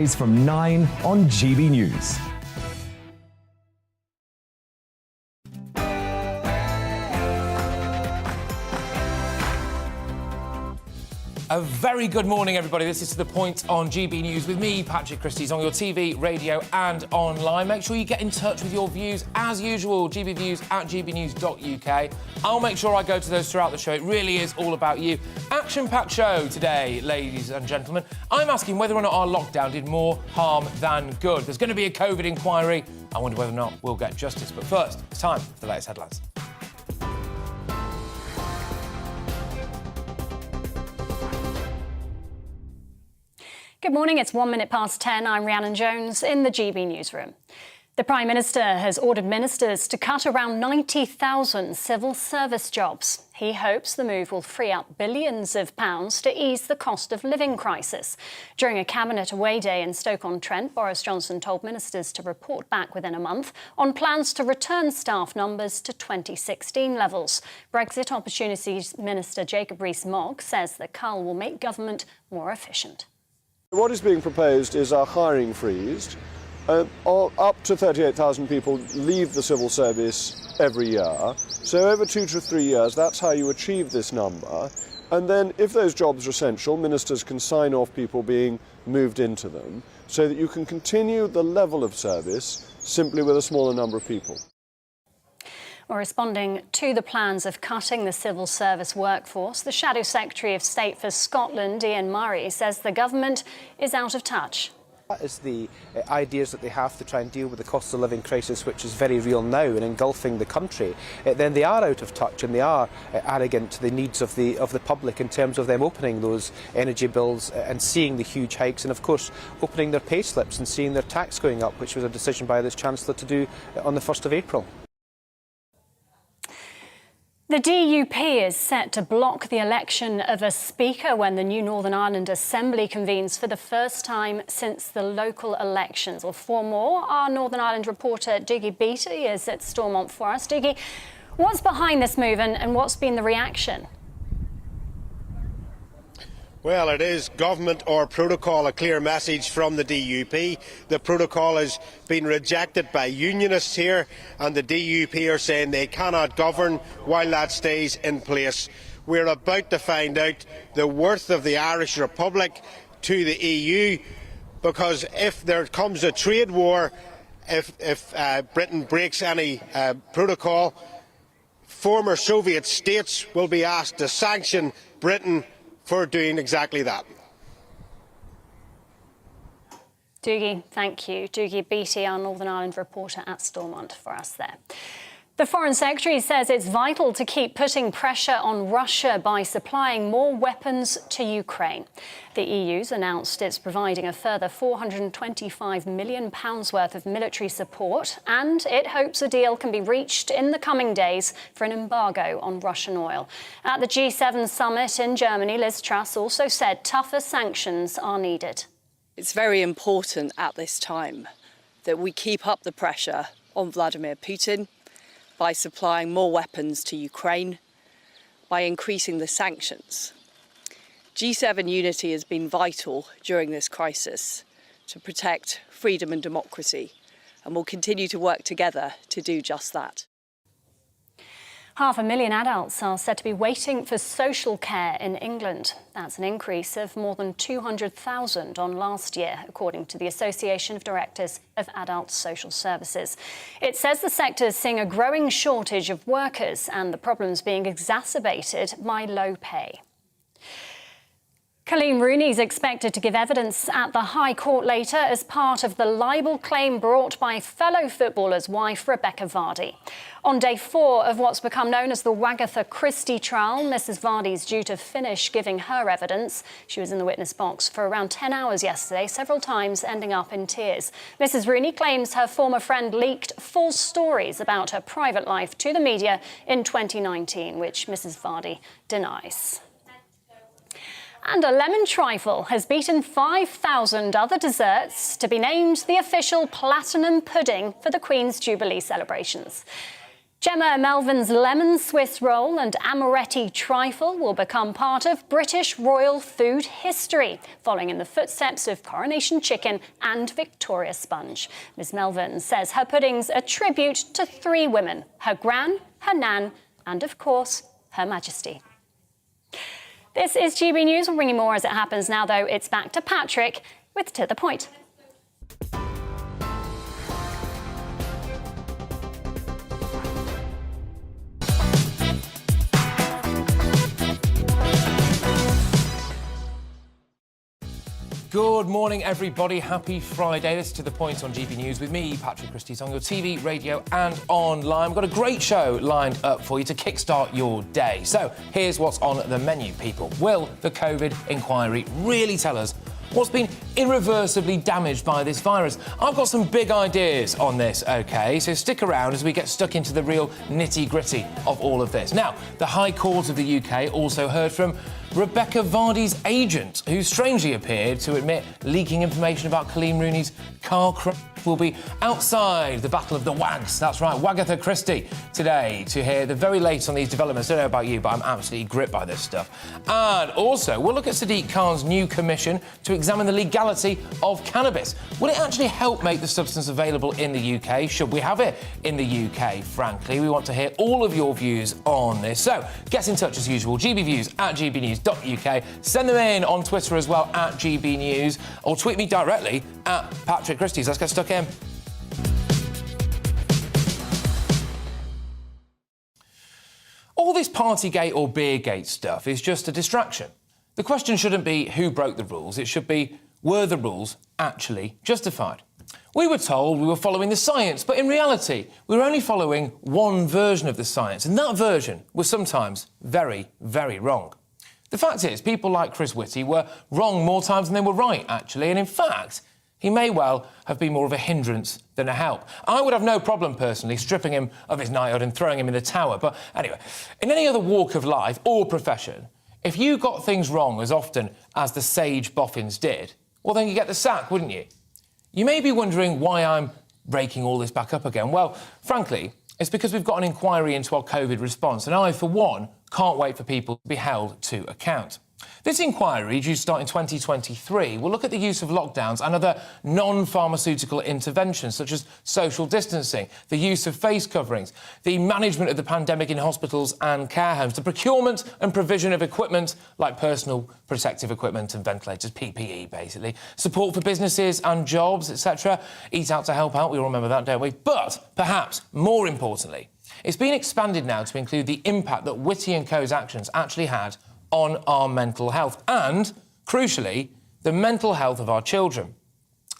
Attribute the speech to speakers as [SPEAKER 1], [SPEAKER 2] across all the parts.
[SPEAKER 1] From 9 on GB News.
[SPEAKER 2] A very good morning, everybody. This is To The Point on GB News with me, Patrick Christie, on your TV, radio and online. Make sure you get in touch with your views as usual, gbviews at gbnews.uk. I'll make sure I go to those throughout the show. It really is all about you. Action-packed show today, ladies and gentlemen. I'm asking whether or not our lockdown did more harm than good. There's going to be a COVID inquiry. I wonder whether or not we'll get justice. But first, it's time for the latest headlines.
[SPEAKER 3] Good morning, it's 1 minute past 10. I'm Rhiannon Jones in the GB newsroom. The Prime Minister has ordered ministers to cut around 90,000 civil service jobs. He hopes the move will free up billions of pounds to ease the cost of living crisis. During a cabinet away day in Stoke-on-Trent, Boris Johnson told ministers to report back within a month on plans to return staff numbers to 2016 levels. Brexit Opportunities Minister Jacob Rees-Mogg says the cull will make government more efficient.
[SPEAKER 4] What is being proposed is a hiring freeze. Up to 38,000 people leave the civil service every year. So over 2 to 3 years, that's how you achieve this number. And then if those jobs are essential, ministers can sign off people being moved into them so that you can continue the level of service simply with a smaller number of people.
[SPEAKER 3] Well, responding to the plans of cutting the civil service workforce, the Shadow Secretary of State for Scotland, Ian Murray, says the government is out of touch.
[SPEAKER 5] That is the ideas that they have to try and deal with the cost of living crisis, which is very real now and engulfing the country. Then they are out of touch and they are arrogant to the needs of the public in terms of them opening those energy bills and seeing the huge hikes, and of course opening their pay slips and seeing their tax going up, which was a decision by this Chancellor to do on the 1st of April.
[SPEAKER 3] The DUP is set to block the election of a speaker when the new Northern Ireland Assembly convenes for the first time since the local elections. Well, for more, our Northern Ireland reporter Dougie Beattie is at Stormont for us. Dougie, what's behind this move and what's been the reaction?
[SPEAKER 6] Well, it is government or protocol, a clear message from the DUP. The protocol has been rejected by unionists here, and the DUP are saying they cannot govern while that stays in place. We're about to find out the worth of the Irish Republic to the EU, because if there comes a trade war, if Britain breaks any protocol, former Soviet states will be asked to sanction Britain for doing exactly that.
[SPEAKER 3] Dougie, thank you. Dougie Beattie, our Northern Ireland reporter at Stormont for us there. The Foreign Secretary says it's vital to keep putting pressure on Russia by supplying more weapons to Ukraine. The EU's announced it's providing a further £425 million worth of military support, and it hopes a deal can be reached in the coming days for an embargo on Russian oil. At the G7 summit in Germany, Liz Truss also said tougher sanctions are needed.
[SPEAKER 7] It's very important at this time that we keep up the pressure on Vladimir Putin by supplying more weapons to Ukraine, by increasing the sanctions. G7 unity has been vital during this crisis to protect freedom and democracy, and will continue to work together to do just that.
[SPEAKER 3] 500,000 adults are said to be waiting for social care in England. That's an increase of more than 200,000 on last year, according to the Association of Directors of Adult Social Services. It says the sector is seeing a growing shortage of workers and the problems being exacerbated by low pay. Colleen Rooney is expected to give evidence at the High Court later as part of the libel claim brought by fellow footballer's wife, Rebecca Vardy. On day 4 of what's become known as the Wagatha Christie trial, Mrs Vardy is due to finish giving her evidence. She was in the witness box for around 10 hours yesterday, several times ending up in tears. Mrs Rooney claims her former friend leaked false stories about her private life to the media in 2019, which Mrs Vardy denies. And a lemon trifle has beaten 5,000 other desserts to be named the official platinum pudding for the Queen's Jubilee celebrations. Gemma Melvin's lemon Swiss roll and amaretti trifle will become part of British royal food history, following in the footsteps of coronation chicken and Victoria sponge. Ms Melvin says her pudding's a tribute to three women: her gran, her nan, and of course, Her Majesty. This is GB News. We'll bring you more as it happens. Now, though, it's back to Patrick with To The Point.
[SPEAKER 2] Good morning, everybody. Happy Friday. This is To The Point on GB News with me, Patrick Christie, on your TV, radio and online. We've got a great show lined up for you to kickstart your day. So here's what's on the menu, people. Will the COVID inquiry really tell us what's been irreversibly damaged by this virus? I've got some big ideas on this, OK? So stick around as we get stuck into the real nitty-gritty of all of this. Now, the High Court of the UK also heard from Rebecca Vardy's agent, who strangely appeared to admit leaking information about Colleen Rooney's car crash. Will be outside the Battle of the Wags. That's right, Wagatha Christie today to hear the very latest on these developments. I don't know about you, but I'm absolutely gripped by this stuff. And also, we'll look at Sadiq Khan's new commission to examine the legality of cannabis. Will it actually help make the substance available in the UK? Should we have it in the UK, frankly? We want to hear all of your views on this. So, get in touch as usual, gbviews@gbnews.uk. Send them in on Twitter as well, @GBNews, or tweet me directly @Patrick Christie. Let's get stuck in. All this Partygate or Beergate stuff is just a distraction. The question shouldn't be who broke the rules, it should be were the rules actually justified? We were told we were following the science, but in reality, we were only following one version of the science, and that version was sometimes very, very wrong. The fact is, people like Chris Whitty were wrong more times than they were right, actually, and in fact, he may well have been more of a hindrance than a help. I would have no problem, personally, stripping him of his knighthood and throwing him in the tower. But anyway, in any other walk of life or profession, if you got things wrong as often as the sage boffins did, well, then you get the sack, wouldn't you? You may be wondering why I'm breaking all this back up again. Well, frankly, it's because we've got an inquiry into our COVID response, and I, for one, can't wait for people to be held to account. This inquiry, due to start in 2023, will look at the use of lockdowns and other non-pharmaceutical interventions, such as social distancing, the use of face coverings, the management of the pandemic in hospitals and care homes, the procurement and provision of equipment like personal protective equipment and ventilators, PPE, basically, support for businesses and jobs, etc. Eat out to help out, we all remember that, don't we? But, perhaps, more importantly, it's been expanded now to include the impact that Whitty & Co.'s actions actually had on our mental health and, crucially, the mental health of our children.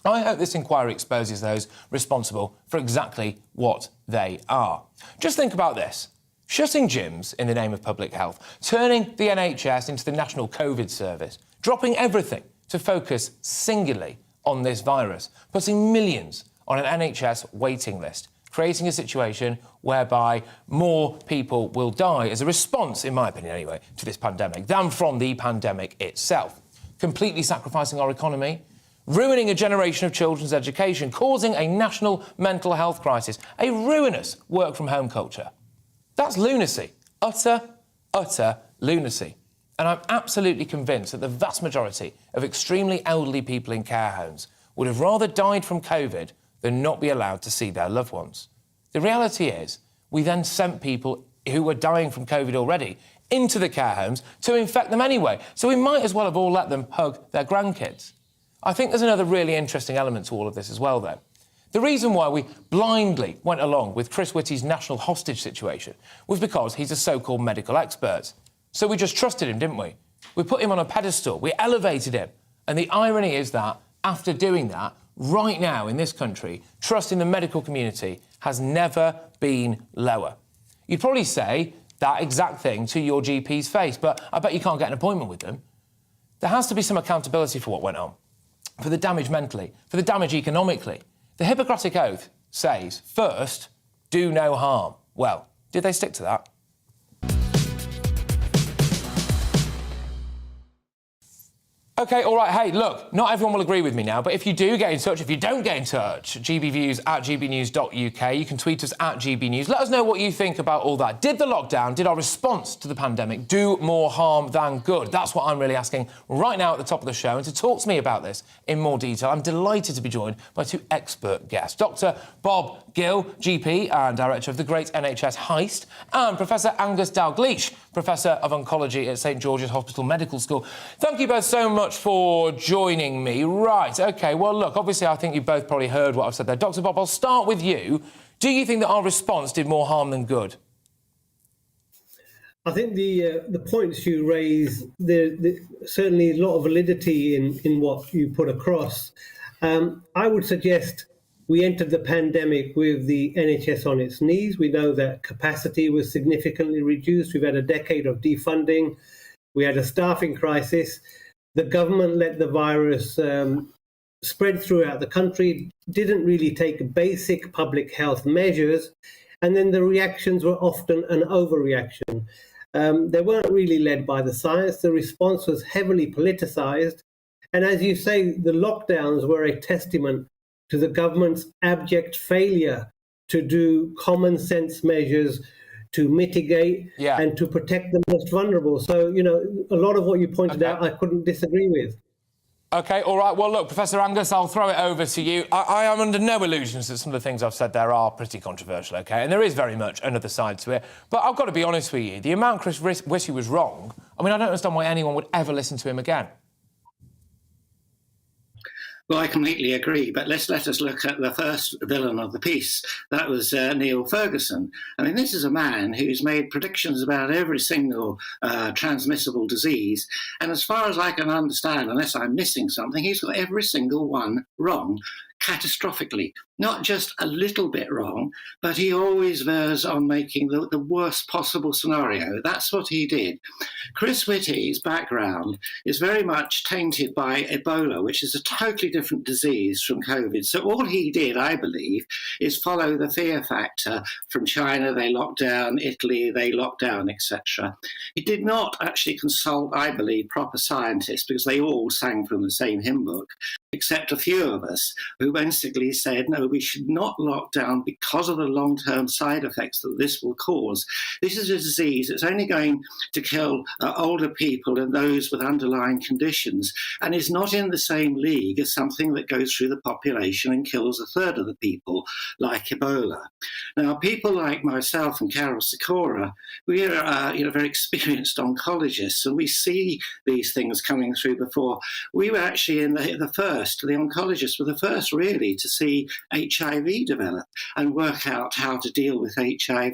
[SPEAKER 2] I hope this inquiry exposes those responsible for exactly what they are. Just think about this. Shutting gyms in the name of public health, turning the NHS into the National COVID Service, dropping everything to focus singularly on this virus, putting millions on an NHS waiting list, creating a situation whereby more people will die as a response, in my opinion anyway, to this pandemic than from the pandemic itself. Completely sacrificing our economy, ruining a generation of children's education, causing a national mental health crisis, a ruinous work-from-home culture. That's lunacy. Utter lunacy. And I'm absolutely convinced that the vast majority of extremely elderly people in care homes would have rather died from COVID than not be allowed to see their loved ones. The reality is, we then sent people who were dying from COVID already into the care homes to infect them anyway, so we might as well have all let them hug their grandkids. I think there's another really interesting element to all of this as well, though. The reason why we blindly went along with Chris Whitty's national hostage situation was because he's a so-called medical expert. So we just trusted him, didn't we? We put him on a pedestal, we elevated him, and the irony is that, after doing that, right now in this country, trust in the medical community has never been lower. You'd probably say that exact thing to your GP's face, but I bet you can't get an appointment with them. There has to be some accountability for what went on, for the damage mentally, for the damage economically. The Hippocratic Oath says, first, do no harm. Well, did they stick to that? OK, all right. Hey, look, not everyone will agree with me now, but if you do get in touch, if you don't get in touch, gbviews@gbnews.uk, you can tweet us at gbnews. Let us know what you think about all that. Did the lockdown, did our response to the pandemic do more harm than good? That's what I'm really asking right now at the top of the show. And to talk to me about this in more detail, I'm delighted to be joined by two expert guests. Dr. Bob Gill, GP and Director of the Great NHS Heist, and Professor Angus Dalgleish, Professor of Oncology at St George's Hospital Medical School. Thank you both so much for joining me. Right, OK, well, look, obviously I think you both probably heard what I've said there. Dr. Bob, I'll start with you. Do you think that our response did more harm than good?
[SPEAKER 8] I think the points you raise, there's certainly a lot of validity in what you put across. I would suggest we entered the pandemic with the NHS on its knees. We know that capacity was significantly reduced. We've had a decade of defunding. We had a staffing crisis. The government let the virus spread throughout the country, didn't really take basic public health measures, and then the reactions were often an overreaction. They weren't really led by the science. The response was heavily politicized. And as you say, the lockdowns were a testament to the government's abject failure to do common sense measures to mitigate and to protect the most vulnerable. So, you know, a lot of what you pointed out, I couldn't disagree with.
[SPEAKER 2] OK, all right. Well, look, Professor Angus, I'll throw it over to you. I am under no illusions that some of the things I've said there are pretty controversial, OK? And there is very much another side to it. But I've got to be honest with you, the amount Chris Whitty was wrong, I mean, I don't understand why anyone would ever listen to him again.
[SPEAKER 9] Well, I completely agree, but let us look at the first villain of the piece. That was Neil Ferguson. I mean, this is a man who's made predictions about every single transmissible disease, and as far as I can understand, unless I'm missing something, he's got every single one wrong, catastrophically. Not just a little bit wrong, but he always veers on making the worst possible scenario. That's what he did. Chris Whitty's background is very much tainted by Ebola, which is a totally different disease from COVID. So all he did, I believe, is follow the fear factor from China. They locked down, Italy, they locked down, etc. He did not actually consult, I believe, proper scientists, because they all sang from the same hymn book, except a few of us who basically said, no, we should not lock down because of the long-term side effects that this will cause. This is a disease that's only going to kill older people and those with underlying conditions, and is not in the same league as something that goes through the population and kills a third of the people, like Ebola. Now, people like myself and Carol Sikora, we are very experienced oncologists, and we see these things coming through before. We were actually in the oncologists were the first really to see HIV develop and work out how to deal with HIV.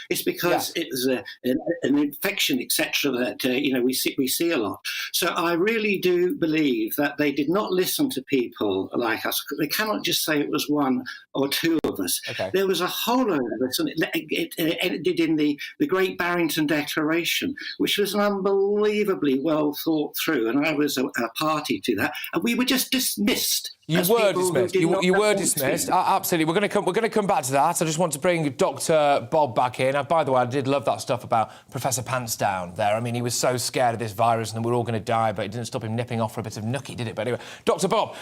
[SPEAKER 9] It's because it was an infection, etc., that we see a lot. So I really do believe that they did not listen to people like us. They cannot just say it was one or two of us. Okay. There was a whole load of us, and it ended in the Great Barrington Declaration, which was an unbelievably well thought through, and I was a party to that, and we were just dismissed. You were dismissed.
[SPEAKER 2] You were dismissed. Absolutely. We're going to come back to that. I just want to bring Dr. Bob back in. By the way, I did love that stuff about Professor Pants Down there. I mean, he was so scared of this virus and that we're all going to die, but it didn't stop him nipping off for a bit of nookie, did it? But anyway, Dr. Bob,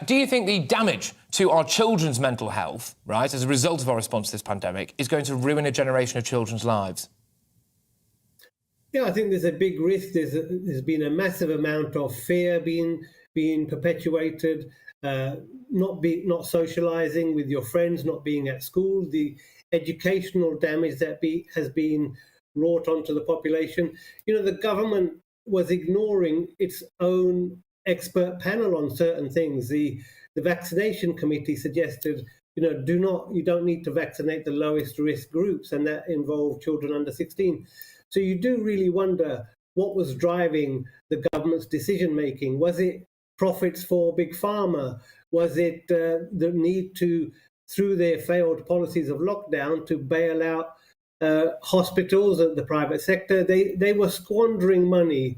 [SPEAKER 2] do you think the damage to our children's mental health, right, as a result of our response to this pandemic, is going to ruin a generation of children's lives?
[SPEAKER 8] Yeah, I think there's a big risk. There's been a massive amount of fear being perpetuated. Not socializing with your friends, not being at school, the educational damage that has been wrought onto the population. The government was ignoring its own expert panel on certain things. The vaccination committee suggested, you don't need to vaccinate the lowest risk groups, and that involved children under 16. So you do really wonder what was driving the government's decision making. Was it profits for Big Pharma? Was it the need to, through their failed policies of lockdown, to bail out hospitals and the private sector? They were squandering money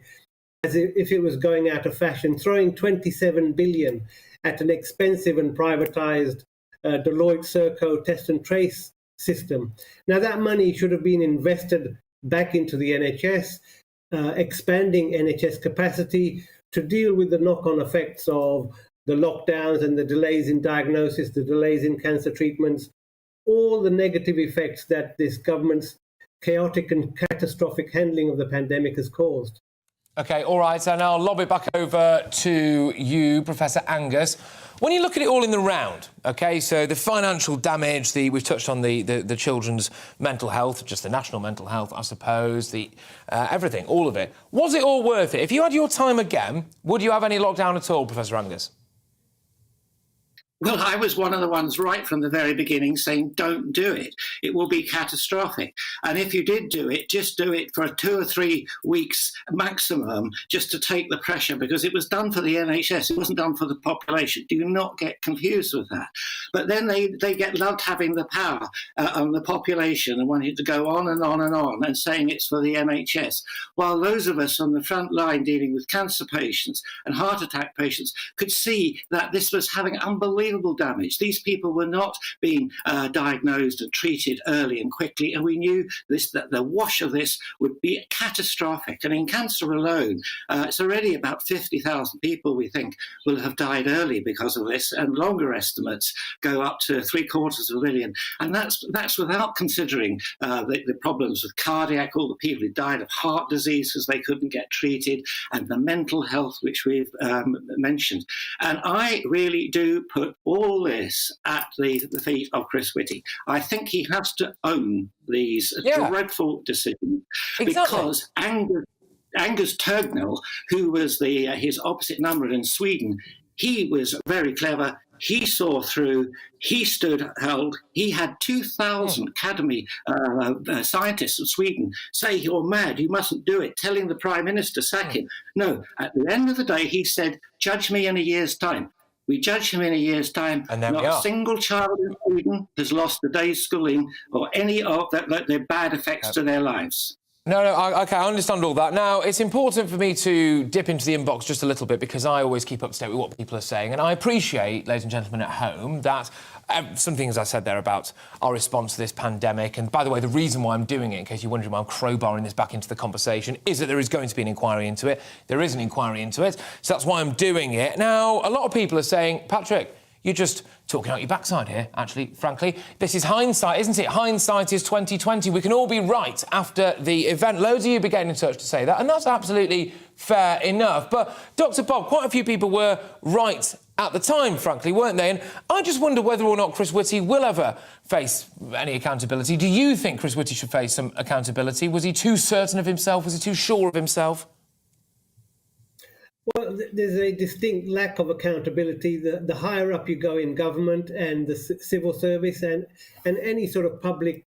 [SPEAKER 8] as if it was going out of fashion, throwing 27 billion at an expensive and privatized Deloitte Serco test and trace system. Now, that money should have been invested back into the NHS, expanding NHS capacity, to deal with the knock-on effects of the lockdowns and the delays in diagnosis, the delays in cancer treatments, all the negative effects that this government's chaotic and catastrophic handling of the pandemic has caused.
[SPEAKER 2] OK, all right, so now I'll lob it back over to you, Professor Angus. When you look at it all in the round, OK, so the financial damage, we've touched on the children's mental health, just the national mental health, I suppose, everything, all of it. Was it all worth it? If you had your time again, would you have any lockdown at all, Professor Angus?
[SPEAKER 9] Well, I was one of the ones right from the very beginning saying, don't do it. It will be catastrophic. And if you did do it, just do it for 2 or 3 weeks maximum, just to take the pressure, because it was done for the NHS. It wasn't done for the population. Do not get confused with that. But then they loved having the power on the population and wanted to go on and on and on and saying it's for the NHS. While those of us on the front line dealing with cancer patients and heart attack patients could see that this was having unbelievable damage. These people were not being diagnosed and treated early and quickly, and we knew that the wash of this would be catastrophic. And in cancer alone, it's already about 50,000 people, we think, will have died early because of this, and longer estimates go up to 750,000. And that's without considering the problems with cardiac, all the people who died of heart disease because they couldn't get treated, and the mental health, which we've mentioned. And I really do put all this at the feet of Chris Whitty. I think he has to own these dreadful decisions, because Angus Turgnell, who was his opposite number in Sweden, he was very clever. He saw through, he stood held. He had 2,000 academy scientists in Sweden say, you're mad, you mustn't do it, telling the Prime Minister, sack him. No, at the end of the day, he said, judge me in a year's time. We judge him in a year's time. And not a single child in Sweden has lost a day's schooling or any of the bad effects to their lives.
[SPEAKER 2] No, OK, I understand all that. Now, it's important for me to dip into the inbox just a little bit, because I always keep up to date with what people are saying. And I appreciate, ladies and gentlemen at home, that some things I said there about our response to this pandemic. And by the way, the reason why I'm doing it, in case you're wondering why I'm crowbarring this back into the conversation, is that there is going to be an inquiry into it. There is an inquiry into it. So that's why I'm doing it. Now, a lot of people are saying, Patrick, you're just talking out your backside here, actually, frankly. This is hindsight, isn't it? Hindsight is 2020. We can all be right after the event. Loads of you be getting in touch to say that, and that's absolutely fair enough. But, Dr. Bob, quite a few people were right at the time, frankly, weren't they? And I just wonder whether or not Chris Whitty will ever face any accountability. Do you think Chris Whitty should face some accountability? Was he too certain of himself? Was he too sure of himself?
[SPEAKER 8] Well, there's a distinct lack of accountability. The higher up you go in government and the civil service and any sort of public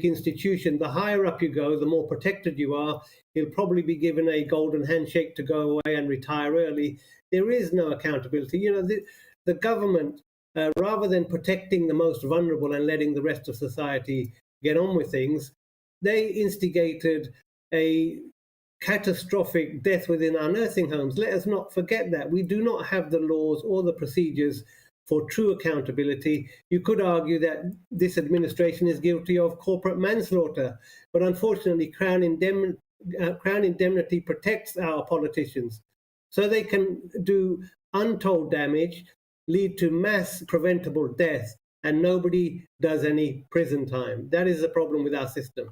[SPEAKER 8] institution, the higher up you go, the more protected you are. He'll probably be given a golden handshake to go away and retire early. There is no accountability. You know, the government, rather than protecting the most vulnerable and letting the rest of society get on with things, they instigated a catastrophic death within our nursing homes. Let us not forget that. We do not have the laws or the procedures for true accountability. You could argue that this administration is guilty of corporate manslaughter, but unfortunately Crown Indemnity protects our politicians, so they can do untold damage, lead to mass preventable death, and nobody does any prison time. That is the problem with our system.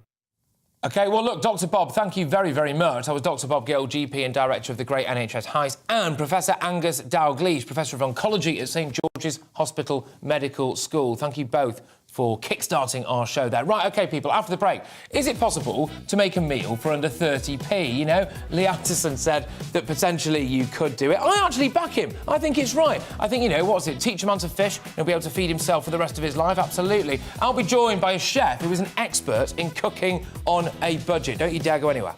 [SPEAKER 2] OK, well, look, Dr Bob, thank you very, very much. I was Dr Bob Gill, GP and Director of the Great NHS Heist, and Professor Angus Dalgleish, Professor of Oncology at St George's Hospital Medical School. Thank you both for kickstarting our show there. Right, OK, people, after the break, is it possible to make a meal for under 30p? You know, Lee Atterson said that potentially you could do it. I actually back him. I think it's right. I think, you know, what's it? Teach a man to fish, he'll be able to feed himself for the rest of his life. Absolutely. I'll be joined by a chef who is an expert in cooking on a budget. Don't you dare go anywhere.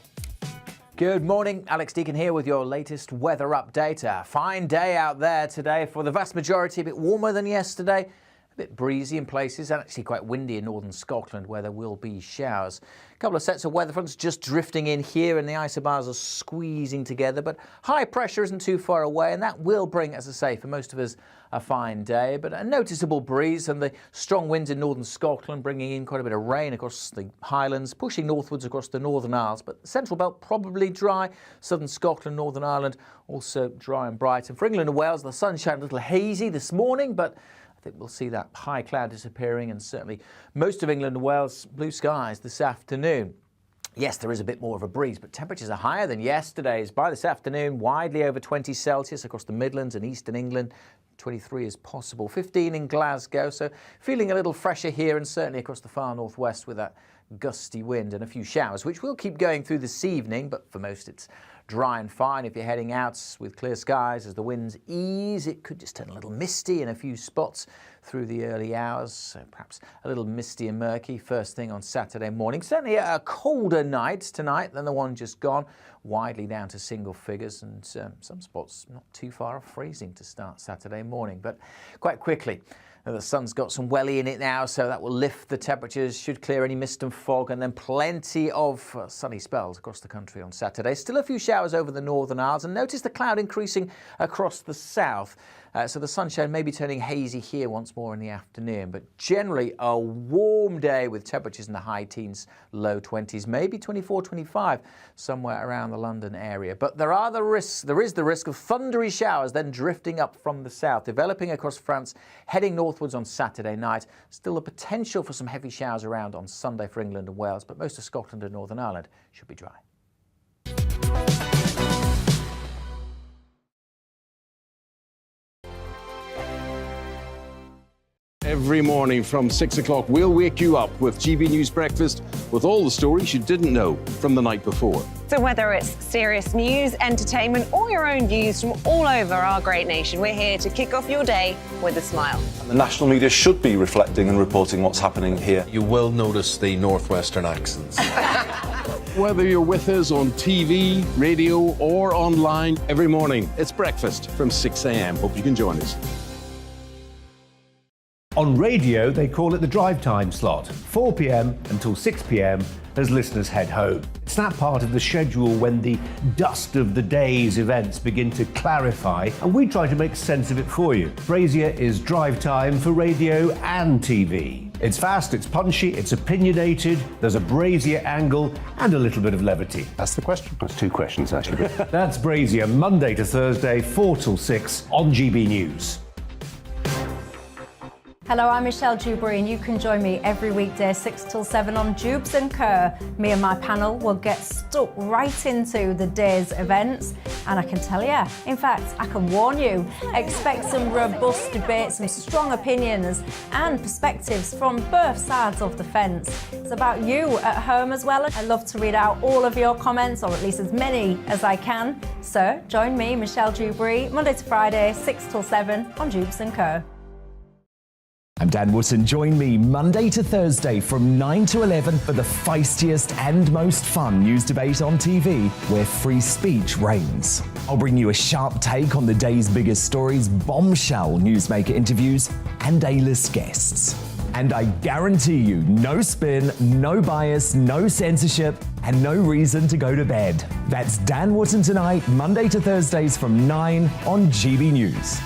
[SPEAKER 10] Good morning, Alex Deacon here with your latest weather update. A fine day out there today for the vast majority, a bit warmer than yesterday. A bit breezy in places and actually quite windy in northern Scotland where there will be showers. A couple of sets of weather fronts just drifting in here and the isobars are squeezing together, but high pressure isn't too far away and that will bring, as I say, for most of us, a fine day, but a noticeable breeze and the strong winds in northern Scotland bringing in quite a bit of rain across the Highlands, pushing northwards across the Northern Isles, but the Central Belt probably dry, southern Scotland, Northern Ireland also dry and bright. And for England and Wales, the sunshine a little hazy this morning, but I think we'll see that high cloud disappearing and certainly most of England and Wales blue skies this afternoon. Yes, there is a bit more of a breeze, but temperatures are higher than yesterday's. By this afternoon, widely over 20 Celsius across the Midlands and eastern England. 23 is possible, 15 in Glasgow, so feeling a little fresher here and certainly across the far northwest with that gusty wind and a few showers, which will keep going through this evening, but for most it's dry and fine. If you're heading out with clear skies as the winds ease, it could just turn a little misty in a few spots through the early hours, so perhaps a little misty and murky first thing on Saturday morning. Certainly a colder night tonight than the one just gone, widely down to single figures and some spots not too far off freezing to start Saturday morning, but quite quickly. The sun's got some welly in it now, so that will lift the temperatures, should clear any mist and fog, and then plenty of sunny spells across the country on Saturday. Still a few showers over the Northern Isles, and notice the cloud increasing across the south. So the sunshine may be turning hazy here once more in the afternoon, but generally a warm day with temperatures in the high teens, low 20s, maybe 24, 25, somewhere around the London area. But there is the risk of thundery showers then drifting up from the south, developing across France, heading northwards on Saturday night. Still a potential for some heavy showers around on Sunday for England and Wales, but most of Scotland and Northern Ireland should be dry.
[SPEAKER 11] Every morning from 6 o'clock, we'll wake you up with GB News Breakfast with all the stories you didn't know from the night before.
[SPEAKER 12] So whether it's serious news, entertainment, or your own views from all over our great nation, we're here to kick off your day with a smile.
[SPEAKER 13] The national media should be reflecting and reporting what's happening here.
[SPEAKER 14] You will notice the northwestern accents.
[SPEAKER 11] Whether you're with us on TV, radio, or online, every morning, it's breakfast from 6 a.m. Hope you can join us.
[SPEAKER 1] On radio, they call it the drive time slot, 4 p.m. until 6 p.m. as listeners head home. It's that part of the schedule when the dust of the day's events begin to clarify, and we try to make sense of it for you. Brazier is drive time for radio and TV. It's fast, it's punchy, it's opinionated, there's a Brazier angle and a little bit of levity.
[SPEAKER 13] That's the question.
[SPEAKER 1] That's two questions, actually. That's Brazier, Monday to Thursday, 4 till 6 on GB News.
[SPEAKER 15] Hello, I'm Michelle Dewberry and you can join me every weekday 6 till 7 on Jubes and Kerr. Me and my panel will get stuck right into the day's events, and I can tell you, in fact, I can warn you, expect some robust debate, some strong opinions and perspectives from both sides of the fence. It's about you at home as well. I love to read out all of your comments, or at least as many as I can. So join me, Michelle Dewberry, Monday to Friday, 6 till 7 on Jubes and Kerr.
[SPEAKER 1] I'm Dan Wootton. Join me Monday to Thursday from 9 to 11 for the feistiest and most fun news debate on TV, where free speech reigns. I'll bring you a sharp take on the day's biggest stories, bombshell newsmaker interviews, and A-list guests. And I guarantee you, no spin, no bias, no censorship, and no reason to go to bed. That's Dan Wootton Tonight, Monday to Thursdays from 9 on GB News.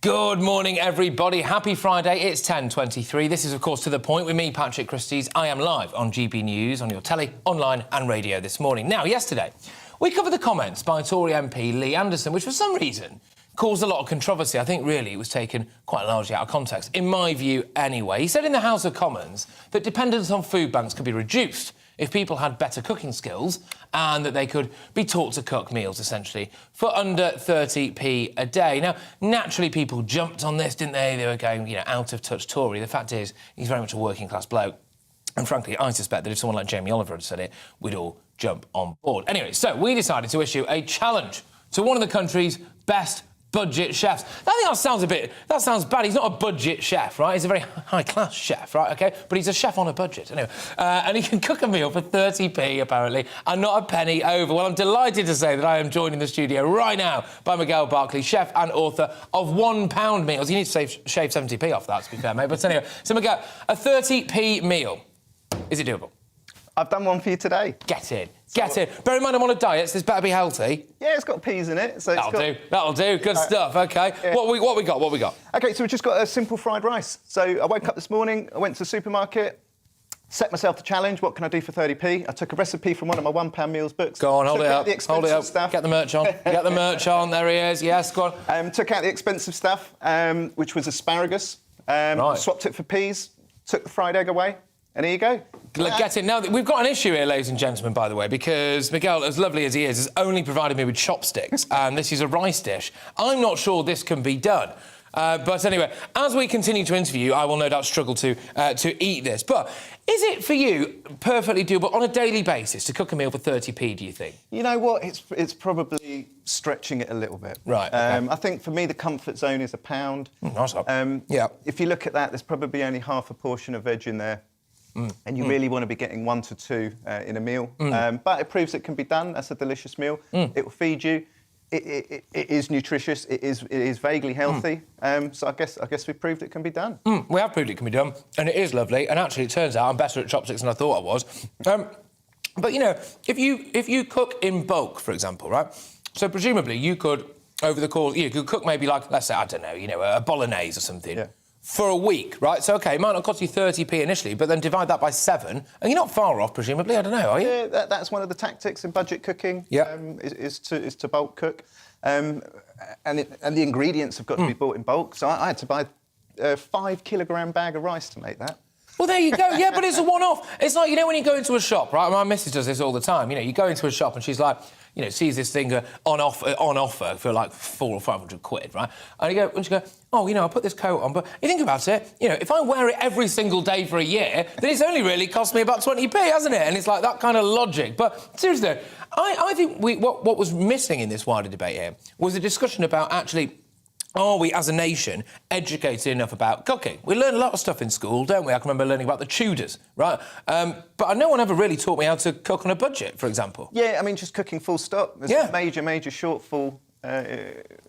[SPEAKER 2] Good morning, everybody. Happy Friday. It's 10:23. This is, of course, To The Point with me, Patrick Christie. I am live on GB News, on your telly, online and radio this morning. Now, yesterday, we covered the comments by Tory MP Lee Anderson, which for some reason caused a lot of controversy. I think, really, it was taken quite largely out of context, in my view anyway. He said in the House of Commons that dependence on food banks could be reduced if people had better cooking skills and that they could be taught to cook meals, essentially, for under 30p a day. Now, naturally, people jumped on this, didn't they? They were going, out-of-touch Tory. The fact is, he's very much a working-class bloke. And frankly, I suspect that if someone like Jamie Oliver had said it, we'd all jump on board. Anyway, so we decided to issue a challenge to one of the country's best budget chefs. I think that sounds bad. He's not a budget chef, right? He's a very high-class chef, right? OK? But he's a chef on a budget, anyway. And he can cook a meal for 30p, apparently, and not a penny over. Well, I'm delighted to say that I am joined in the studio right now by Miguel Barclay, chef and author of £1 meals. You need to shave 70p off that, to be fair, mate. But anyway, so Miguel, a 30p meal, is it doable?
[SPEAKER 16] I've done one for you today.
[SPEAKER 2] Get in. Get in. Bear in mind I'm on a diet, so this better be healthy.
[SPEAKER 16] Yeah, it's got peas in it. So
[SPEAKER 2] That'll do. Good stuff. OK.
[SPEAKER 16] Yeah.
[SPEAKER 2] What we got?
[SPEAKER 16] OK, so we've just got a simple fried rice. So I woke up this morning, I went to the supermarket, set myself the challenge, what can I do for 30p? I took a recipe from one of my £1 meals books.
[SPEAKER 2] Go on, hold it up.
[SPEAKER 16] Hold it up.
[SPEAKER 2] Stuff. Get the merch on. Get the merch on. There he is. Yes, go on.
[SPEAKER 16] Took out the expensive stuff, which was asparagus. Swapped it for peas, took the fried egg away, and here you go.
[SPEAKER 2] Get in. Now, we've got an issue here, ladies and gentlemen, by the way, because Miguel, as lovely as he is, has only provided me with chopsticks, and this is a rice dish. I'm not sure this can be done. But anyway, as we continue to interview you, I will no doubt struggle to eat this. But is it for you perfectly doable on a daily basis to cook a meal for 30p, do you think?
[SPEAKER 16] You know what? It's probably stretching it a little bit.
[SPEAKER 2] Right. Okay.
[SPEAKER 16] I think for me, the comfort zone is £1.
[SPEAKER 2] Nice. Yeah.
[SPEAKER 16] If you look at that, there's probably only half a portion of veg in there. And you really want to be getting 1 to 2 in a meal. But it proves it can be done. That's a delicious meal. It will feed you. It is nutritious. It is vaguely healthy. So I guess we proved it can be done.
[SPEAKER 2] We have proved it can be done, and it is lovely. And actually, it turns out I'm better at chopsticks than I thought I was. But you know, if you cook in bulk, for example, right? So presumably you could, over the course, you could cook maybe like, let's say, I don't know, a bolognese or something.
[SPEAKER 16] Yeah.
[SPEAKER 2] For a week, right? So, OK, it might not cost you 30p initially, but then divide that by 7, and you're not far off, presumably, I don't know, are you?
[SPEAKER 16] Yeah, that's one of the tactics in budget cooking, is to bulk cook. And the ingredients have got to be bought in bulk. So I had to buy a 5-kilogram bag of rice to make that.
[SPEAKER 2] Well, there you go. Yeah, but it's a one-off. It's like, when you go into a shop, right? My missus does this all the time. You go into a shop and she's like, sees this thing on offer for like 400 or 500 quid, right? And she goes, oh, I'll put this coat on. But you think about it, if I wear it every single day for a year, then it's only really cost me about 20p, hasn't it? And it's like that kind of logic. But seriously, though, I think what was missing in this wider debate here was a discussion about actually, are we, as a nation, educated enough about cooking? We learn a lot of stuff in school, don't we? I can remember learning about the Tudors, right? But no one ever really taught me how to cook on a budget, for example.
[SPEAKER 16] Yeah, I mean, just cooking full stop. There's a major shortfall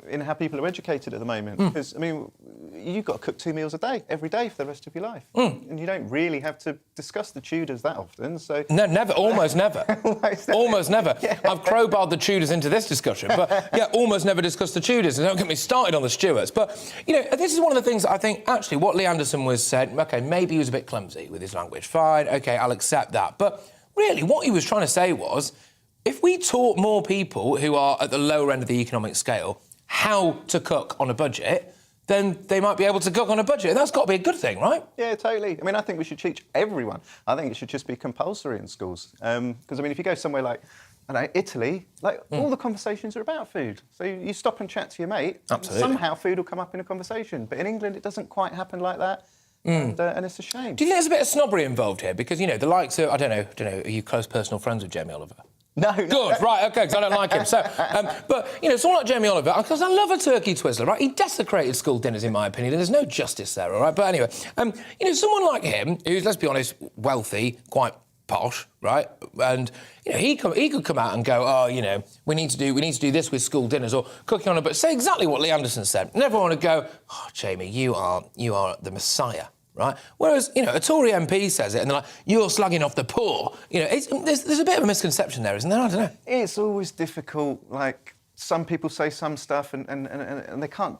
[SPEAKER 16] in how people are educated at the moment. Because, I mean, you've got to cook 2 meals a day, every day for the rest of your life. And you don't really have to discuss the Tudors that often, so...
[SPEAKER 2] No, never. Almost never. Almost never.
[SPEAKER 16] Yeah.
[SPEAKER 2] I've crowbarred the Tudors into this discussion, but, almost never discussed the Tudors. And don't get me started on the Stuarts. But, this is one of the things that I think, actually, what Lee Anderson was said, OK, maybe he was a bit clumsy with his language. Fine, OK, I'll accept that. But, really, what he was trying to say was, if we taught more people who are at the lower end of the economic scale how to cook on a budget, then they might be able to cook on a budget. And that's got to be a good thing, right?
[SPEAKER 16] Yeah, totally. I mean, I think we should teach everyone. I think it should just be compulsory in schools. Because, I mean, if you go somewhere like, I don't know, Italy, all the conversations are about food. So you stop and chat to your mate,
[SPEAKER 2] Absolutely.
[SPEAKER 16] And somehow food will come up in a conversation. But in England, it doesn't quite happen like that. And it's a shame.
[SPEAKER 2] Do you think there's a bit of snobbery involved here? Because, the likes of, I don't know, are you close personal friends with Jamie Oliver?
[SPEAKER 16] No.
[SPEAKER 2] Good, right, OK, because I don't like him. So, but, someone like Jamie Oliver, because I love a turkey twizzler, right? He desecrated school dinners, in my opinion, and there's no justice there, all right? But anyway, someone like him, who's, let's be honest, wealthy, quite posh, right? And, he could come out and go, oh, we need to do this with school dinners or cooking on a... But say exactly what Lee Anderson said. And everyone would go, oh, Jamie, you are the Messiah. Right? Whereas, a Tory MP says it and they're like, you're slugging off the poor. There's a bit of a misconception there, isn't there? I don't know.
[SPEAKER 16] It's always difficult. Like, some people say some stuff and they can't...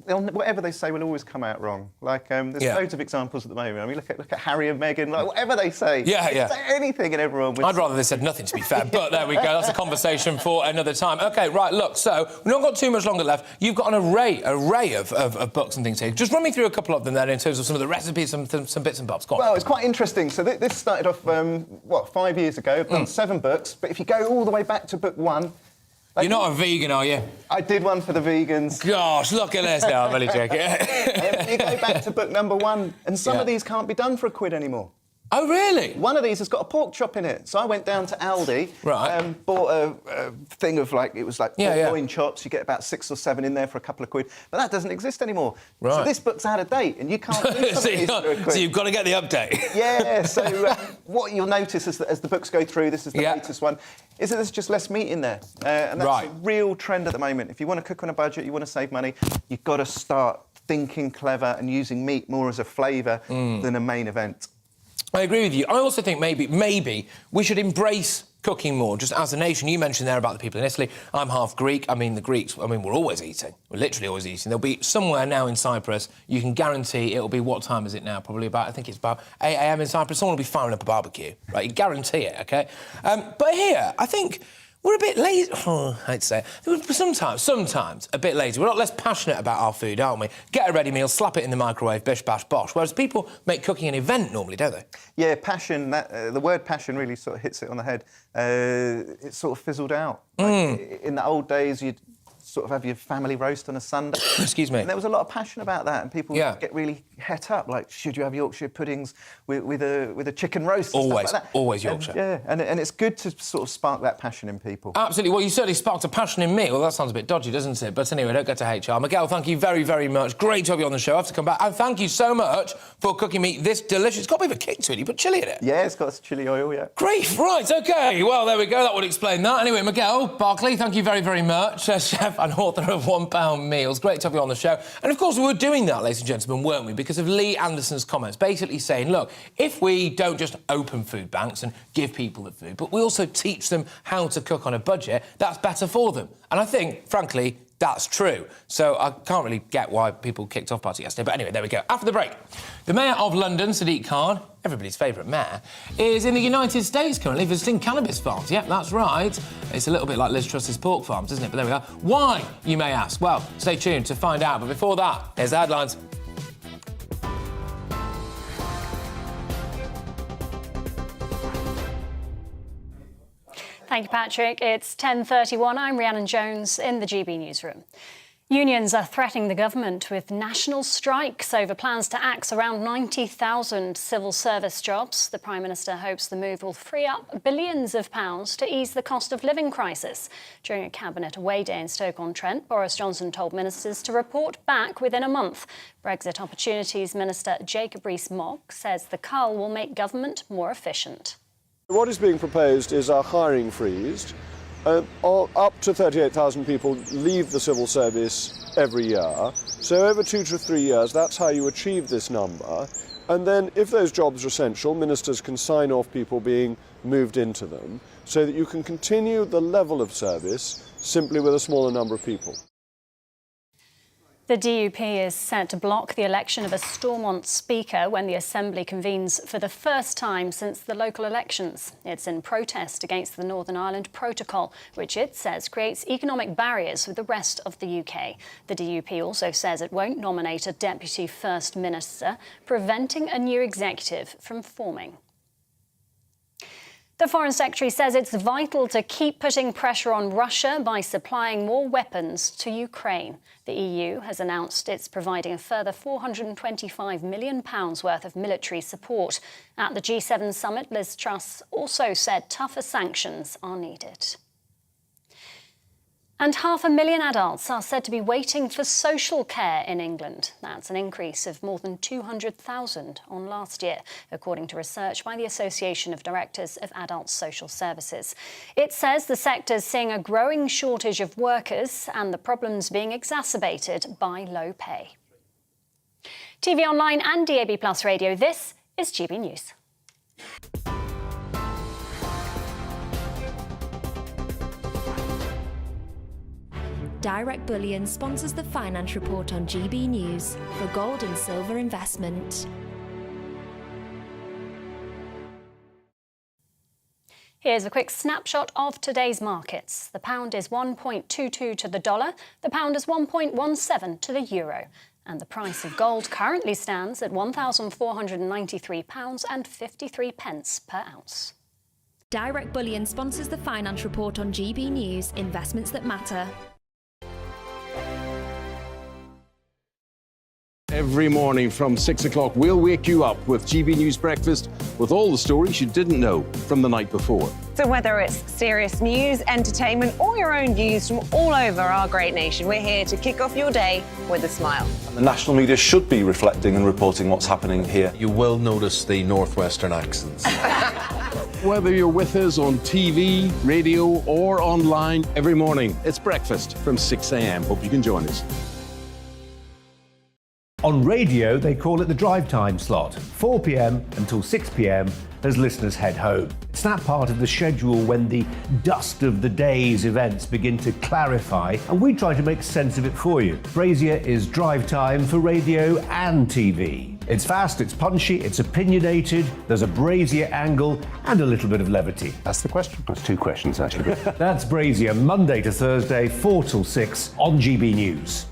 [SPEAKER 16] Whatever they say will always come out wrong. Like, there's loads of examples at the moment. I mean, look at Harry and Meghan. Like, whatever they say, say anything and everyone would...
[SPEAKER 2] I'd rather they said nothing, to be fair. But there we go. That's a conversation for another time. OK, right, look, so we've not got too much longer left. You've got an array of books and things here. Just run me through a couple of them then in terms of some of the recipes, some bits and bobs. Go on.
[SPEAKER 16] Well, it's quite interesting. So this started off, 5 years ago. I've done 7 books. But if you go all the way back to book 1...
[SPEAKER 2] You're not a vegan, are you?
[SPEAKER 16] I did one for the vegans.
[SPEAKER 2] Gosh, look at this now, I'm really joking.
[SPEAKER 16] You go back to book number 1, and some of these can't be done for £1 anymore.
[SPEAKER 2] Oh, really?
[SPEAKER 16] One of these has got a pork chop in it. So I went down to Aldi, bought a thing of, it was loin chops. You get about 6 or 7 in there for a couple of quid. But that doesn't exist anymore.
[SPEAKER 2] Right.
[SPEAKER 16] So this book's out of date, and you can't do
[SPEAKER 2] so you've got to get the update.
[SPEAKER 16] Yeah, so what you'll notice as the books go through, this is the latest one, is that there's just less meat in there. And that's a real trend at the moment. If you want to cook on a budget, you want to save money, you've got to start thinking clever and using meat more as a flavour than a main event.
[SPEAKER 2] I agree with you. I also think maybe we should embrace cooking more, just as a nation. You mentioned there about the people in Italy. I'm half Greek. I mean, the Greeks, we're always eating. We're literally always eating. There'll be somewhere now in Cyprus, you can guarantee it'll be, what time is it now? Probably about, I think it's about 8 a.m. in Cyprus. Someone will be firing up a barbecue, right? You guarantee it, OK? But here, I think we're a bit lazy. Oh, I hate to say it. Sometimes a bit lazy. We're a lot less passionate about our food, aren't we? Get a ready meal, slap it in the microwave, bish, bash, bosh. Whereas people make cooking an event normally, don't they?
[SPEAKER 16] Yeah, passion, the word passion really sort of hits it on the head. It sort of fizzled out. Like, in the old days, you'd sort of have your family roast on a Sunday.
[SPEAKER 2] Excuse me.
[SPEAKER 16] And there was a lot of passion about that, and people get really het up, like, should you have Yorkshire puddings with a chicken roast? And
[SPEAKER 2] Always,
[SPEAKER 16] stuff like that.
[SPEAKER 2] always Yorkshire.
[SPEAKER 16] And it's good to sort of spark that passion in people.
[SPEAKER 2] Absolutely. Well, you certainly sparked a passion in me. Well, that sounds a bit dodgy, doesn't it? But anyway, don't go to HR. Miguel, thank you very, very much. Great to have you on the show. I have to come back. And thank you so much for cooking me this delicious... It's got a bit of a kick to it. You put chilli in it.
[SPEAKER 16] Yeah, it's got chilli oil, yeah.
[SPEAKER 2] Great. Right, OK. Well, there we go. That would explain that. Anyway, Miguel Barclay, thank you very, very much. Chef and author of £1 Meals. Great to have you on the show. And, of course, we were doing that, ladies and gentlemen, weren't we? Because of Lee Anderson's comments, basically saying, look, if we don't just open food banks and give people the food, but we also teach them how to cook on a budget, that's better for them. And I think, frankly, that's true. So I can't really get why people kicked off party yesterday. But anyway, there we go. After the break, the Mayor of London, Sadiq Khan, everybody's favourite mayor, is in the United States currently visiting cannabis farms. Yep, that's right. It's a little bit like Liz Truss's pork farms, isn't it? But there we go. Why, you may ask? Well, stay tuned to find out. But before that, here's the headlines.
[SPEAKER 3] Thank you, Patrick. It's 10:31. I'm Rhiannon Jones in the GB newsroom. Unions are threatening the government with national strikes over plans to axe around 90,000 civil service jobs. The Prime Minister hopes the move will free up billions of pounds to ease the cost of living crisis. During a cabinet away day in Stoke-on-Trent, Boris Johnson told ministers to report back within a month. Brexit Opportunities Minister Jacob Rees-Mogg says the cull will make government more efficient.
[SPEAKER 4] What is being proposed is a hiring freeze. Up to 38,000 people leave the civil service every year. So over 2 to 3 years, that's how you achieve this number. And then if those jobs are essential, ministers can sign off people being moved into them so that you can continue the level of service simply with a smaller number of people.
[SPEAKER 3] The DUP is set to block the election of a Stormont Speaker when the Assembly convenes for the first time since the local elections. It's in protest against the Northern Ireland Protocol, which it says creates economic barriers with the rest of the UK. The DUP also says it won't nominate a Deputy First Minister, preventing a new executive from forming. The Foreign Secretary says it's vital to keep putting pressure on Russia by supplying more weapons to Ukraine. The EU has announced it's providing a further £425 million worth of military support. At the G7 summit, Liz Truss also said tougher sanctions are needed. And 500,000 adults are said to be waiting for social care in England. That's an increase of more than 200,000 on last year, according to research by the Association of Directors of Adult Social Services. It says the sector's seeing a growing shortage of workers and the problems being exacerbated by low pay. TV Online and DAB+ Radio, this is GB News.
[SPEAKER 17] Direct Bullion sponsors the Finance Report on GB News for gold and silver investment.
[SPEAKER 3] Here's a quick snapshot of today's markets. The pound is 1.22 to the dollar, the pound is 1.17 to the euro, and the price of gold currently stands at £1,493.53 per ounce.
[SPEAKER 17] Direct Bullion sponsors the Finance Report on GB News, investments that matter.
[SPEAKER 11] Every morning from 6 o'clock, we'll wake you up with GB News Breakfast with all the stories you didn't know from the night before.
[SPEAKER 12] So whether it's serious news, entertainment, or your own views from all over our great nation, we're here to kick off your day with a smile.
[SPEAKER 13] The national media should be reflecting and reporting what's happening here.
[SPEAKER 14] You will notice the northwestern accents.
[SPEAKER 11] Whether you're with us on TV, radio, or online, every morning, it's breakfast from 6 a.m. Hope you can join us.
[SPEAKER 18] On radio, they call it the drive time slot, 4 p.m. until 6 p.m. as listeners head home. It's that part of the schedule when the dust of the day's events begin to clarify, and we try to make sense of it for you. Brazier is drive time for radio and TV. It's fast, it's punchy, it's opinionated, there's a Brazier angle, and a little bit of levity.
[SPEAKER 11] That's the question.
[SPEAKER 18] That's two questions, actually. That's Brazier, Monday to Thursday, 4 till 6 on GB News.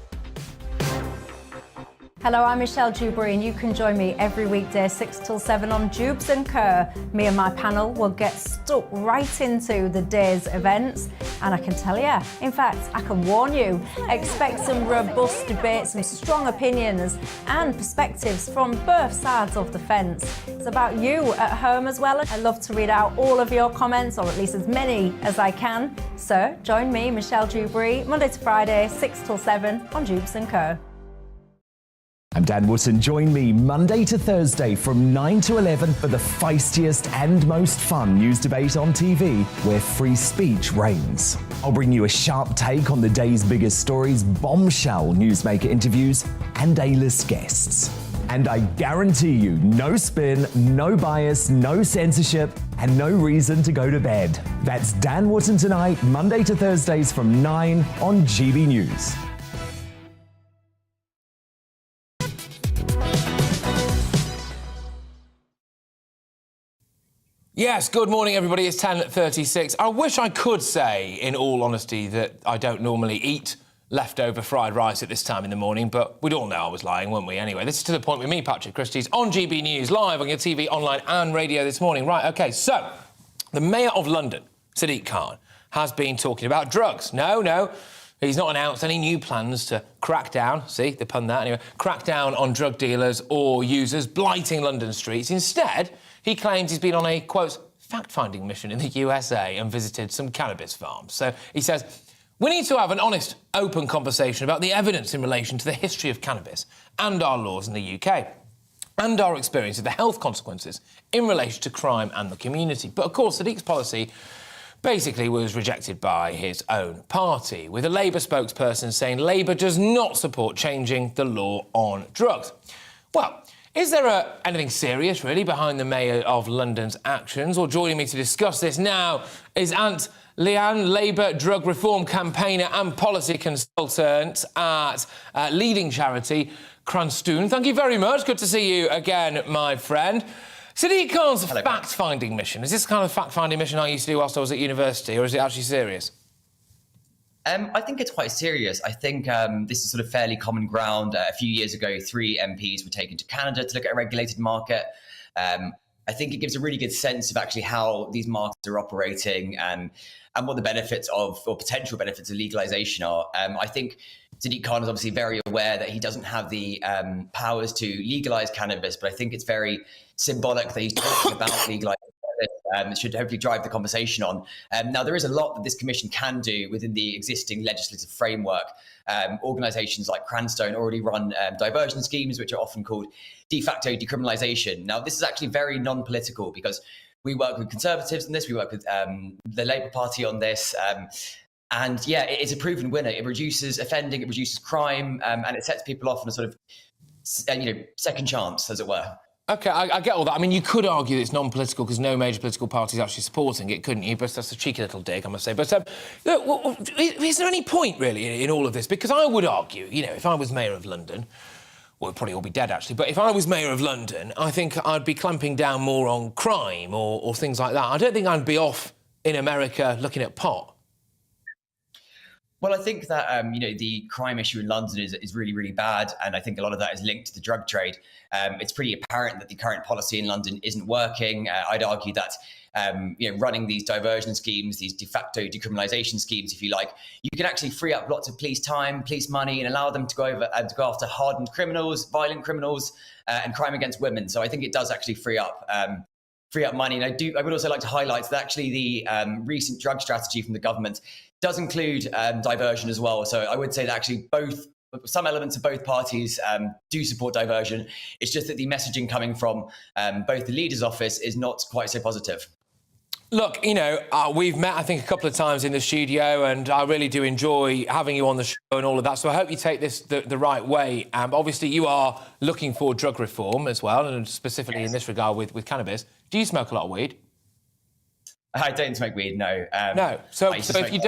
[SPEAKER 15] Hello, I'm Michelle Dewberry, and you can join me every weekday 6 till 7 on Jubes and Kerr. Me and my panel will get stuck right into the day's events, and I can tell you, in fact, I can warn you, expect some robust debates, some strong opinions and perspectives from both sides of the fence. It's about you at home as well. I love to read out all of your comments, or at least as many as I can. So join me, Michelle Dewberry, Monday to Friday, 6 till 7 on Jubes and Kerr.
[SPEAKER 1] I'm Dan Wootton. Join me Monday to Thursday from 9 to 11 for the feistiest and most fun news debate on TV, where free speech reigns. I'll bring you a sharp take on the day's biggest stories, bombshell newsmaker interviews, and A-list guests. And I guarantee you, no spin, no bias, no censorship, and no reason to go to bed. That's Dan Wootton tonight, Monday to Thursdays from 9 on GB News.
[SPEAKER 2] Yes, good morning, everybody. It's 10:36. I wish I could say, in all honesty, that I don't normally eat leftover fried rice at this time in the morning, but we'd all know I was lying, wouldn't we? Anyway, this is To The Point with me, Patrick Christie, on GB News, live on your TV, online and radio this morning. Right, OK, so the Mayor of London, Sadiq Khan, has been talking about drugs. No, he's not announced any new plans to crack down, see, the pun that, anyway, crack down on drug dealers or users blighting London streets. Instead, he claims he's been on a, quote, fact-finding mission in the USA and visited some cannabis farms. So he says, we need to have an honest, open conversation about the evidence in relation to the history of cannabis and our laws in the UK, and our experience of the health consequences in relation to crime and the community. But, of course, Sadiq's policy basically was rejected by his own party, with a Labour spokesperson saying Labour does not support changing the law on drugs. Well, is there anything serious, really, behind the Mayor of London's actions? Or joining me to discuss this now is Aunt Leanne, Labour drug reform campaigner and policy consultant at leading charity Cranstoun. Thank you very much. Good to see you again, my friend. Sadiq Khan's fact-finding mission, is this the kind of fact-finding mission I used to do whilst I was at university, or is it actually serious?
[SPEAKER 19] I think it's quite serious. I think this is sort of fairly common ground. A few years ago, 3 MPs were taken to Canada to look at a regulated market. I think it gives a really good sense of actually how these markets are operating and what the benefits of, or potential benefits of legalization are. I think Sadiq Khan is obviously very aware that he doesn't have the powers to legalize cannabis, but I think it's very symbolic that he's talking about legalizing. Should hopefully drive the conversation on. Now, there is a lot that this commission can do within the existing legislative framework. Organisations like Cranstoun already run diversion schemes, which are often called de facto decriminalisation. Now, this is actually very non-political because we work with Conservatives on this, we work with the Labour Party on this. And yeah, it's a proven winner. It reduces offending, it reduces crime, and it sets people off on a sort of, second chance, as it were.
[SPEAKER 2] OK, I get all that. I mean, you could argue it's non-political because no major political party is actually supporting it, couldn't you? But that's a cheeky little dig, I must say. But look, is there any point, really, in all of this? Because I would argue, if I was Mayor of London, well, we'd probably all be dead, actually, but if I was Mayor of London, I think I'd be clamping down more on crime or things like that. I don't think I'd be off in America looking at pot.
[SPEAKER 19] Well, I think that, the crime issue in London is really, really bad. And I think a lot of that is linked to the drug trade. It's pretty apparent that the current policy in London isn't working. I'd argue that, running these diversion schemes, these de facto decriminalisation schemes, if you like, you can actually free up lots of police time, police money, and allow them to go after hardened criminals, violent criminals, and crime against women. So I think it does actually free up money. And I would also like to highlight that actually the recent drug strategy from the government does include diversion as well. So I would say that actually some elements of both parties do support diversion. It's just that the messaging coming from both the leader's office is not quite so positive.
[SPEAKER 2] Look, you know, we've met, I think, a couple of times in the studio, and I really do enjoy having you on the show and all of that, so I hope you take this the right way. Obviously, you are looking for drug reform as well, and specifically in this regard with cannabis. Do you smoke a lot of weed?
[SPEAKER 19] I don't smoke weed, no.
[SPEAKER 2] No. So if you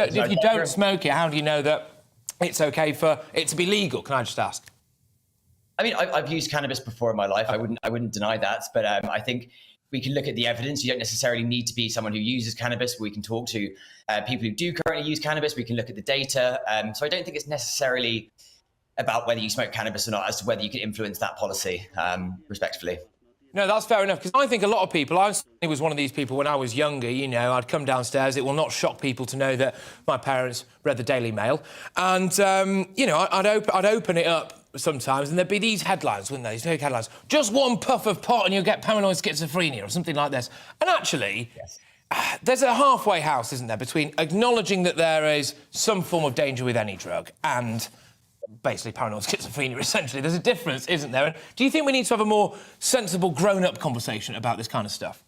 [SPEAKER 2] don't smoke it, how do you know that it's OK for it to be legal? Can I just ask?
[SPEAKER 19] I mean, I've used cannabis before in my life. I wouldn't deny that, but I think we can look at the evidence. You don't necessarily need to be someone who uses cannabis. We can talk to people who do currently use cannabis. We can look at the data. So I don't think it's necessarily about whether you smoke cannabis or not as to whether you can influence that policy, respectfully.
[SPEAKER 2] No, that's fair enough, because I think a lot of people, I was one of these people when I was younger, you know, I'd come downstairs, it will not shock people to know that my parents read the Daily Mail, and, you know, I'd open it up sometimes, and there'd be these headlines, wouldn't there? These big headlines. Just one puff of pot and you'll get paranoid schizophrenia or something like this. And actually, there's a halfway house, isn't there, between acknowledging that there is some form of danger with any drug and basically paranoid schizophrenia, essentially. There's a difference, isn't there? And do you think we need to have a more sensible, grown-up conversation about this kind of stuff?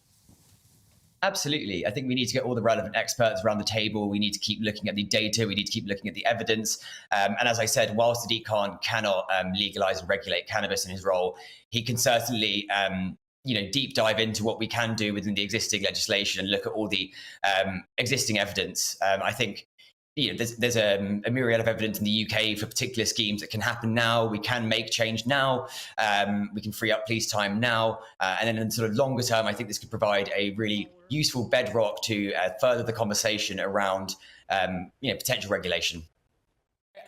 [SPEAKER 19] Absolutely. I think we need to get all the relevant experts around the table. We need to keep looking at the data. We need to keep looking at the evidence. And as I said, whilst Sadiq Khan cannot legalise and regulate cannabis in his role, he can certainly deep dive into what we can do within the existing legislation and look at all the existing evidence. I think there's a myriad of evidence in the UK for particular schemes that can happen now. We can make change now. We can free up police time now. And then in sort of longer term, I think this could provide a really useful bedrock to further the conversation around potential regulation.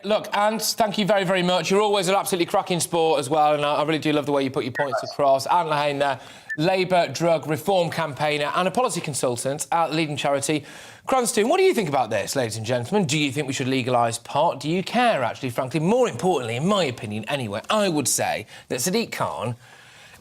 [SPEAKER 2] Look, Ant, thank you very, very much. You're always an absolutely cracking sport as well, and I really do love the way you put your points across. Ant Lehane there, Labour drug reform campaigner and a policy consultant at the leading charity Cranston. What do you think about this, ladies and gentlemen? Do you think we should legalise pot? Do you care, actually, frankly? More importantly, in my opinion, anyway, I would say that Sadiq Khan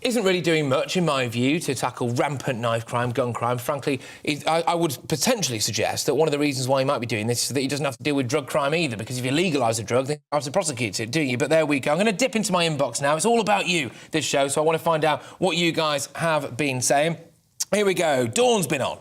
[SPEAKER 2] isn't really doing much, in my view, to tackle rampant knife crime, gun crime. Frankly, I would potentially suggest that one of the reasons why he might be doing this is that he doesn't have to deal with drug crime either, because if you legalise a drug, then you have to prosecute it, do you? But there we go. I'm going to dip into my inbox now. It's all about you, this show, so I want to find out what you guys have been saying. Here we go. Dawn's been on.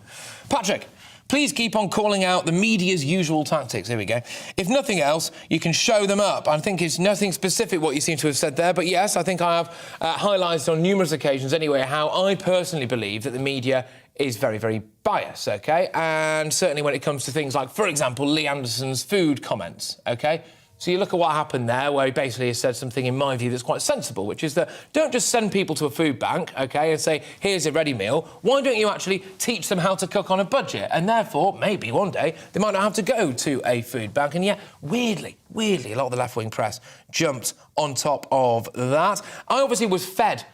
[SPEAKER 2] Patrick, please keep on calling out the media's usual tactics. Here we go. If nothing else, you can show them up. I think it's nothing specific what you seem to have said there, but yes, I think I have highlighted on numerous occasions anyway how I personally believe that the media is very, very biased, OK? And certainly when it comes to things like, for example, Lee Anderson's food comments, OK? So you look at what happened there, where he basically has said something, in my view, that's quite sensible, which is that don't just send people to a food bank, OK, and say, here's a ready meal. Why don't you actually teach them how to cook on a budget? And therefore, maybe one day, they might not have to go to a food bank. And yet, weirdly, a lot of the left-wing press jumped on top of that. I obviously was fed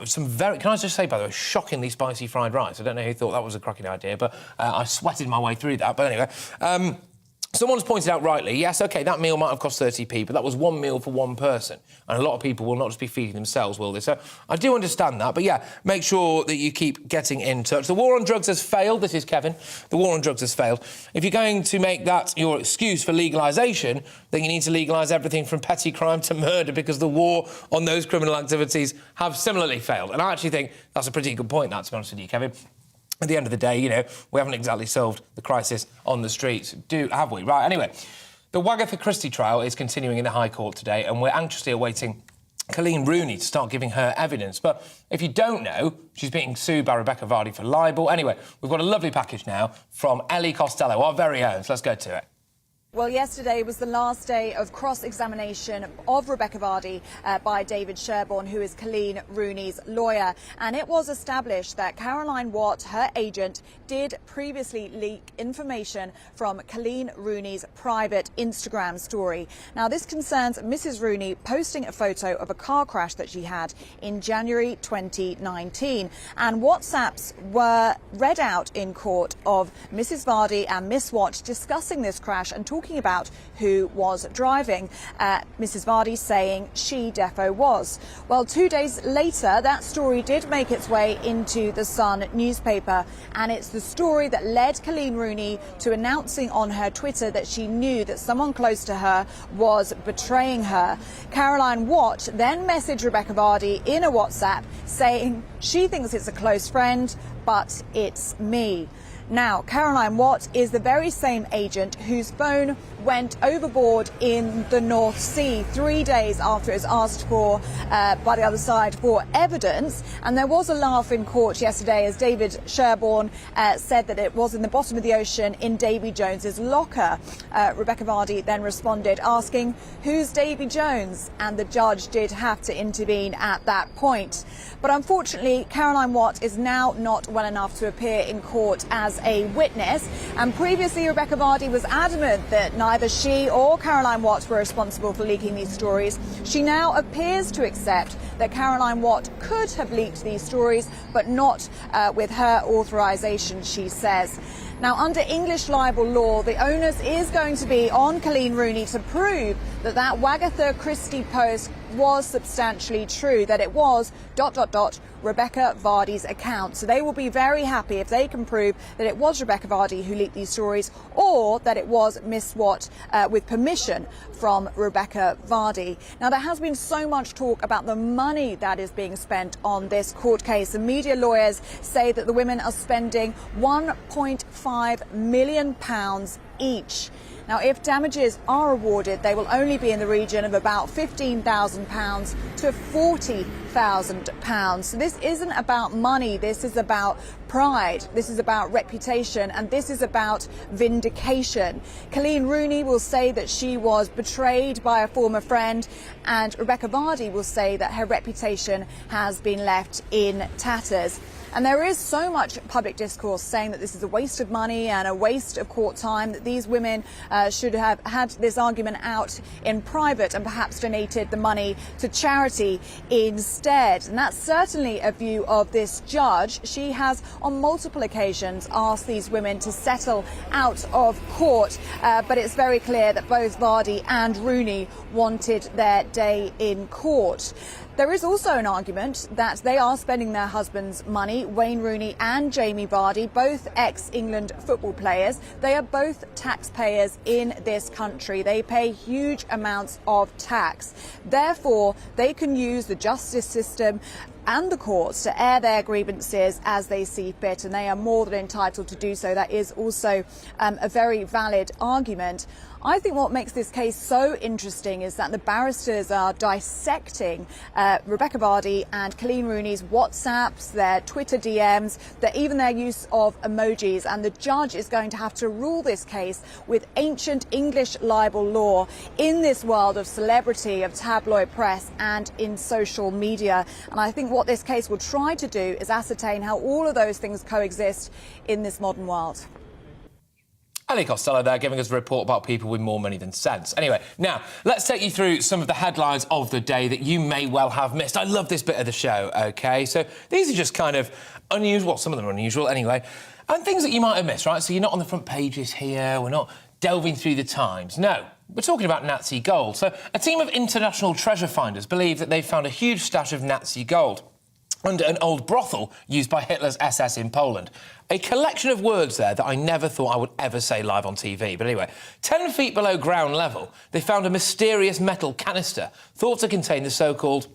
[SPEAKER 2] some very, can I just say, by the way, shockingly spicy fried rice. I don't know who thought that was a cracking idea, but I sweated my way through that. But anyway, someone's pointed out rightly, yes, OK, that meal might have cost 30p, but that was one meal for one person. And a lot of people will not just be feeding themselves, will they? So I do understand that. But, yeah, make sure that you keep getting in touch. The war on drugs has failed. This is Kevin. The war on drugs has failed. If you're going to make that your excuse for legalisation, then you need to legalise everything from petty crime to murder, because the war on those criminal activities have similarly failed. And I actually think that's a pretty good point, that, to be honest with you, Kevin. At the end of the day, you know, we haven't exactly solved the crisis on the streets, have we? Right, anyway, the Wagatha Christie trial is continuing in the High Court today, and we're anxiously awaiting Colleen Rooney to start giving her evidence. But if you don't know, she's being sued by Rebecca Vardy for libel. Anyway, we've got a lovely package now from Ellie Costello, our very own. So let's go to it.
[SPEAKER 20] Well, yesterday was the last day of cross-examination of Rebecca Vardy by David Sherborne, who is Colleen Rooney's lawyer. And it was established that Caroline Watt, her agent, did previously leak information from Colleen Rooney's private Instagram story. Now, this concerns Mrs. Rooney posting a photo of a car crash that she had in January 2019. And WhatsApps were read out in court of Mrs. Vardy and Miss Watt discussing this crash and talking about who was driving. Mrs. Vardy saying she defo was. Well, 2 days later, that story did make its way into the Sun newspaper, and it's the story that led Colleen Rooney to announcing on her Twitter that she knew that someone close to her was betraying her. Caroline Watt then messaged Rebecca Vardy in a WhatsApp saying she thinks it's a close friend, but it's me. Now, Caroline Watt is the very same agent whose phone went overboard in the North Sea 3 days after it was asked for by the other side for evidence. And there was a laugh in court yesterday as David Sherborne said that it was in the bottom of the ocean in Davy Jones's locker. Rebecca Vardy then responded asking, "Who's Davy Jones?" And the judge did have to intervene at that point. But unfortunately, Caroline Watt is now not well enough to appear in court as a witness. And previously, Rebecca Vardy was adamant that neither she or Caroline Watt were responsible for leaking these stories. She now appears to accept that Caroline Watt could have leaked these stories, but not with her authorisation, she says. Now, under English libel law, the onus is going to be on Colleen Rooney to prove that that Wagatha Christie post was substantially true, that it was ... Rebecca Vardy's account. So they will be very happy if they can prove that it was Rebecca Vardy who leaked these stories, or that it was Miss Watt with permission from Rebecca Vardy. Now, there has been so much talk about the money that is being spent on this court case. And media lawyers say that the women are spending £1.5 million each. Now, if damages are awarded, they will only be in the region of about £15,000 to £40,000. So this isn't about money. This is about pride. This is about reputation, and this is about vindication. Colleen Rooney will say that she was betrayed by a former friend, and Rebecca Vardy will say that her reputation has been left in tatters. And there is so much public discourse saying that this is a waste of money and a waste of court time, that these women should have had this argument out in private and perhaps donated the money to charity instead. And that's certainly a view of this judge. She has on multiple occasions asked these women to settle out of court, but it's very clear that both Vardy and Rooney wanted their day in court. There is also an argument that they are spending their husbands' money, Wayne Rooney and Jamie Vardy, both ex-England football players. They are both taxpayers in this country. They pay huge amounts of tax. Therefore, they can use the justice system and the courts to air their grievances as they see fit, and they are more than entitled to do so. That is also a very valid argument. I think what makes this case so interesting is that the barristers are dissecting Rebecca Vardy and Colleen Rooney's WhatsApps, their Twitter DMs, even their use of emojis, and the judge is going to have to rule this case with ancient English libel law in this world of celebrity, of tabloid press and in social media. And I think what this case will try to do is ascertain how all of those things coexist in this modern world.
[SPEAKER 2] Ali Costello there giving us a report about people with more money than sense. Anyway, now, let's take you through some of the headlines of the day that you may well have missed. I love this bit of the show, OK? So these are just kind of unusual, well, some of them are unusual anyway, and things that you might have missed, right? So you're not on the front pages here, we're not delving through the Times. No, we're talking about Nazi gold. So a team of international treasure finders believe that they've found a huge stash of Nazi gold under an old brothel used by Hitler's SS in Poland. A collection of words there that I never thought I would ever say live on TV. But anyway, 10 feet below ground level, they found a mysterious metal canister thought to contain the so-called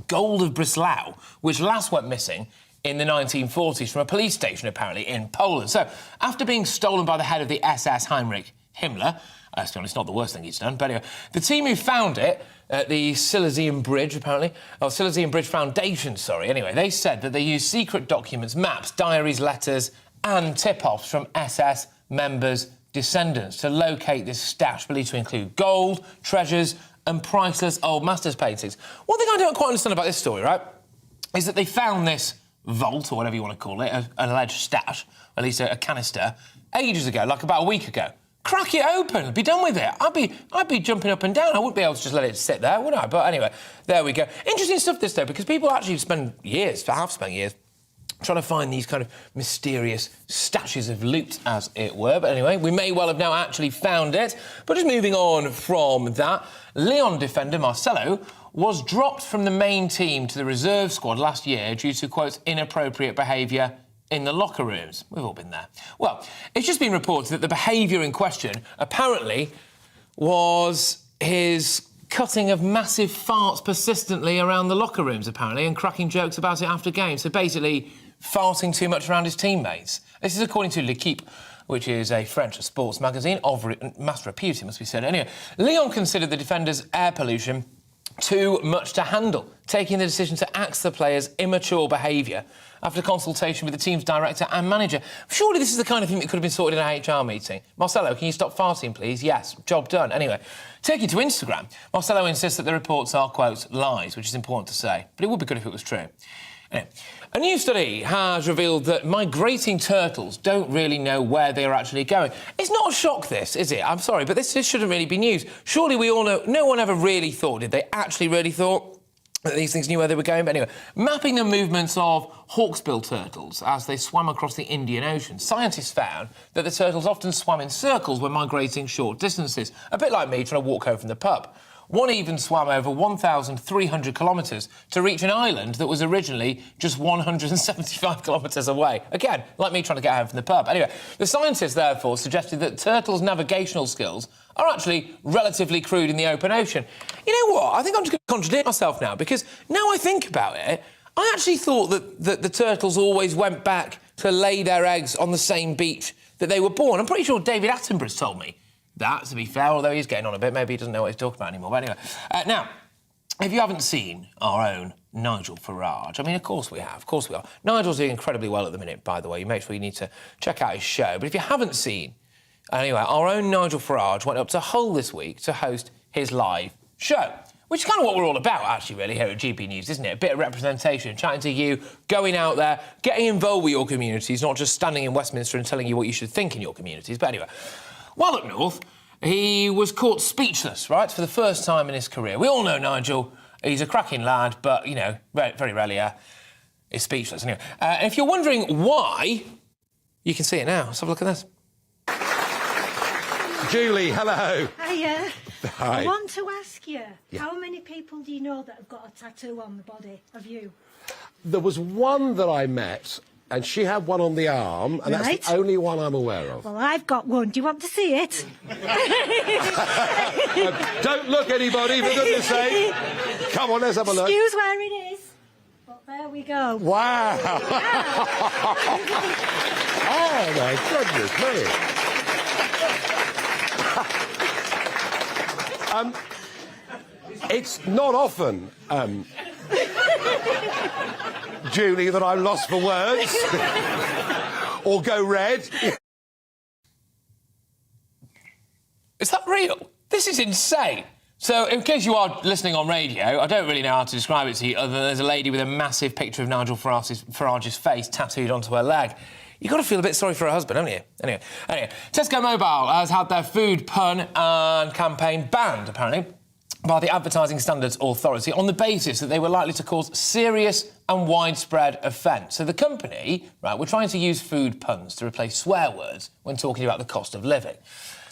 [SPEAKER 2] gold of Breslau, which last went missing in the 1940s from a police station, apparently, in Poland. So, after being stolen by the head of the SS, Heinrich Himmler, let's be honest, not the worst thing he's done, but anyway, the team who found it at the Silesian Bridge, apparently, Silesian Bridge Foundation, anyway, they said that they used secret documents, maps, diaries, letters and tip-offs from SS members' descendants to locate this stash believed to include gold, treasures and priceless old masters' paintings. One thing I don't quite understand about this story, right, is that they found this vault, or whatever you want to call it, an alleged stash, at least a canister, ages ago, like about a week ago. Crack it open, be done with it. I'd be jumping up and down. I wouldn't be able to just let it sit there, would I? But anyway, there we go. Interesting stuff this though, because people actually have spent years trying to find these kind of mysterious stashes of loot, as it were. But anyway, we may well have now actually found it. But just moving on from that, Lyon defender Marcelo was dropped from the main team to the reserve squad last year due to, quote, inappropriate behaviour in the locker rooms. We've all been there. Well, it's just been reported that the behaviour in question apparently was his cutting of massive farts persistently around the locker rooms, apparently, and cracking jokes about it after games. So basically, farting too much around his teammates. This is according to L'Equipe, which is a French sports magazine of mass repute, it must be said. Anyway, Lyon considered the defenders' air pollution too much to handle, taking the decision to axe the players' immature behaviour after consultation with the team's director and manager. Surely this is the kind of thing that could have been sorted in an HR meeting. Marcelo, can you stop farting, please? Yes, job done. Anyway, taking to Instagram, Marcelo insists that the reports are, quote, lies, which is important to say, but it would be good if it was true. Anyway, a new study has revealed that migrating turtles don't really know where they are actually going. It's not a shock, this, is it? I'm sorry, but this shouldn't really be news. Surely we all know, no one ever really thought, did they actually really thought that these things knew where they were going? But anyway, mapping the movements of hawksbill turtles as they swam across the Indian Ocean, scientists found that the turtles often swam in circles when migrating short distances, a bit like me trying to walk home from the pub. One even swam over 1,300 kilometres to reach an island that was originally just 175 kilometres away. Again, like me trying to get home from the pub. Anyway, the scientists, therefore, suggested that turtles' navigational skills are actually relatively crude in the open ocean. You know what? I think I'm just going to contradict myself now, because now I think about it, I actually thought that the turtles always went back to lay their eggs on the same beach that they were born. I'm pretty sure David Attenborough's told me that, to be fair, although he's getting on a bit. Maybe he doesn't know what he's talking about anymore. But anyway, now, if you haven't seen our own Nigel Farage, I mean, of course we have, of course we are. Nigel's doing incredibly well at the minute, by the way. You make sure you need to check out his show. But if you haven't seen, anyway, our own Nigel Farage went up to Hull this week to host his live show, which is kind of what we're all about, actually, really, here at GB News, isn't it? A bit of representation, chatting to you, going out there, getting involved with your communities, not just standing in Westminster and telling you what you should think in your communities. But anyway, while up north, he was caught speechless, right, for the first time in his career. We all know Nigel. He's a cracking lad, but, you know, very rarely is speechless. Anyway, and if you're wondering why, you can see it now. Let's have a look at this.
[SPEAKER 21] Julie, hello.
[SPEAKER 22] Hiya.
[SPEAKER 21] Hi.
[SPEAKER 22] I want to ask you, how many people do you know that have got a tattoo on the body of you?
[SPEAKER 21] There was one that I met, and she had one on the arm, and that's the only one I'm aware of.
[SPEAKER 22] Well, I've got one. Do you want to see it?
[SPEAKER 21] Don't look, anybody, for goodness sake. Come on, let's have a look.
[SPEAKER 22] Excuse where it is. But there we go.
[SPEAKER 21] Wow. Oh, my goodness me. It's not often, Julie, that I'm lost for words or go red.
[SPEAKER 2] Is that real? This is insane. So, in case you are listening on radio, I don't really know how to describe it to you, other than there's a lady with a massive picture of Nigel Farage's face tattooed onto her leg. You've got to feel a bit sorry for her husband, haven't you? Anyway, Tesco Mobile has had their food pun and campaign banned, apparently, by the Advertising Standards Authority on the basis that they were likely to cause serious and widespread offence. So the company, right, were trying to use food puns to replace swear words when talking about the cost of living.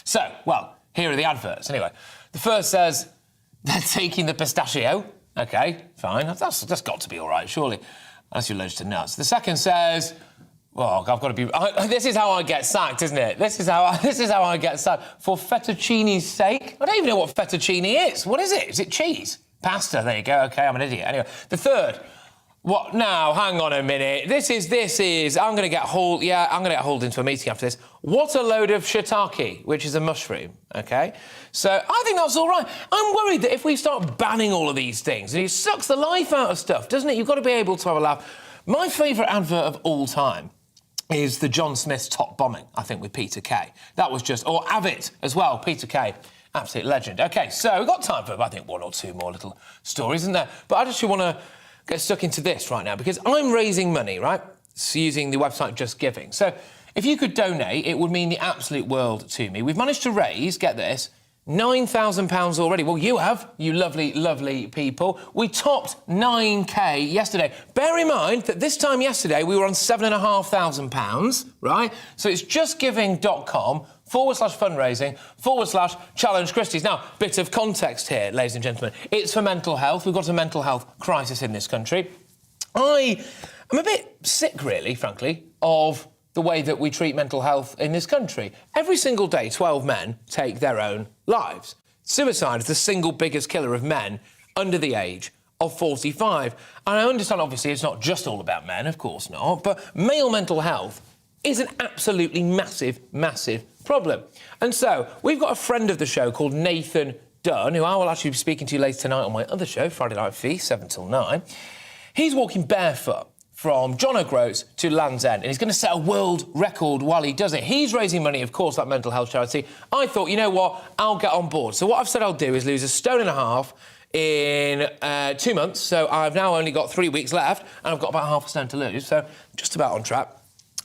[SPEAKER 2] So, well, here are the adverts. Anyway, the first says, they're taking the pistachio. OK, fine. That's got to be all right, surely. Unless you're allergic to nuts. The second says, well, I've got to be... this is how I get sacked, isn't it? This is how I get sacked. For fettuccine's sake. I don't even know what fettuccine is. What is it? Is it cheese? Pasta, there you go. OK, I'm an idiot. Anyway, the third... What? Now, hang on a minute. This is... I'm going to get hauled... Yeah, I'm going to get hauled into a meeting after this. What a load of shiitake, which is a mushroom, OK? So I think that's all right. I'm worried that if we start banning all of these things, it sucks the life out of stuff, doesn't it? You've got to be able to have a laugh. My favourite advert of all time is the John Smith's Top Bombing, I think, with Peter Kay. That was just... Or Avid as well, Peter Kay. Absolute legend. OK, so we've got time for, I think, one or two more little stories, isn't there? But I just want to get stuck into this right now, because I'm raising money, right, using the website Just Giving. So if you could donate, it would mean the absolute world to me. We've managed to raise, get this, £9,000 already. Well, you have, you lovely, lovely people. We topped 9K yesterday. Bear in mind that this time yesterday we were on £7,500, right? So it's justgiving.com/fundraising/challenge Christie's. Now, bit of context here, ladies and gentlemen. It's for mental health. We've got a mental health crisis in this country. I am a bit sick, really, frankly, of the way that we treat mental health in this country. Every single day, 12 men take their own lives. Suicide is the single biggest killer of men under the age of 45. And I understand, obviously, it's not just all about men, of course not, but male mental health is an absolutely massive, massive problem. And so we've got a friend of the show called Nathan Dunn, who I will actually be speaking to later tonight on my other show, Friday Night Feast, 7 till 9. He's walking barefoot from John O'Groats to Land's End, and he's going to set a world record while he does it. He's raising money, of course, that mental health charity. I thought, you know what, I'll get on board. So what I've said I'll do is lose 1.5 stone in 2 months. So I've now only got 3 weeks left, and I've got about 0.5 stone to lose, so just about on track.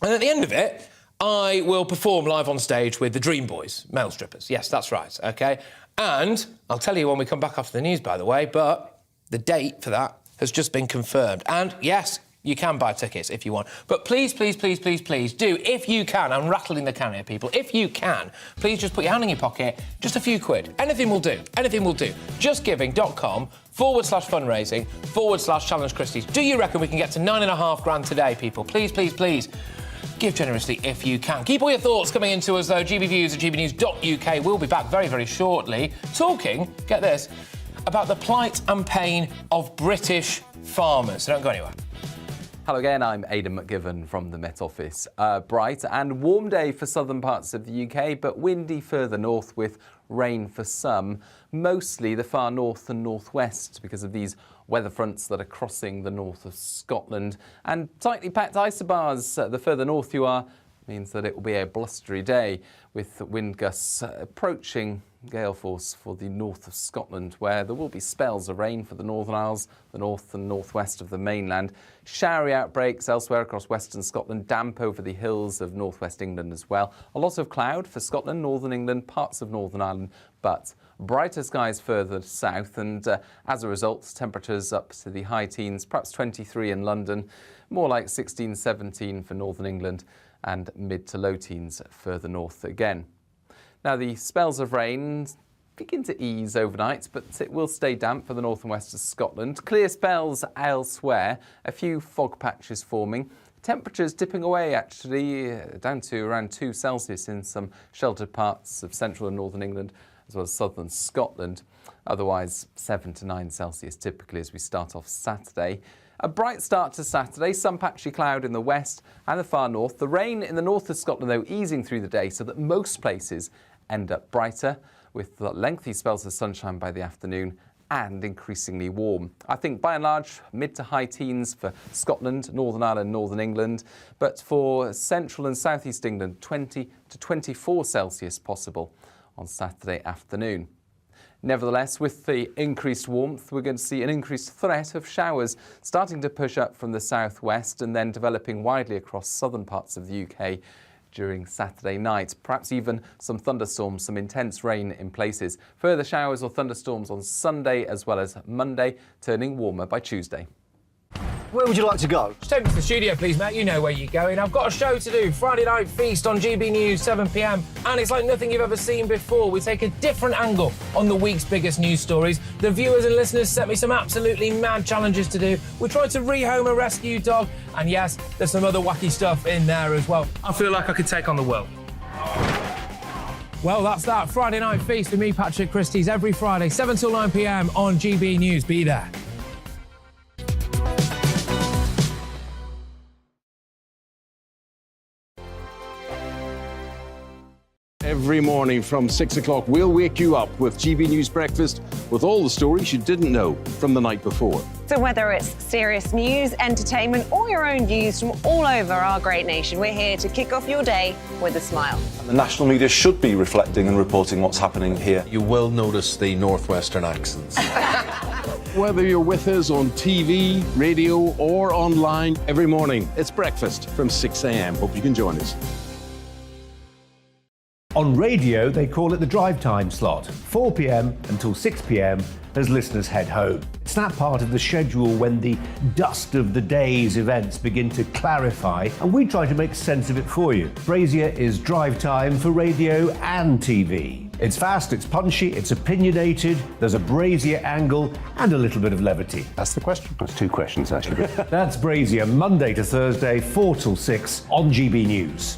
[SPEAKER 2] And at the end of it, I will perform live on stage with the Dream Boys, male strippers. Yes, that's right, OK? And I'll tell you when we come back after the news, by the way, but the date for that has just been confirmed. And, yes, you can buy tickets if you want. But please, please, please, please, please do, if you can, I'm rattling the can here, people, if you can, please just put your hand in your pocket, just a few quid. Anything will do, anything will do. justgiving.com/fundraising/Challenge Christie's. Do you reckon we can get to 9.5 grand today, people? Please, please, please. Give generously if you can. Keep all your thoughts coming into us, though. GBViews at gbnews.uk. We'll be back very, very shortly talking, get this, about the plight and pain of British farmers. So don't go anywhere.
[SPEAKER 5] Hello again, I'm Aidan McGivern from the Met Office. Bright and warm day for southern parts of the UK, but windy further north with rain for some, mostly the far north and northwest because of these weather fronts that are crossing the north of Scotland. And tightly packed isobars the further north you are means that it will be a blustery day with wind gusts approaching gale force for the north of Scotland, where there will be spells of rain for the Northern Isles, the north and northwest of the mainland. Showery outbreaks elsewhere across western Scotland, damp over the hills of northwest England as well. A lot of cloud for Scotland, northern England, parts of Northern Ireland, but brighter skies further south, and as a result, temperatures up to the high teens, perhaps 23 in London, more like 16, 17 for northern England, and mid to low teens further north again. Now, the spells of rain begin to ease overnight, but it will stay damp for the north and west of Scotland. Clear spells elsewhere, a few fog patches forming. Temperatures dipping away, actually, down to around 2 Celsius in some sheltered parts of central and northern England, as well as southern Scotland. Otherwise, 7 to 9 Celsius typically as we start off Saturday. A bright start to Saturday, some patchy cloud in the west and the far north. The rain in the north of Scotland, though, easing through the day so that most places end up brighter, with lengthy spells of sunshine by the afternoon and increasingly warm. I think, by and large, mid to high teens for Scotland, Northern Ireland, Northern England, but for central and southeast England, 20 to 24 Celsius possible on Saturday afternoon. Nevertheless, with the increased warmth, we're going to see an increased threat of showers starting to push up from the southwest and then developing widely across southern parts of the UK during Saturday night. Perhaps even some thunderstorms, some intense rain in places. Further showers or thunderstorms on Sunday as well as Monday, turning warmer by Tuesday.
[SPEAKER 6] Where would you like to go?
[SPEAKER 2] Just take me to the studio, please, Matt. You know where you're going. I've got a show to do. Friday Night Feast on GB News, 7 p.m. And it's like nothing you've ever seen before. We take a different angle on the week's biggest news stories. The viewers and listeners set me some absolutely mad challenges to do. We tried to rehome a rescue dog. And yes, there's some other wacky stuff in there as well. I feel like I could take on the world. Well, that's that. Friday Night Feast with me, Patrick Christie, every Friday, 7 till 9 p.m. on GB News. Be there.
[SPEAKER 11] Every morning from 6 o'clock, we'll wake you up with GB News Breakfast with all the stories you didn't know from the night before.
[SPEAKER 12] So whether it's serious news, entertainment, or your own views from all over our great nation, we're here to kick off your day with a smile.
[SPEAKER 13] The national media should be reflecting and reporting what's happening here.
[SPEAKER 14] You will notice the northwestern accents.
[SPEAKER 11] Whether you're with us on TV, radio, or online, every morning, it's breakfast from 6 a.m. Hope you can join us.
[SPEAKER 18] On radio, they call it the drive time slot, 4 p.m. until 6 p.m. as listeners head home. It's that part of the schedule when the dust of the day's events begin to clarify, and we try to make sense of it for you. Brazier is drive time for radio and TV. It's fast, it's punchy, it's opinionated, there's a Brazier angle and a little bit of levity. That's the question. That's 2 questions, actually. That's Brazier, Monday to Thursday, 4 till 6 on GB News.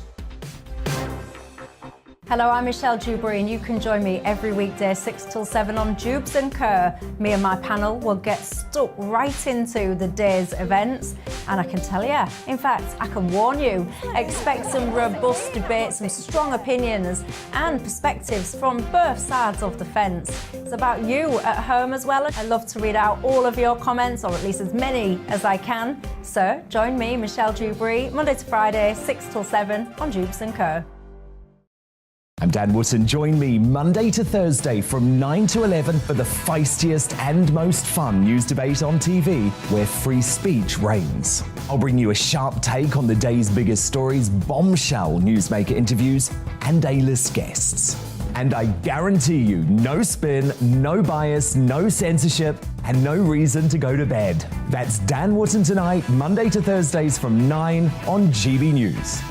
[SPEAKER 15] Hello, I'm Michelle Dewberry and you can join me every weekday 6 till 7 on Jubes and Kerr. Me and my panel will get stuck right into the day's events, and I can tell you, in fact, I can warn you, expect some robust debates, some strong opinions and perspectives from both sides of the fence. It's about you at home as well. I love to read out all of your comments, or at least as many as I can. So join me, Michelle Dewberry, Monday to Friday, 6 till 7 on Jubes and Kerr.
[SPEAKER 1] I'm Dan Wootton. Join me Monday to Thursday from 9 to 11 for the feistiest and most fun news debate on TV, where free speech reigns. I'll bring you a sharp take on the day's biggest stories, bombshell newsmaker interviews, and A-list guests. And I guarantee you, no spin, no bias, no censorship, and no reason to go to bed. That's Dan Wootton tonight, Monday to Thursdays from 9 on GB News.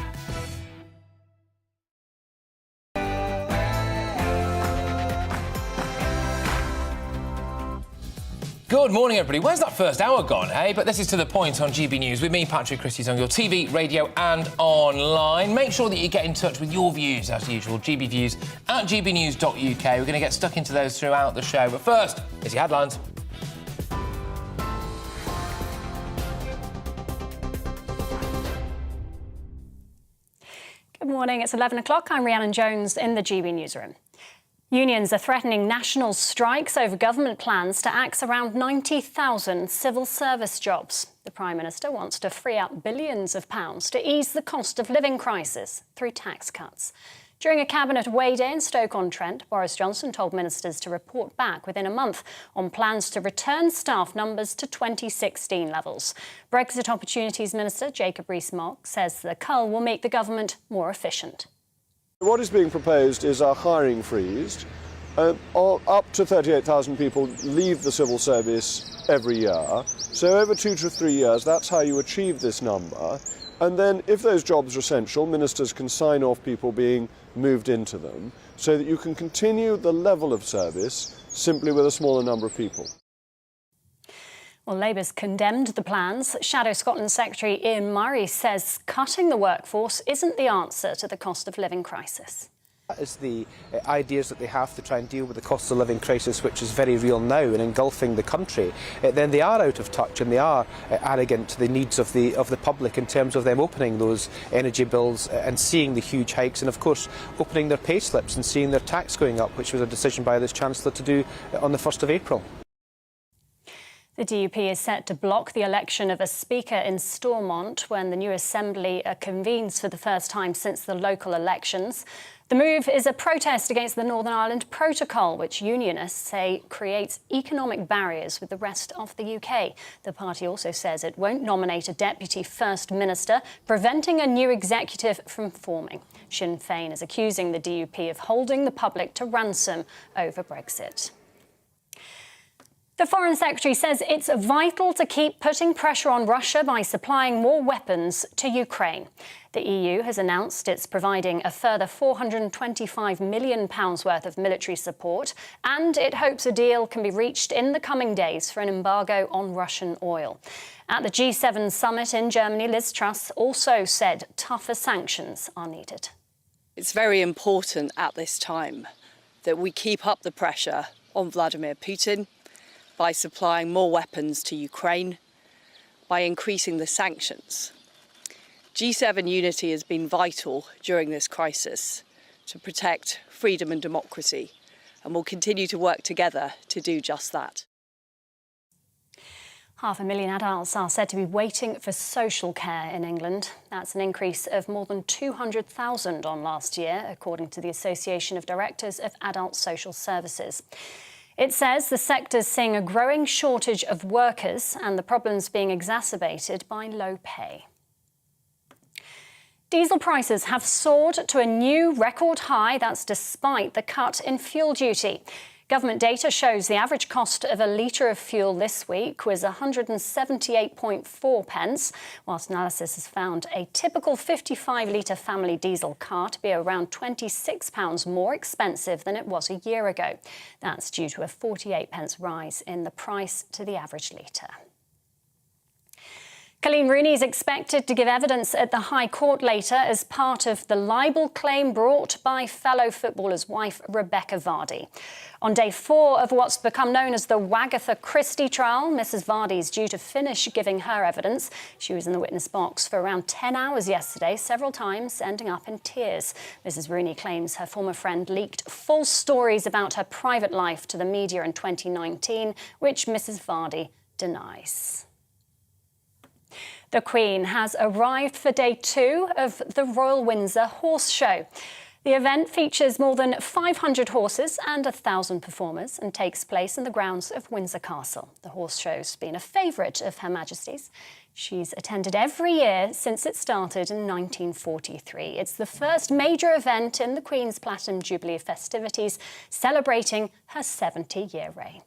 [SPEAKER 2] Good morning, everybody. Where's that first hour gone, hey? But this is To The Point on GB News with me, Patrick Christie, on your TV, radio and online. Make sure that you get in touch with your views, as usual, GBviews at gbnews.uk. We're going to get stuck into those throughout the show. But first, here's your headlines.
[SPEAKER 3] Good morning. It's 11 o'clock. I'm Rhiannon Jones in the GB newsroom. Unions are threatening national strikes over government plans to axe around 90,000 civil service jobs. The Prime Minister wants to free up billions of pounds to ease the cost of living crisis through tax cuts. During a cabinet weigh-day in Stoke-on-Trent, Boris Johnson told ministers to report back within a month on plans to return staff numbers to 2016 levels. Brexit Opportunities Minister Jacob Rees-Mogg says the cull will make the government more efficient.
[SPEAKER 4] What is being proposed is a hiring freeze. Up to 38,000 people leave the civil service every year. So over 2 to 3 years, that's how you achieve this number. And then if those jobs are essential, ministers can sign off people being moved into them so that you can continue the level of service simply with a smaller number of people.
[SPEAKER 3] Well, Labour's condemned the plans. Shadow Scotland Secretary Ian Murray says cutting the workforce isn't the answer to the cost of living crisis.
[SPEAKER 7] That is the ideas that they have to try and deal with the cost of living crisis, which is very real now and engulfing the country. Then they are out of touch and they are arrogant to the needs of the public in terms of them opening those energy bills and seeing the huge hikes, and of course opening their pay slips and seeing their tax going up, which was a decision by this Chancellor to do on the 1st of April.
[SPEAKER 3] The DUP is set to block the election of a speaker in Stormont when the new Assembly convenes for the first time since the local elections. The move is a protest against the Northern Ireland Protocol, which unionists say creates economic barriers with the rest of the UK. The party also says it won't nominate a Deputy First Minister, preventing a new executive from forming. Sinn Féin is accusing the DUP of holding the public to ransom over Brexit. The Foreign Secretary says it's vital to keep putting pressure on Russia by supplying more weapons to Ukraine. The EU has announced it's providing a further £425 million worth of military support, and it hopes a deal can be reached in the coming days for an embargo on Russian oil. At the G7 summit in Germany, Liz Truss also said tougher sanctions are needed.
[SPEAKER 9] It's very important at this time that we keep up the pressure on Vladimir Putin by supplying more weapons to Ukraine, by increasing the sanctions. G7 unity has been vital during this crisis to protect freedom and democracy, and will continue to work together to do just that.
[SPEAKER 3] 500,000 adults are said to be waiting for social care in England. That's an increase of more than 200,000 on last year, according to the Association of Directors of Adult Social Services. It says the sector's seeing a growing shortage of workers and the problems being exacerbated by low pay. Diesel prices have soared to a new record high. That's despite the cut in fuel duty. Government data shows the average cost of a litre of fuel this week was 178.4 pence, whilst analysis has found a typical 55-litre family diesel car to be around £26 more expensive than it was a year ago. That's due to a 48 pence rise in the price to the average litre. Colleen Rooney is expected to give evidence at the High Court later as part of the libel claim brought by fellow footballer's wife, Rebecca Vardy. On day 4 of what's become known as the Wagatha Christie trial, Mrs Vardy is due to finish giving her evidence. She was in the witness box for around 10 hours yesterday, several times ending up in tears. Mrs Rooney claims her former friend leaked false stories about her private life to the media in 2019, which Mrs Vardy denies. The Queen has arrived for day 2 of the Royal Windsor Horse Show. The event features more than 500 horses and 1,000 performers and takes place in the grounds of Windsor Castle. The horse show's been a favourite of Her Majesty's. She's attended every year since it started in 1943. It's the first major event in the Queen's Platinum Jubilee festivities, celebrating her 70-year reign.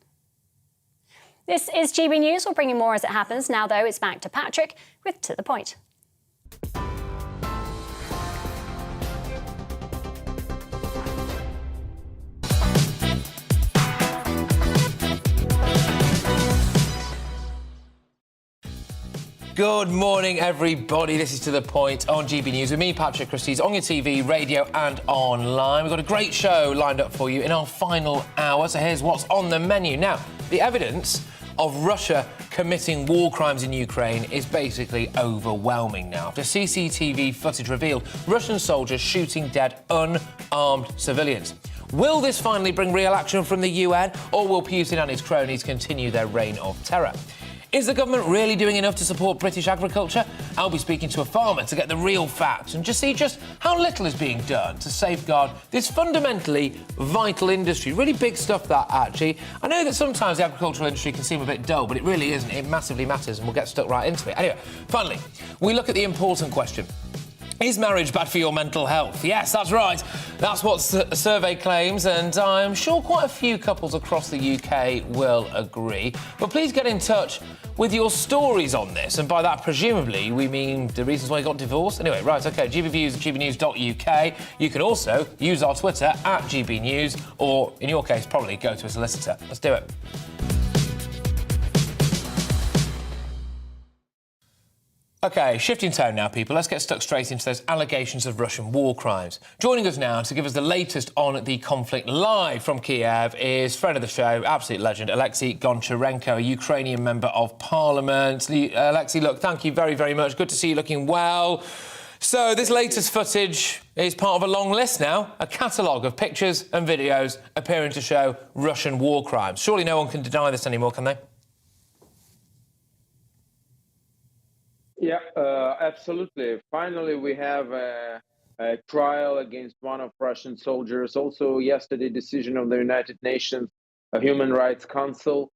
[SPEAKER 3] This is GB News. We'll bring you more as it happens. Now, though, it's back to Patrick with To The Point.
[SPEAKER 2] Good morning, everybody. This is To The Point on GB News with me, Patrick Christie, on your TV, radio and online. We've got a great show lined up for you in our final hour, so here's what's on the menu. Now, the evidence of Russia committing war crimes in Ukraine is basically overwhelming now. After CCTV footage revealed Russian soldiers shooting dead unarmed civilians. Will this finally bring real action from the UN, or will Putin and his cronies continue their reign of terror? Is the government really doing enough to support British agriculture? I'll be speaking to a farmer to get the real facts and just see just how little is being done to safeguard this fundamentally vital industry. Really big stuff, that, actually. I know that sometimes the agricultural industry can seem a bit dull, but it really isn't. It massively matters, and we'll get stuck right into it. Anyway, finally, we look at the important question. Is marriage bad for your mental health? Yes, that's right. That's what a survey claims, and I'm sure quite a few couples across the UK will agree. But please get in touch with your stories on this, and by that, presumably, we mean the reasons why you got divorced. Anyway, right, OK, GBViews at gbnews.uk. You can also use our Twitter at GBNews, or, in your case, probably go to a solicitor. Let's do it. OK, shifting tone now, people. Let's get stuck straight into those allegations of Russian war crimes. Joining us now to give us the latest on the conflict live from Kiev is friend of the show, absolute legend, Alexei Goncharenko, a Ukrainian member of parliament. Alexei, look, thank you very, very much. Good to see you looking well. So this latest footage is part of a long list now, a catalogue of pictures and videos appearing to show Russian war crimes. Surely no one can deny this anymore, can they?
[SPEAKER 8] Yeah, absolutely. Finally, we have a trial against one of Russian soldiers. Also, yesterday, decision of the United Nations Human Rights Council,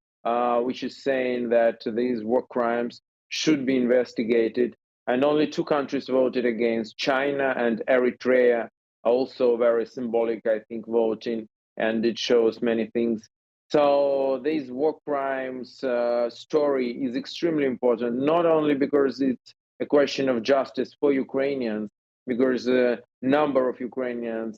[SPEAKER 8] which is saying that these war crimes should be investigated. And only 2 countries voted against, China and Eritrea, also very symbolic, I think, voting, and it shows many things. So this war crimes story is extremely important, not only because it's a question of justice for Ukrainians, because a number of Ukrainians,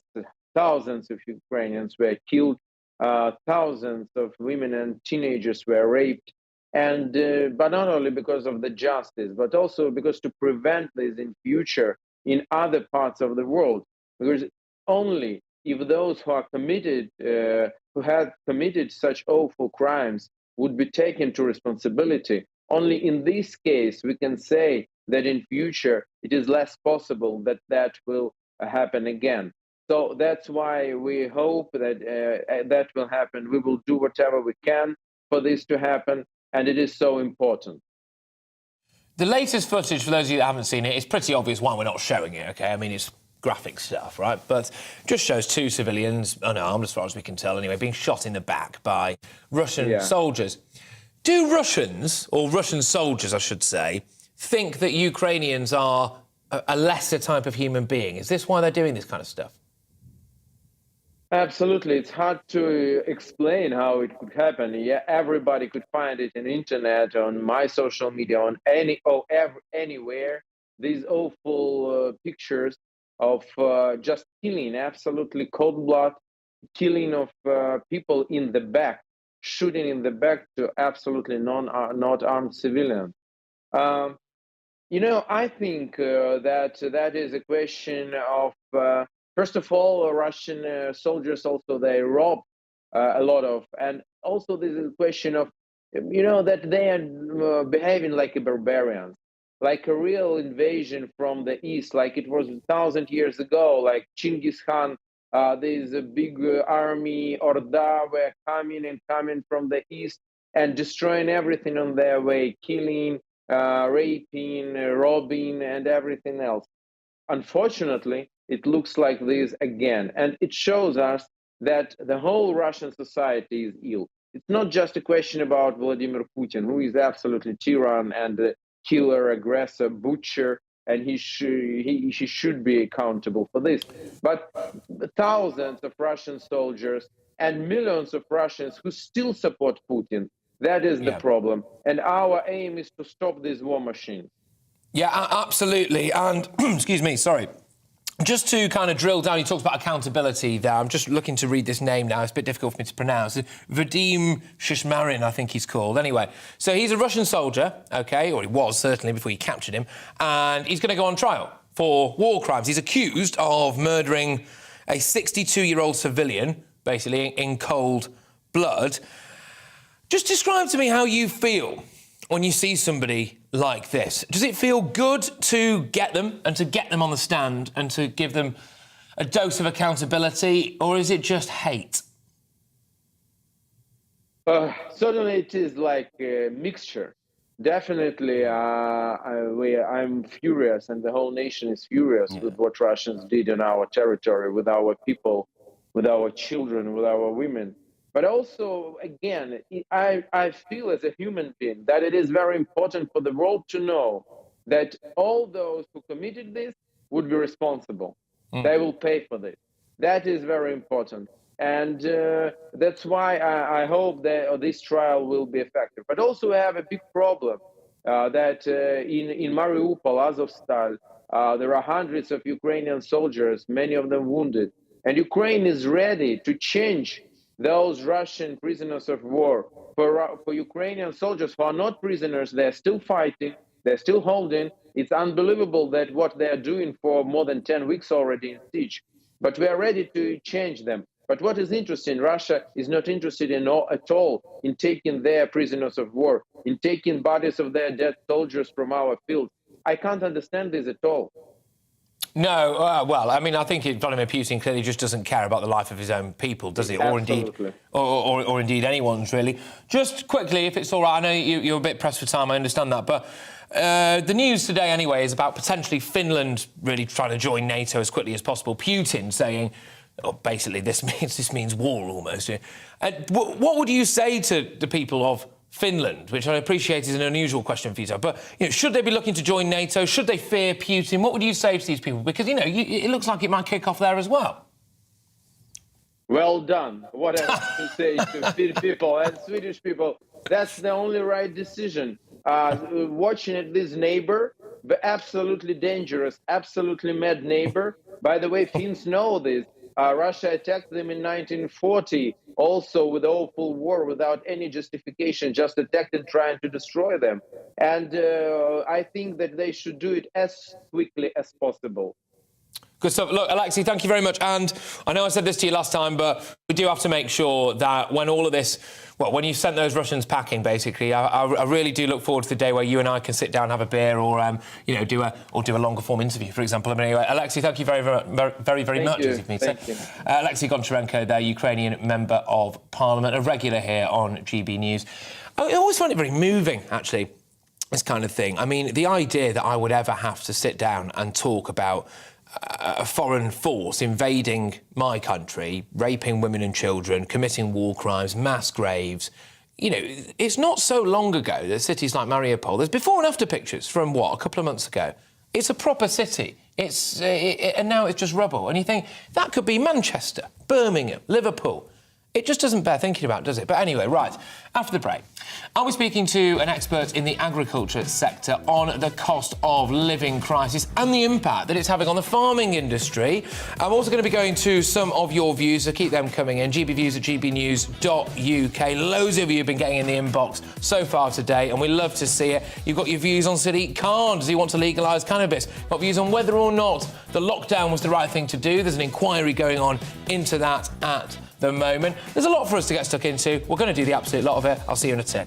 [SPEAKER 8] thousands of Ukrainians were killed, thousands of women and teenagers were raped, and but not only because of the justice, but also because to prevent this in future in other parts of the world, because only if those who are committed, who had committed such awful crimes would be taken to responsibility, only in this case we can say that in future it is less possible that that will happen again. So that's why we hope that that will happen. We will do whatever we can for this to happen, and it is so important.
[SPEAKER 2] The latest footage, for those of you that haven't seen it, it's pretty obvious why we're not showing it, OK? I mean, it's graphic stuff, right? But just shows 2 civilians, unarmed as far as we can tell anyway, being shot in the back by Russian soldiers. Do Russians, or Russian soldiers, I should say, think that Ukrainians are a lesser type of human being? Is this why they're doing this kind of stuff?
[SPEAKER 8] Absolutely. It's hard to explain how it could happen. Yeah, everybody could find it on the internet, on my social media, on anywhere. These awful pictures of just killing, absolutely cold blood, killing of people in the back, shooting in the back to absolutely not armed civilians. I think that is a question of, first of all, Russian soldiers also, they rob a lot of, and also this is a question of, that they are behaving like a barbarians, like a real invasion from the east, like it was 1,000 years ago, like Genghis Khan. There's a big army, Orda, were coming from the east and destroying everything on their way, killing, raping, robbing, and everything else. Unfortunately, it looks like this again, and it shows us that the whole Russian society is ill. It's not just a question about Vladimir Putin, who is absolutely tyrann and a killer, aggressor, butcher, and he should be accountable for this. But thousands of Russian soldiers and millions of Russians who still support Putin, that is the problem. And our aim is to stop this war machine.
[SPEAKER 2] Yeah, absolutely. And, excuse me, sorry. Just to kind of drill down, you talked about accountability there. I'm just looking to read this name now. It's a bit difficult for me to pronounce. Vadim Shishmarin, I think he's called. Anyway, so he's a Russian soldier, OK, or he was, certainly, before you captured him, and he's going to go on trial for war crimes. He's accused of murdering a 62-year-old civilian, basically, in cold blood. Just describe to me how you feel when you see somebody like this. Does it feel good to get them and to get them on the stand and to give them a dose of accountability, or is it just hate?
[SPEAKER 8] Certainly it is like a mixture. Definitely, I'm furious, and the whole nation is furious with what Russians did in our territory, with our people, with our children, with our women. But also, again, I feel as a human being that it is very important for the world to know that all those who committed this would be responsible. They will pay for this. That is very important. And that's why I hope that this trial will be effective. But also we have a big problem that in Mariupol, Azovstal, there are hundreds of Ukrainian soldiers, many of them wounded. And Ukraine is ready to change those Russian prisoners of war for Ukrainian soldiers who are not prisoners. They're still fighting, they're still holding. It's unbelievable that what they are doing for more than 10 weeks already in siege. But we are ready to change them. But what is interesting, Russia is not interested at all in taking their prisoners of war, in taking bodies of their dead soldiers from our fields. I can't understand this at all.
[SPEAKER 2] No, well, I mean, I think Vladimir Putin clearly just doesn't care about the life of his own people, does he?
[SPEAKER 8] Absolutely.
[SPEAKER 2] Or indeed anyone's, really. Just quickly, if it's all right, I know you're a bit pressed for time, I understand that, but the news today, anyway, is about potentially Finland really trying to join NATO as quickly as possible. Putin saying, basically, this means war almost. What would you say to the people of Finland, which I appreciate is an unusual question for you, but should they be looking to join NATO? Should they fear Putin? What would you say to these people? Because it looks like it might kick off there as well.
[SPEAKER 8] Well done. What else to say to Finnish people and Swedish people? That's the only right decision. Watching this neighbor, the absolutely dangerous, absolutely mad neighbor. By the way, Finns know this. Russia attacked them in 1940, also with awful war, without any justification, just attacked and trying to destroy them. And I think that they should do it as quickly as possible.
[SPEAKER 2] Good stuff. Look, Alexei, thank you very much. And I know I said this to you last time, but we do have to make sure that when all of this, well, when you sent those Russians packing, basically, I really do look forward to the day where you and I can sit down, have a beer, or do a longer form interview, for example. I mean, anyway, Alexei, thank you very much.
[SPEAKER 8] Thank you.
[SPEAKER 2] Alexei Goncharenko, there, Ukrainian member of Parliament, a regular here on GB News. I always find it very moving, actually, this kind of thing. I mean, the idea that I would ever have to sit down and talk about a foreign force invading my country, raping women and children, committing war crimes, mass graves. It's not so long ago that cities like Mariupol, there's before and after pictures from, a couple of months ago. It's a proper city. And now it's just rubble. And you think, that could be Manchester, Birmingham, Liverpool. It just doesn't bear thinking about, does it? But anyway, right, after the break, I'll be speaking to an expert in the agriculture sector on the cost of living crisis and the impact that it's having on the farming industry. I'm also going to be going to some of your views, so keep them coming in. GBviews at gbnews.uk. Loads of you have been getting in the inbox so far today, and we love to see it. You've got your views on Sadiq Khan. Does he want to legalise cannabis? Got views on whether or not the lockdown was the right thing to do. There's an inquiry going on into that at the moment. There's a lot for us to get stuck into. We're going to do the absolute lot of it. I'll see you in a tick.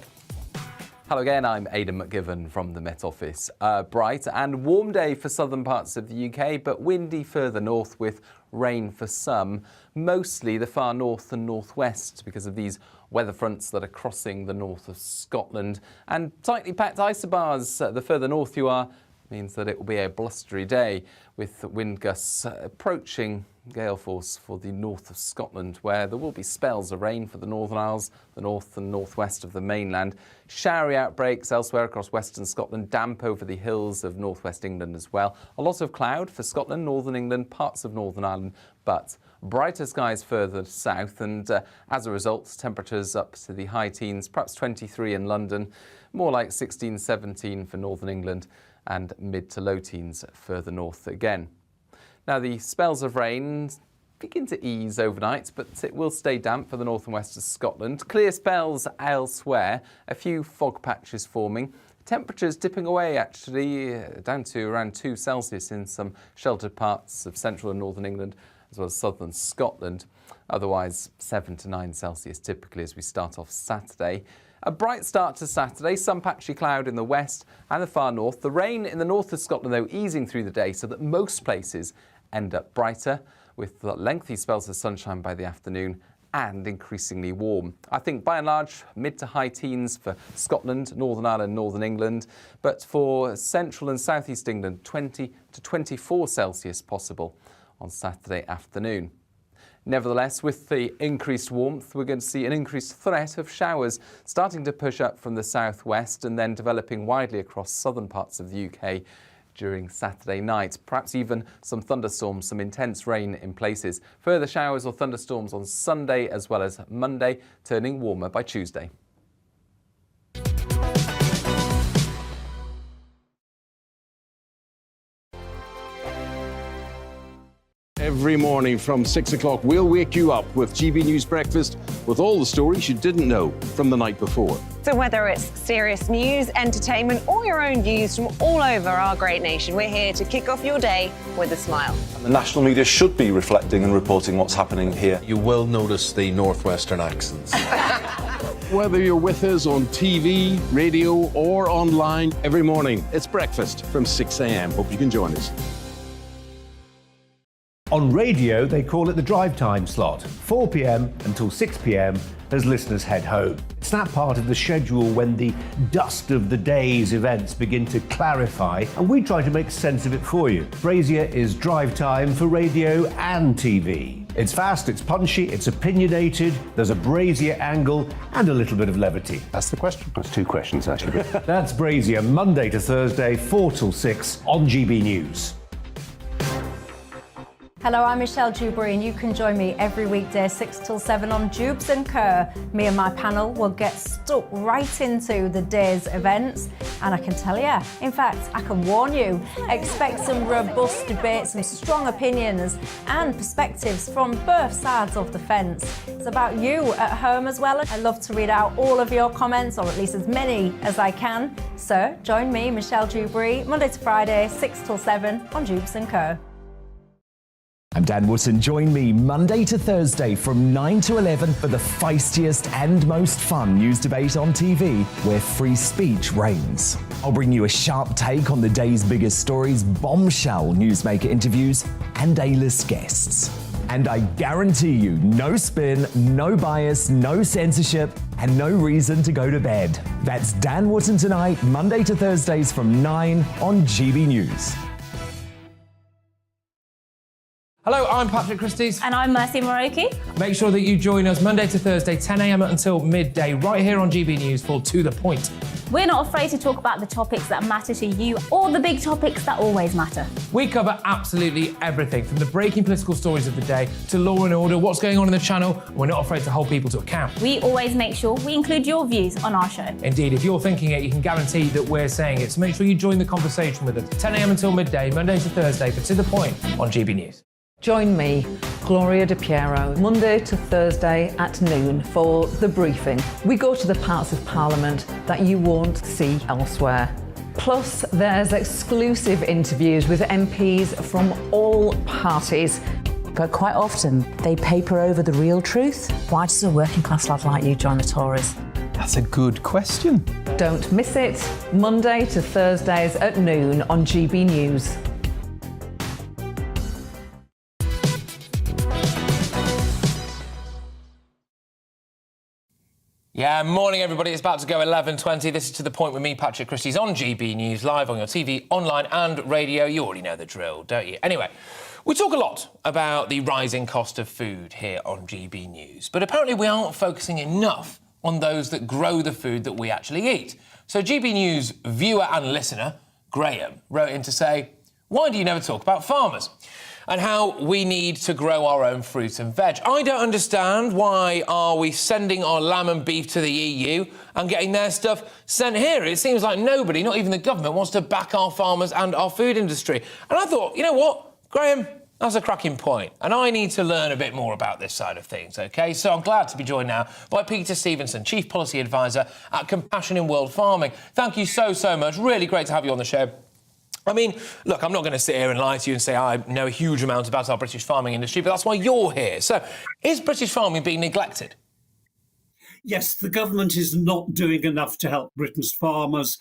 [SPEAKER 5] Hello again, I'm Aidan McGivern from the Met Office. Bright and warm day for southern parts of the UK, but windy further north with rain for some, mostly the far north and northwest because of these weather fronts that are crossing the north of Scotland. And tightly packed isobars the further north you are means that it will be a blustery day with wind gusts approaching gale force for the north of Scotland, where there will be spells of rain for the Northern Isles, the north and northwest of the mainland. Showery outbreaks elsewhere across western Scotland, damp over the hills of northwest England as well. A lot of cloud for Scotland, northern England, parts of Northern Ireland, but brighter skies further south, and as a result, temperatures up to the high teens, perhaps 23 in London, more like 16, 17 for northern England, and mid to low teens further north again. Now, the spells of rain begin to ease overnight, but it will stay damp for the north and west of Scotland. Clear spells elsewhere, a few fog patches forming. Temperatures dipping away, actually, down to around 2 Celsius in some sheltered parts of central and northern England, as well as southern Scotland. Otherwise, 7 to 9 Celsius typically as we start off Saturday. A bright start to Saturday, some patchy cloud in the west and the far north. The rain in the north of Scotland, though, easing through the day so that most places end up brighter, with lengthy spells of sunshine by the afternoon and increasingly warm. I think by and large mid to high teens for Scotland, Northern Ireland, Northern England, but for central and southeast England 20 to 24 Celsius possible on Saturday afternoon. Nevertheless, with the increased warmth, we're going to see an increased threat of showers starting to push up from the southwest and then developing widely across southern parts of the UK during Saturday night. Perhaps even some thunderstorms, some intense rain in places. Further showers or thunderstorms on Sunday as well as Monday, turning warmer by Tuesday.
[SPEAKER 11] Every morning from 6 o'clock, we'll wake you up with GB News Breakfast with all the stories you didn't know from the night before.
[SPEAKER 12] So whether it's serious news, entertainment, or your own views from all over our great nation, we're here to kick off your day with a smile.
[SPEAKER 13] The national media should be reflecting and reporting what's happening here.
[SPEAKER 14] You will notice the northwestern accents.
[SPEAKER 11] Whether you're with us on TV, radio, or online, every morning, it's breakfast from 6 a.m. Hope you can join us.
[SPEAKER 18] On radio, they call it the drive time slot, 4 p.m. until 6 p.m. as listeners head home. It's that part of the schedule when the dust of the day's events begin to clarify, and we try to make sense of it for you. Brazier is drive time for radio and TV. It's fast, it's punchy, it's opinionated, there's a Brazier angle and a little bit of levity.
[SPEAKER 6] That's the question. That's 2 questions, actually.
[SPEAKER 18] That's Brazier, Monday to Thursday, 4 till 6 on GB News.
[SPEAKER 15] Hello, I'm Michelle Dewberry, and you can join me every weekday 6 till 7 on Jubes and Kerr. Me and my panel will get stuck right into the day's events, and I can tell you, in fact, I can warn you, expect some robust debate, some strong opinions and perspectives from both sides of the fence. It's about you at home as well. I love to read out all of your comments, or at least as many as I can. So join me, Michelle Dewberry, Monday to Friday, 6 till 7 on Jubes and Kerr.
[SPEAKER 1] I'm Dan Wootton. Join me Monday to Thursday from 9 to 11 for the feistiest and most fun news debate on TV, where free speech reigns. I'll bring you a sharp take on the day's biggest stories, bombshell newsmaker interviews, and A-list guests. And I guarantee you, no spin, no bias, no censorship, and no reason to go to bed. That's Dan Wootton Tonight, Monday to Thursdays from 9 on GB News.
[SPEAKER 2] Hello, I'm I'm Patrick Christie.
[SPEAKER 10] And I'm Mercy Moroki.
[SPEAKER 2] Make sure that you join us Monday to Thursday, 10 a.m. until midday, right here on GB News for To The Point.
[SPEAKER 10] We're not afraid to talk about the topics that matter to you or the big topics that always matter.
[SPEAKER 2] We cover absolutely everything, from the breaking political stories of the day to law and order, what's going on in the channel. We're not afraid to hold people to account.
[SPEAKER 10] We always make sure we include your views on our show.
[SPEAKER 2] Indeed, if you're thinking it, you can guarantee that we're saying it. So make sure you join the conversation with us, 10 a.m. until midday, Monday to Thursday, for To The Point on GB News.
[SPEAKER 16] Join me, Gloria De Piero, Monday to Thursday at noon for The Briefing. We go to the parts of Parliament that you won't see elsewhere. Plus, there's exclusive interviews with MPs from all parties.
[SPEAKER 23] But quite often, they paper over the real truth. Why does a working class lad like you join the Tories?
[SPEAKER 24] That's a good question.
[SPEAKER 16] Don't miss it, Monday to Thursdays at noon on GB News.
[SPEAKER 2] Yeah, morning everybody. It's about to go 11:20. This is To The Point with me, Patrick Christie, on GB News, live on your TV, online and radio. You already know the drill, don't you? Anyway, we talk a lot about the rising cost of food here on GB News, but apparently we aren't focusing enough on those that grow the food that we actually eat. So GB News viewer and listener, Graham, wrote in to say, why do you never talk about farmers? And how we need to grow our own fruit and veg. I don't understand why are we sending our lamb and beef to the EU and getting their stuff sent here. It seems like nobody, not even the government, wants to back our farmers and our food industry. And I thought, you know what, Graham, that's a cracking point. And I need to learn a bit more about this side of things, OK? So I'm glad to be joined now by Peter Stevenson, Chief Policy Advisor at Compassion in World Farming. Thank you so much. Really great to have you on the show. I mean, look, I'm not going to sit here and lie to you and say I know a huge amount about our British farming industry, but that's why you're here. So, is British farming being neglected?
[SPEAKER 25] Yes, the government is not doing enough to help Britain's farmers,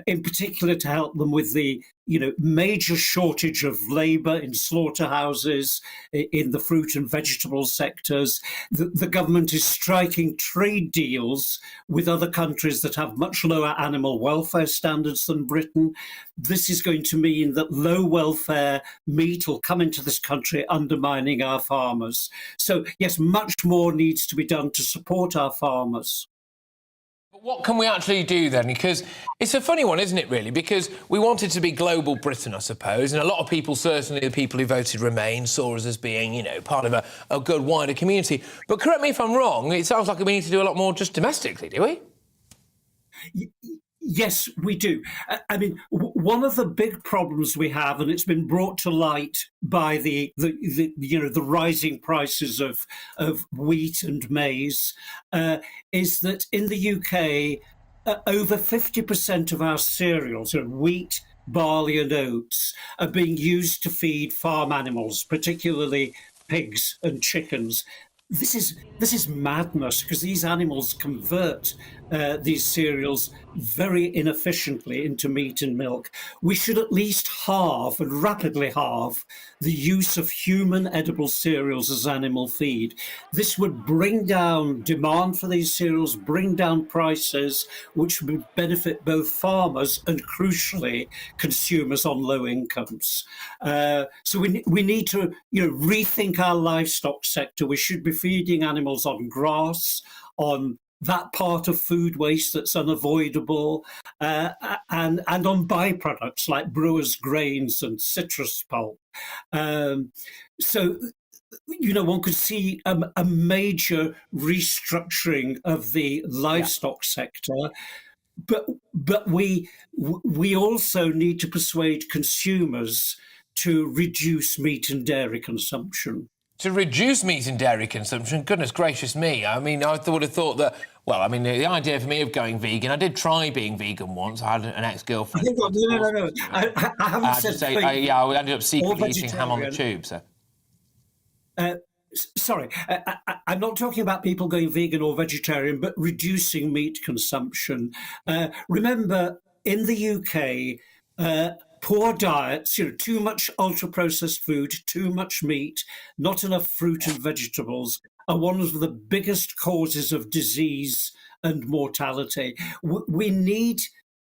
[SPEAKER 25] in particular to help them with the major shortage of labour in slaughterhouses, in the fruit and vegetable sectors. The government is striking trade deals with other countries that have much lower animal welfare standards than Britain. This is going to mean that low welfare meat will come into this country, undermining our farmers. So, yes, much more needs to be done to support our farmers.
[SPEAKER 2] What can we actually do then? Because it's a funny one, isn't it, really? Because we wanted to be global Britain, I suppose, and a lot of people, certainly the people who voted Remain, saw us as being, part of a good wider community. But correct me if I'm wrong, it sounds like we need to do a lot more just domestically, do we?
[SPEAKER 25] Yes, we do. I mean, one of the big problems we have, and it's been brought to light by the rising prices of wheat and maize, is that in the UK, over 50% of our cereals, so wheat, barley and oats, are being used to feed farm animals, particularly pigs and chickens. This is madness, because these animals convert these cereals very inefficiently into meat and milk. We should at least halve, and rapidly halve, the use of human edible cereals as animal feed. This would bring down demand for these cereals, bring down prices, which would benefit both farmers and, crucially, consumers on low incomes. So we need to rethink our livestock sector. We should be feeding animals on grass, on that part of food waste that's unavoidable, and on byproducts like brewers' grains and citrus pulp. So, one could see a major restructuring of the livestock sector. But we also need to persuade consumers to reduce meat and dairy consumption.
[SPEAKER 2] To reduce meat and dairy consumption? Goodness gracious me. I mean, I would have thought that... Well, I mean, the idea for me of going vegan, I did try being vegan once. I had an ex-girlfriend.
[SPEAKER 25] No. I haven't said vegan.
[SPEAKER 2] I ended up secretly eating ham on the tube, so...
[SPEAKER 25] Sorry, I'm not talking about people going vegan or vegetarian, but reducing meat consumption. Remember, in the UK... poor diets, too much ultra-processed food, too much meat, not enough fruit and vegetables are one of the biggest causes of disease and mortality. We need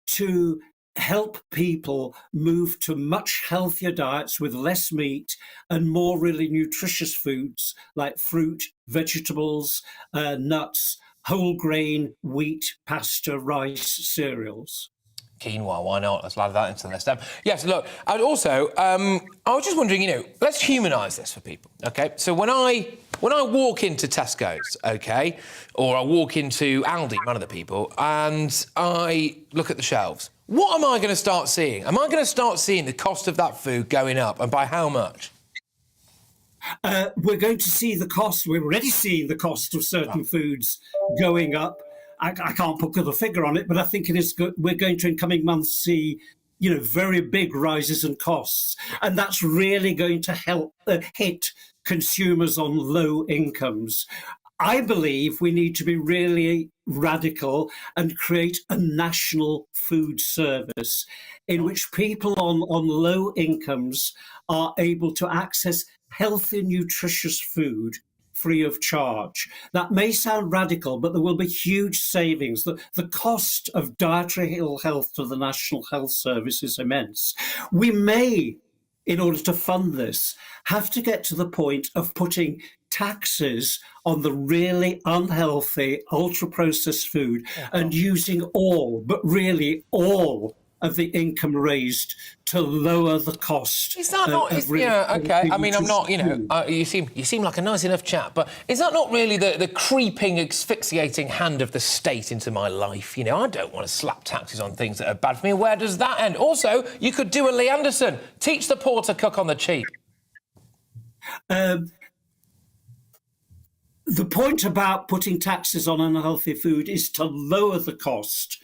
[SPEAKER 25] to help people move to much healthier diets with less meat and more really nutritious foods like fruit, vegetables, nuts, whole grain, wheat, pasta, rice, cereals.
[SPEAKER 2] Quinoa, why not? Let's add that into the list. Yes, look, and also, I was just wondering, let's humanise this for people, OK? So when I walk into Tesco's, OK, or I walk into Aldi, one of the people, and I look at the shelves, what am I going to start seeing? Am I going to start seeing the cost of that food going up, and by how much?
[SPEAKER 25] We're going to see the cost. We're already seeing the cost of certain foods going up. I can't put the figure on it, but I think it is good. We're going to, in coming months, see, very big rises in costs. And that's really going to help hit consumers on low incomes. I believe we need to be really radical and create a national food service in which people on low incomes are able to access healthy, nutritious food free of charge. That may sound radical, but there will be huge savings. The cost of dietary ill health to the National Health Service is immense. We may, in order to fund this, have to get to the point of putting taxes on the really unhealthy, ultra-processed food and using all, but really all, of the income raised to lower the cost.
[SPEAKER 2] Is that not? Okay. I mean, I'm not. You seem like a nice enough chap, but is that not really the creeping, asphyxiating hand of the state into my life? I don't want to slap taxes on things that are bad for me. Where does that end? Also, you could do a Lee Anderson, teach the poor to cook on the cheap.
[SPEAKER 25] The point about putting taxes on unhealthy food is to lower the cost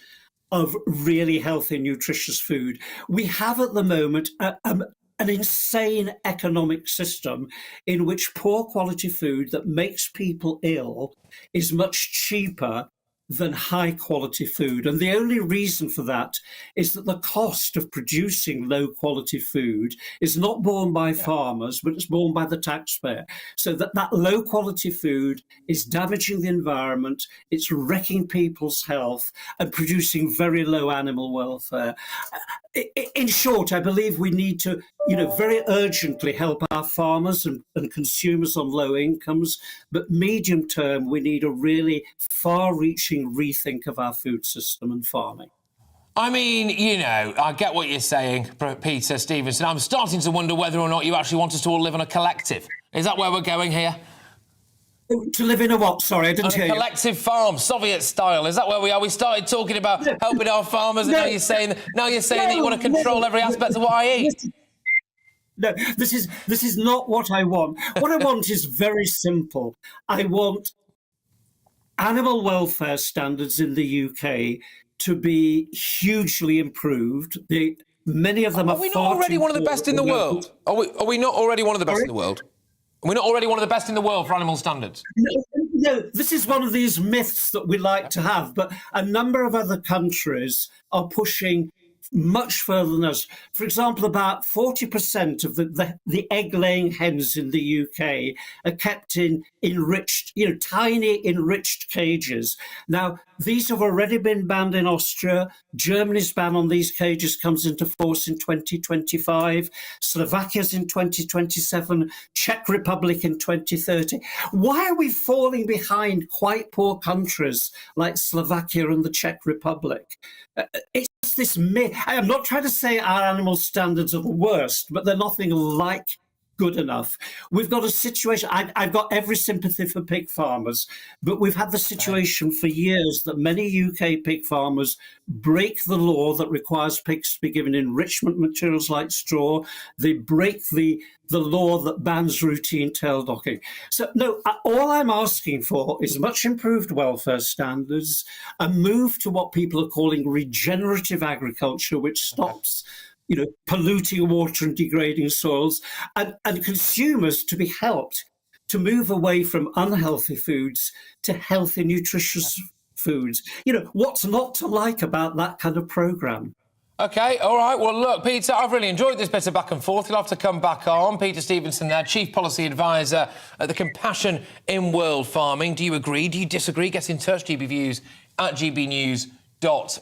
[SPEAKER 25] of really healthy, nutritious food. We have at the moment an insane economic system in which poor quality food that makes people ill is much cheaper than high quality food. And the only reason for that is that the cost of producing low quality food is not borne by farmers, but it's borne by the taxpayer. So that low quality food is damaging the environment, it's wrecking people's health and producing very low animal welfare. In short, I believe we need to, very urgently help our farmers and consumers on low incomes, but medium term, we need a really far-reaching rethink of our food system and farming.
[SPEAKER 2] I mean, I get what you're saying, Peter Stevenson. I'm starting to wonder whether or not you actually want us to all live on a collective. Is that where we're going here?
[SPEAKER 25] To live in a what? Sorry, I didn't hear you.
[SPEAKER 2] A collective farm, Soviet style. Is that where we are? We started talking about helping our farmers, and now you're saying that you want to control every aspect of what I eat.
[SPEAKER 25] No, this is not what I want. What I want is very simple. I want animal welfare standards in the UK to be hugely improved. Many of them are.
[SPEAKER 2] Are we not already one of the best in the world? Are we not already one of the best in the world? Are we not already one of the best in the world for animal standards?
[SPEAKER 25] No, this is one of these myths that we like to have, but a number of other countries are pushing much further than us. For example, about 40% of the egg-laying hens in the UK are kept in enriched, tiny enriched cages. Now, these have already been banned in Austria. Germany's ban on these cages comes into force in 2025. Slovakia's in 2027. Czech Republic in 2030. Why are we falling behind quite poor countries like Slovakia and the Czech Republic? It's this myth. I am not trying to say our animal standards are the worst, but they're nothing like good enough. We've got a situation, I've got every sympathy for pig farmers, but we've had the situation for years that many UK pig farmers break the law that requires pigs to be given enrichment materials like straw. They break the law that bans routine tail docking. So, no, all I'm asking for is much improved welfare standards, a move to what people are calling regenerative agriculture, which stops polluting water and degrading soils, and consumers to be helped to move away from unhealthy foods to healthy, nutritious foods. What's not to like about that kind of programme?
[SPEAKER 2] OK, all right. Well, look, Peter, I've really enjoyed this bit of back and forth. You'll have to come back on. Peter Stevenson there, Chief Policy Advisor at the Compassion in World Farming. Do you agree? Do you disagree? Get in touch, GBViews at GBNews. Anyway,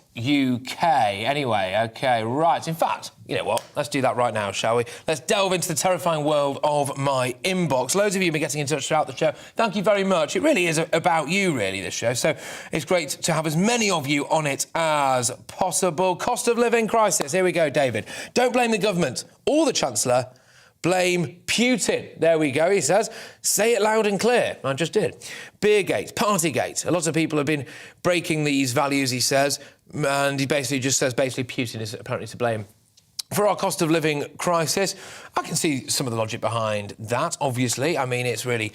[SPEAKER 2] OK, right. In fact, you know what? Let's do that right now, shall we? Let's delve into the terrifying world of my inbox. Loads of you have been getting in touch throughout the show. Thank you very much. It really is about you, really, this show. So it's great to have as many of you on it as possible. Cost of living crisis. Here we go, David. Don't blame the government or the Chancellor. Blame Putin. There we go, he says. Say it loud and clear. I just did. Beergate, Partygate. A lot of people have been breaking these values, he says, and he basically just says Putin is apparently to blame for our cost of living crisis. I can see some of the logic behind that, obviously. I mean, it's really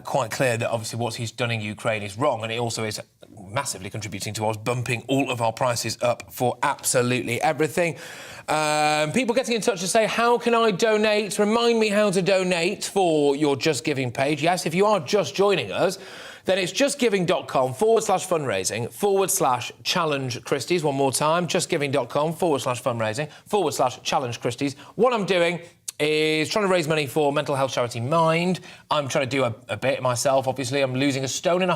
[SPEAKER 2] quite clear that, obviously, what he's done in Ukraine is wrong, and it also is massively contributing to us bumping all of our prices up for absolutely everything. People getting in touch to say, how can I donate? Remind me how to donate for your Just Giving page. Yes, if you are just joining us, then it's justgiving.com/fundraising/challenge Christie's. One more time, justgiving.com/fundraising/challenge Christie's. What I'm doing is trying to raise money for mental health charity Mind. I'm trying to do a bit myself, obviously. I'm losing 1.5 stone in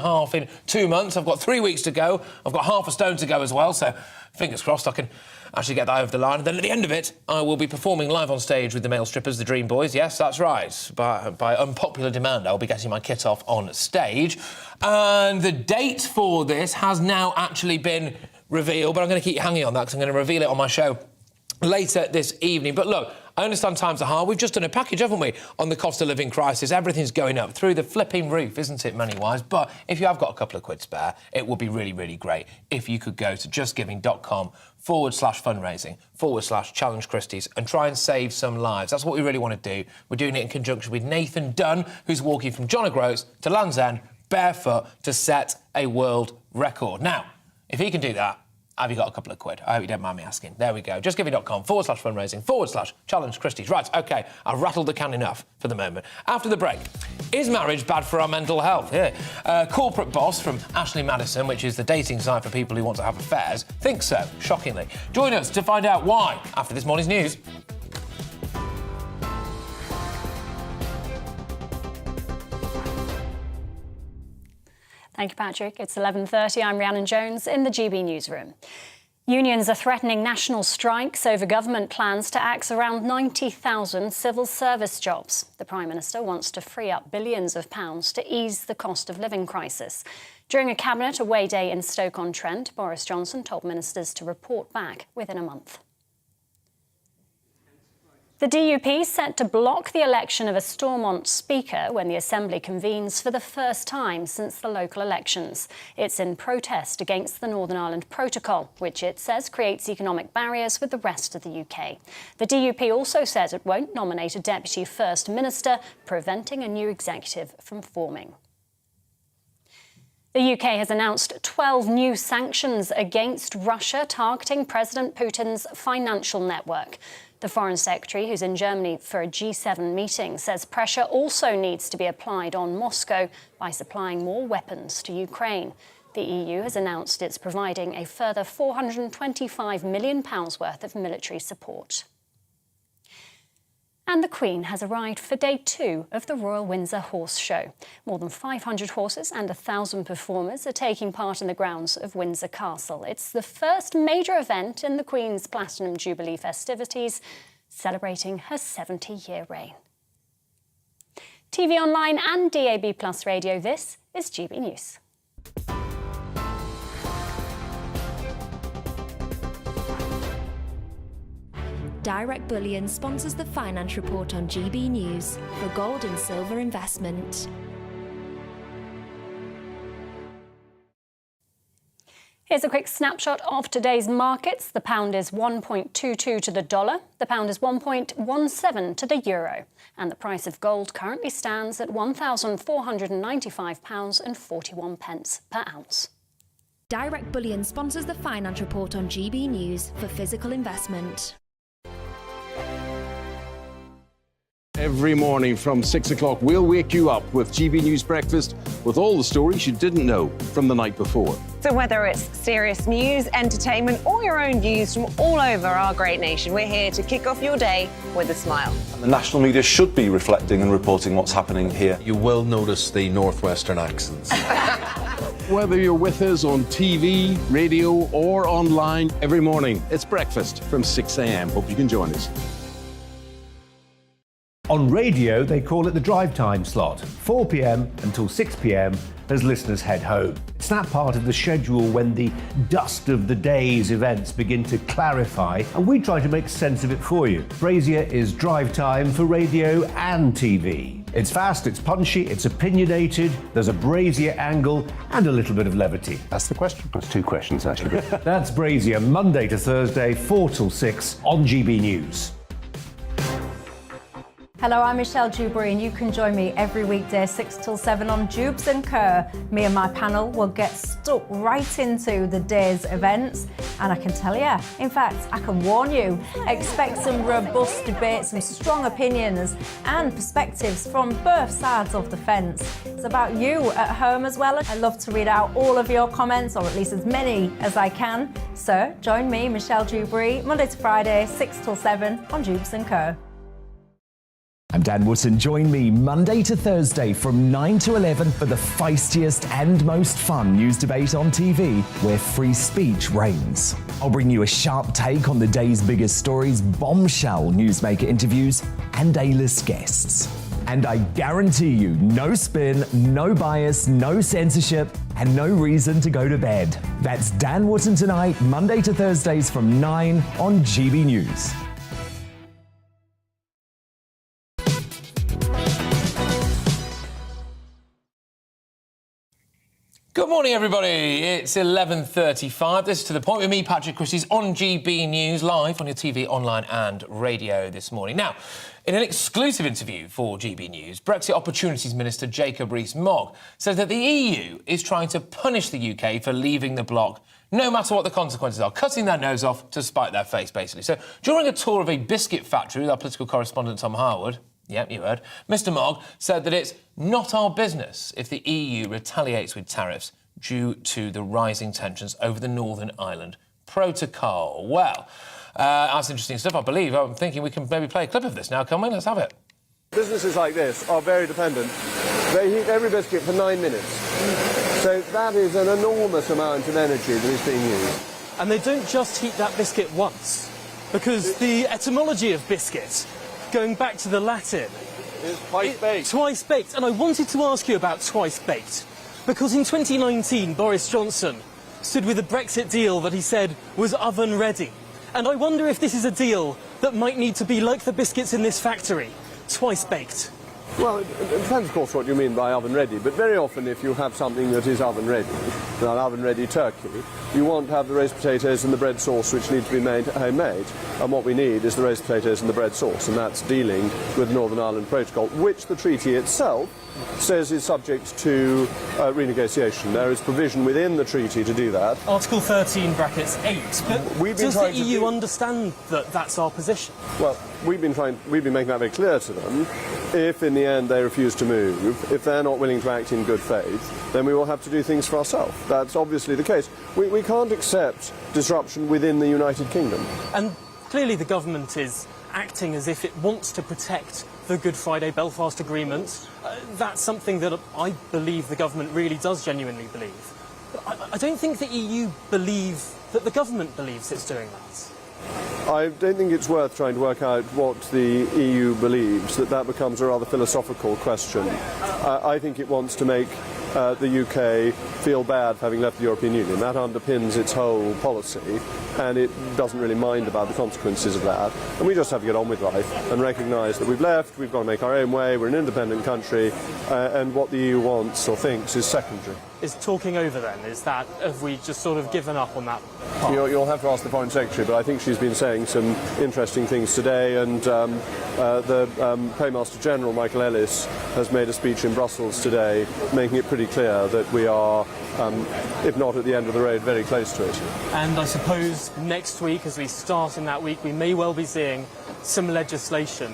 [SPEAKER 2] 2 months. I've got 3 weeks to go. I've got half a stone to go as well, so fingers crossed I can actually get that over the line. And then at the end of it, I will be performing live on stage with the male strippers, the Dream Boys. Yes, that's right. By unpopular demand, I'll be getting my kit off on stage. And the date for this has now actually been revealed, but I'm going to keep you hanging on that because I'm going to reveal it on my show later this evening. But look, I understand times are hard. We've just done a package, haven't we, on the cost of living crisis. Everything's going up through the flipping roof, isn't it, money-wise? But if you have got a couple of quid spare, it would be really, really great if you could go to justgiving.com/fundraising/challenge Christie's and try and save some lives. That's what we really want to do. We're doing it in conjunction with Nathan Dunn, who's walking from John O'Groats to Land's End barefoot to set a world record. Now, if he can do that, have you got a couple of quid? I hope you don't mind me asking. There we go. justgiving.com/fundraising/challenge Christie's. Right, OK, I've rattled the can enough for the moment. After the break, is marriage bad for our mental health? Yeah. Corporate boss from Ashley Madison, which is the dating site for people who want to have affairs, thinks so, shockingly. Join us to find out why after this morning's news.
[SPEAKER 3] Thank you, Patrick. It's 11:30. I'm Rhiannon Jones in the GB newsroom. Unions are threatening national strikes over government plans to axe around 90,000 civil service jobs. The Prime Minister wants to free up billions of pounds to ease the cost of living crisis. During a Cabinet away day in Stoke-on-Trent, Boris Johnson told ministers to report back within a month. The DUP is set to block the election of a Stormont Speaker when the Assembly convenes for the first time since the local elections. It's in protest against the Northern Ireland Protocol, which it says creates economic barriers with the rest of the UK. The DUP also says it won't nominate a Deputy First Minister, preventing a new executive from forming. The UK has announced 12 new sanctions against Russia targeting President Putin's financial network. The Foreign Secretary, who's in Germany for a G7 meeting, says pressure also needs to be applied on Moscow by supplying more weapons to Ukraine. The EU has announced it's providing a further £425 million worth of military support. And the Queen has arrived for day 2 of the Royal Windsor Horse Show. More than 500 horses and 1,000 performers are taking part in the grounds of Windsor Castle. It's the first major event in the Queen's Platinum Jubilee festivities, celebrating her 70-year reign. TV online and DAB+ radio, this is GB News.
[SPEAKER 17] Direct Bullion sponsors the Finance Report on GB News for gold and silver investment.
[SPEAKER 3] Here's a quick snapshot of today's markets. The pound is 1.22 to the dollar. The pound is 1.17 to the euro. And the price of gold currently stands at £1,495.41 per ounce.
[SPEAKER 17] Direct Bullion sponsors the Finance Report on GB News for physical investment.
[SPEAKER 11] Every morning from 6 o'clock, we'll wake you up with GB News Breakfast with all the stories you didn't know from the night before.
[SPEAKER 12] So whether it's serious news, entertainment, or your own views from all over our great nation, we're here to kick off your day with a smile.
[SPEAKER 13] And the national media should be reflecting and reporting what's happening here.
[SPEAKER 14] You will notice the northwestern accents.
[SPEAKER 11] Whether you're with us on TV, radio, or online every morning, it's breakfast from 6 a.m. Hope you can join us.
[SPEAKER 18] On radio, they call it the drive time slot, 4 p.m. until 6 p.m. as listeners head home. It's that part of the schedule when the dust of the day's events begin to clarify, and we try to make sense of it for you. Brazier is drive time for radio and TV. It's fast, it's punchy, it's opinionated, there's a Brazier angle, and a little bit of levity.
[SPEAKER 6] That's the question. That's two questions, actually.
[SPEAKER 18] That's Brazier, Monday to Thursday, 4 till 6 on GB News.
[SPEAKER 15] Hello, I'm Michelle Dewberry, and you can join me every weekday 6 till 7 on Jubes and Kerr. Me and my panel will get stuck right into the day's events, and I can tell you, in fact, I can warn you, expect some robust debate, some strong opinions and perspectives from both sides of the fence. It's about you at home as well. I love to read out all of your comments, or at least as many as I can. So join me, Michelle Dewberry, Monday to Friday, 6 till 7 on Jubes and Kerr.
[SPEAKER 1] I'm Dan Wootton. Join me Monday to Thursday from 9 to 11 for the feistiest and most fun news debate on TV, where free speech reigns. I'll bring you a sharp take on the day's biggest stories, bombshell newsmaker interviews, and A-list guests. And I guarantee you, no spin, no bias, no censorship, and no reason to go to bed. That's Dan Wootton tonight, Monday to Thursdays from 9 on GB News.
[SPEAKER 2] Good morning, everybody. It's 11:35. This is To The Point with me, Patrick Christie, on GB News, live on your TV, online and radio this morning. Now, in an exclusive interview for GB News, Brexit Opportunities Minister Jacob Rees-Mogg said that the EU is trying to punish the UK for leaving the bloc, no matter what the consequences are, cutting their nose off to spite their face, basically. So, during a tour of a biscuit factory with our political correspondent Tom Harwood, yep, you heard, Mr Mogg said that it's not our business if the EU retaliates with tariffs due to the rising tensions over the Northern Ireland Protocol. Well, that's interesting stuff, I believe. I'm thinking we can maybe play a clip of this now, can we? Let's have it.
[SPEAKER 4] Businesses like this are very dependent. They heat every biscuit for 9 minutes. So that is an enormous amount of energy that is being used.
[SPEAKER 19] And they don't just heat that biscuit once, because the etymology of biscuit, going back to the Latin,
[SPEAKER 4] is twice baked.
[SPEAKER 19] Twice baked. And I wanted to ask you about twice baked, because in 2019, Boris Johnson stood with a Brexit deal that he said was oven ready. And I wonder if this is a deal that might need to be like the biscuits in this factory, twice baked.
[SPEAKER 4] Well, it depends, of course, what you mean by oven-ready, but very often if you have something that is oven-ready, an oven-ready turkey, you want to have the roast potatoes and the bread sauce, which need to be made homemade. And what we need is the roast potatoes and the bread sauce, and that's dealing with Northern Ireland Protocol, which the treaty itself says is subject to renegotiation. There is provision within the treaty to do that.
[SPEAKER 19] Article 13, brackets 8. But does the EU understand that that's our position?
[SPEAKER 4] Well, we've been making that very clear to them. If in the end they refuse to move, if they're not willing to act in good faith, then we will have to do things for ourselves. That's obviously the case. We can't accept disruption within the United Kingdom.
[SPEAKER 19] And clearly the government is acting as if it wants to protect the Good Friday Belfast Agreement. That's something that I believe the government really does genuinely believe. But I don't think the EU believe that the government believes it's doing that.
[SPEAKER 4] I don't think it's worth trying to work out what the EU believes, that becomes a rather philosophical question. I think it wants to make the UK feel bad for having left the European Union. That underpins its whole policy, and it doesn't really mind about the consequences of that. And we just have to get on with life and recognise that we've left, we've got to make our own way, we're an independent country, and what the EU wants or thinks is secondary.
[SPEAKER 19] Is talking over then? Have we just sort of given up on that part?
[SPEAKER 4] You'll have to ask the Foreign Secretary, but I think she's been saying some interesting things today, and the Paymaster General, Michael Ellis, has made a speech in Brussels today, making it pretty clear that we are, if not at the end of the road, very close to it.
[SPEAKER 19] And I suppose next week, as we start in that week, we may well be seeing some legislation.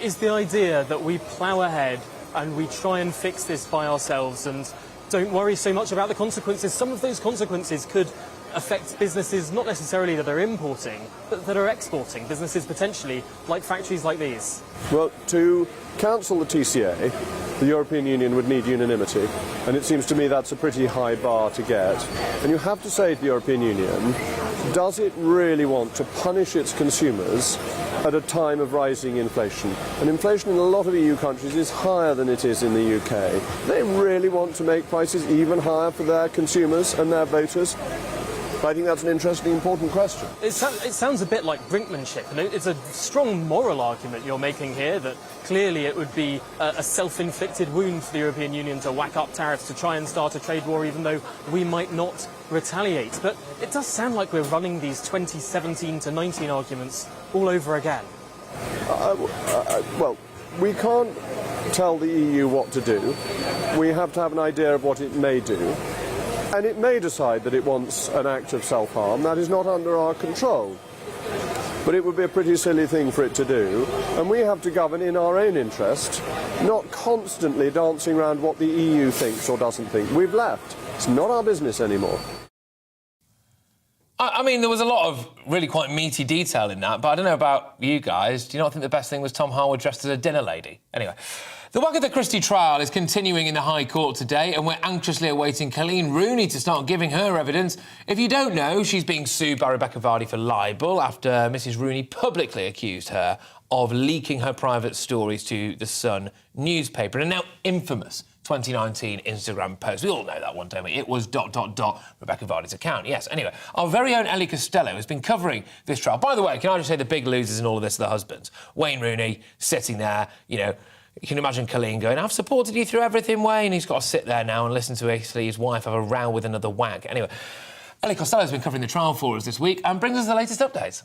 [SPEAKER 19] Is the idea that we plough ahead and we try and fix this by ourselves and don't worry so much about the consequences? Some of those consequences could affect businesses not necessarily that are importing, but that are exporting, businesses potentially like factories like these.
[SPEAKER 4] Well, to cancel the TCA the European Union would need unanimity. And it seems to me that's a pretty high bar to get. And you have to say to the European Union, does it really want to punish its consumers at a time of rising inflation? And inflation in a lot of EU countries is higher than it is in the UK. They really want to make prices even higher for their consumers and their voters? I think that's an interesting, important question.
[SPEAKER 19] It sounds a bit like brinkmanship, and it's a strong moral argument you're making here that clearly it would be a self-inflicted wound for the European Union to whack up tariffs to try and start a trade war, even though we might not retaliate. But it does sound like we're running these 2017 to 19 arguments all over again.
[SPEAKER 4] Well, we can't tell the EU what to do. We have to have an idea of what it may do. And it may decide that it wants an act of self-harm. That is not under our control. But it would be a pretty silly thing for it to do. And we have to govern in our own interest, not constantly dancing around what the EU thinks or doesn't think. We've left. It's not our business anymore.
[SPEAKER 2] I mean, there was a lot of really quite meaty detail in that, but I don't know about you guys. Do you not think the best thing was Tom Harwood dressed as a dinner lady? Anyway, the Wagatha Christie trial is continuing in the High Court today, and we're anxiously awaiting Colleen Rooney to start giving her evidence. If you don't know, she's being sued by Rebecca Vardy for libel after Mrs Rooney publicly accused her of leaking her private stories to The Sun newspaper, and a now infamous 2019 Instagram post. We all know that one, don't we? It was ... Rebecca Vardy's account. Yes, anyway, our very own Ellie Costello has been covering this trial. By the way, can I just say the big losers in all of this are the husbands. Wayne Rooney sitting there, you know, you can imagine Colleen going, I've supported you through everything, Wayne. He's got to sit there now and listen to his wife have a row with another wag. Anyway, Ellie Costello's been covering the trial for us this week and brings us the latest updates.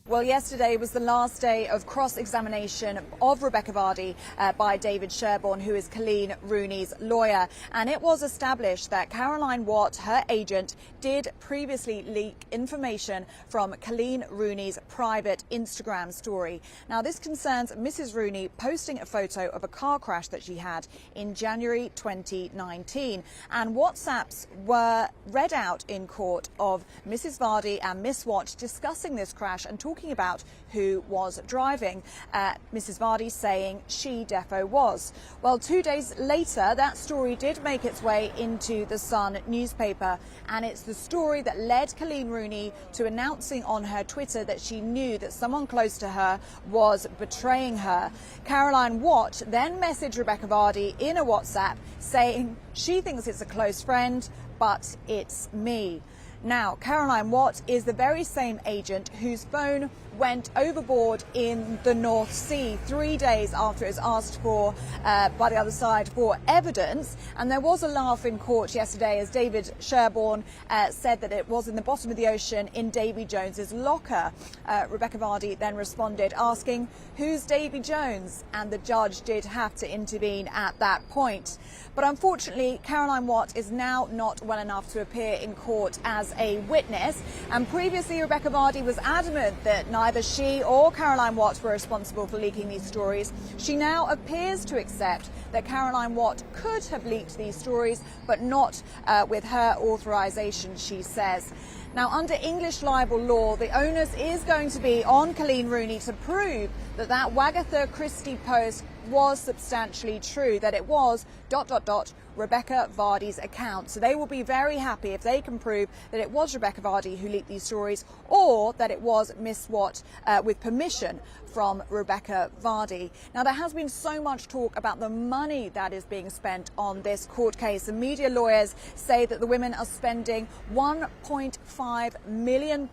[SPEAKER 7] Well, yesterday was the last day of cross-examination of Rebecca Vardy by David Sherborne, who is Colleen Rooney's lawyer. And it was established that Caroline Watt, her agent, did previously leak information from Colleen Rooney's private Instagram story. Now, this concerns Mrs Rooney posting a photo of a car crash that she had in January 2019. And WhatsApps were read out in court of Mrs Vardy and Miss Watt discussing this crash and talking about who was driving. Mrs Vardy saying she defo was. Well, 2 days later, that story did make its way into the Sun newspaper, and it's the story that led Colleen Rooney to announcing on her Twitter that she knew that someone close to her was betraying her. Caroline Watt then messaged Rebecca Vardy in a WhatsApp saying she thinks it's a close friend, but it's me. Now, Caroline Watt is the very same agent whose phone went overboard in the North Sea 3 days after it was asked for by the other side for evidence. And there was a laugh in court yesterday as David Sherborne said that it was in the bottom of the ocean in Davy Jones's locker. Rebecca Vardy then responded asking, who's Davy Jones? And the judge did have to intervene at that point. But unfortunately, Caroline Watt is now not well enough to appear in court as a witness. And previously, Rebecca Vardy was adamant that neither she or Caroline Watt were responsible for leaking these stories. She now appears to accept that Caroline Watt could have leaked these stories, but not with her authorization, she says. Now, under English libel law, the onus is going to be on Colleen Rooney to prove that that Wagatha Christie post was substantially true, that it was ... Rebecca Vardy's account. So they will be very happy if they can prove that it was Rebecca Vardy who leaked these stories, or that it was Miss Watt with permission from Rebecca Vardy. Now, there has been so much talk about the money that is being spent on this court case, and media lawyers say that the women are spending £1.5 million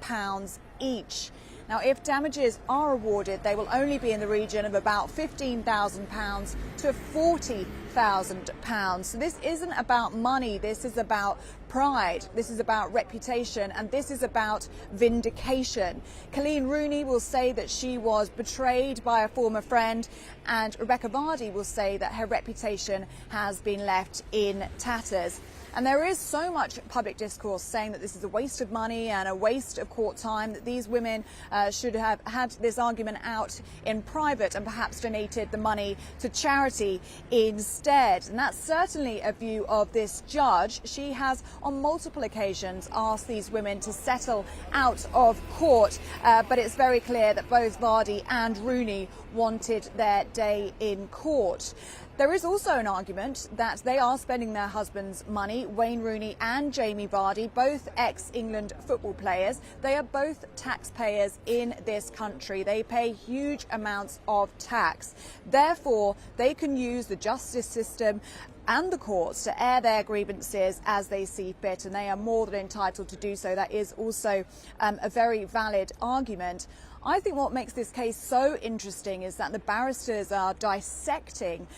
[SPEAKER 7] each. Now, if damages are awarded, they will only be in the region of about £15,000 to £40,000. So this isn't about money, this is about pride, this is about reputation, and this is about vindication. Colleen Rooney will say that she was betrayed by a former friend, and Rebecca Vardy will say that her reputation has been left in tatters. And there is so much public discourse saying that this is a waste of money and a waste of court time, that these women should have had this argument out in private and perhaps donated the money to charity instead. And that's certainly a view of this judge. She has on multiple occasions asked these women to settle out of court, but it's very clear that both Vardy and Rooney wanted their day in court. There is also an argument that they are spending their husbands' money. Wayne Rooney and Jamie Vardy, both ex-England football players, they are both taxpayers in this country. They pay huge amounts of tax. Therefore, they can use the justice system and the courts to air their grievances as they see fit, and they are more than entitled to do so. That is also a very valid argument. I think what makes this case so interesting is that the barristers are dissecting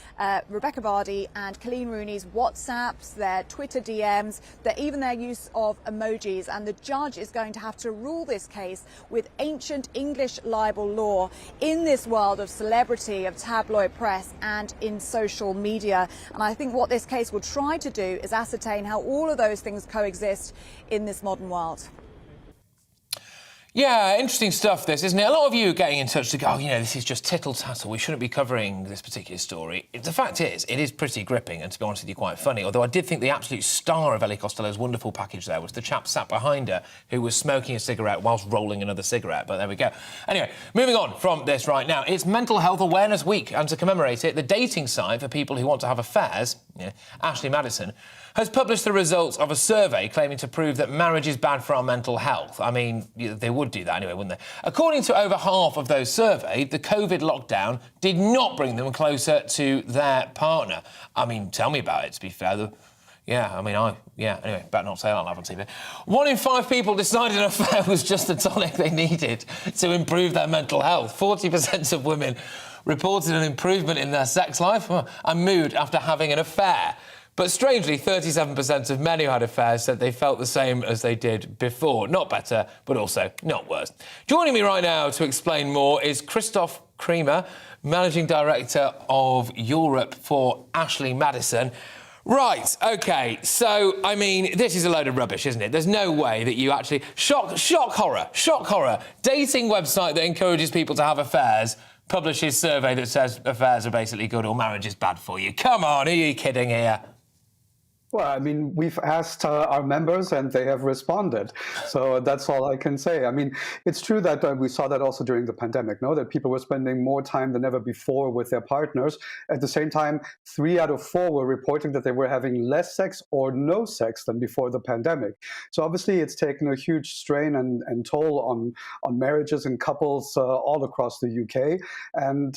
[SPEAKER 7] Rebecca Vardy and Colleen Rooney's WhatsApps, their Twitter DMs, even their use of emojis, and the judge is going to have to rule this case with ancient English libel law in this world of celebrity, of tabloid press and in social media. And I think what this case will try to do is ascertain how all of those things coexist in this modern world.
[SPEAKER 2] Yeah, interesting stuff, this, isn't it? A lot of you are getting in touch to go, this is just tittle-tattle. We shouldn't be covering this particular story. The fact is, it is pretty gripping and, to be honest with you, quite funny. Although I did think the absolute star of Ellie Costello's wonderful package there was the chap sat behind her who was smoking a cigarette whilst rolling another cigarette. But there we go. Anyway, moving on from this right now. It's Mental Health Awareness Week, and to commemorate it, the dating site for people who want to have affairs, Ashley Madison, has published the results of a survey claiming to prove that marriage is bad for our mental health. I mean, they would do that anyway, wouldn't they? According to over half of those surveyed, the COVID lockdown did not bring them closer to their partner. I mean, tell me about it, to be fair. Anyway, better not say that live on TV. 1 in 5 people decided an affair was just the tonic they needed to improve their mental health. 40% of women reported an improvement in their sex life and mood after having an affair. But strangely, 37% of men who had affairs said they felt the same as they did before. Not better, but also not worse. Joining me right now to explain more is Christoph Kremer, Managing Director of Europe for Ashley Madison. Right, OK, so, I mean, this is a load of rubbish, isn't it? There's no way that you actually... Shock horror. Dating website that encourages people to have affairs publishes survey that says affairs are basically good or marriage is bad for you. Come on, are you kidding here?
[SPEAKER 8] Well, I mean, we've asked our members and they have responded. So that's all I can say. I mean, it's true that we saw that also during the pandemic, that people were spending more time than ever before with their partners. At the same time, 3 out of 4 were reporting that they were having less sex or no sex than before the pandemic. So obviously it's taken a huge strain and toll on marriages and couples all across the UK. And,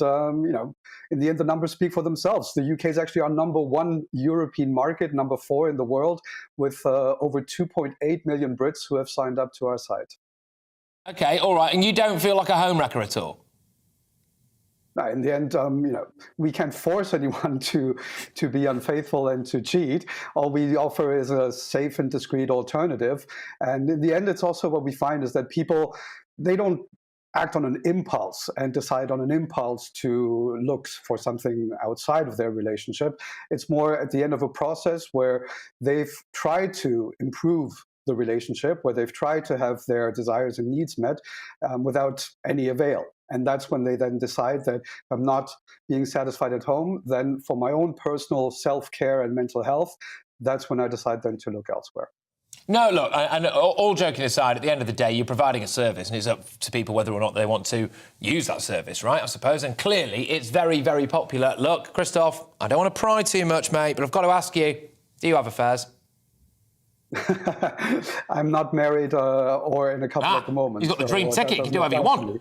[SPEAKER 8] in the end, the numbers speak for themselves. The UK is actually our #1 European market, number 4 in the world, with over 2.8 million Brits who have signed up to our site.
[SPEAKER 2] OK, all right, and you don't feel like a homewrecker at all?
[SPEAKER 8] No, in the end, we can't force anyone to be unfaithful and to cheat. All we offer is a safe and discreet alternative. And in the end, it's also what we find is that people, they don't act on an impulse and decide on an impulse to look for something outside of their relationship. It's more at the end of a process where they've tried to improve the relationship, where they've tried to have their desires and needs met without any avail. And that's when they then decide that if I'm not being satisfied at home, then for my own personal self-care and mental health, that's when I decide then to look elsewhere.
[SPEAKER 2] No, look, and all joking aside, at the end of the day, you're providing a service, and it's up to people whether or not they want to use that service, right, I suppose? And clearly, it's very, very popular. Look, Christoph, I don't want to pry too much, mate, but I've got to ask you, do you have affairs?
[SPEAKER 8] I'm not married or in a couple at the moment.
[SPEAKER 2] You've got the dream ticket. You can do whatever you want.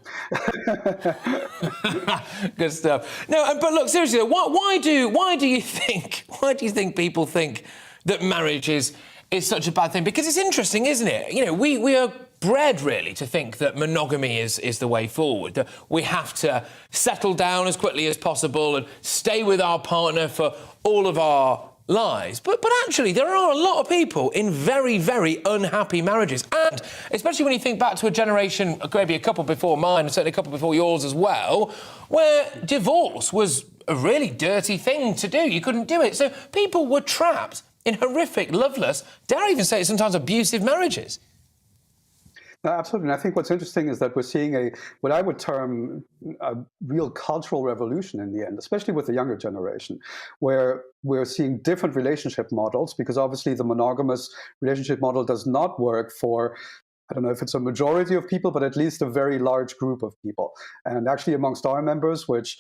[SPEAKER 2] Good stuff. No, but look, seriously, why do you think people think that marriage is such a bad thing? Because it's interesting, isn't it? We are bred, really, to think that monogamy is the way forward, that we have to settle down as quickly as possible and stay with our partner for all of our lives. But actually, there are a lot of people in very, very unhappy marriages. And especially when you think back to a generation, maybe a couple before mine, and certainly a couple before yours as well, where divorce was a really dirty thing to do. You couldn't do it. So people were trapped in horrific, loveless, dare I even say it, sometimes abusive marriages.
[SPEAKER 8] No, absolutely. And I think what's interesting is that we're seeing what I would term a real cultural revolution in the end, especially with the younger generation, where we're seeing different relationship models, because obviously the monogamous relationship model does not work for I don't know if it's a majority of people, but at least a very large group of people. And actually amongst our members, which,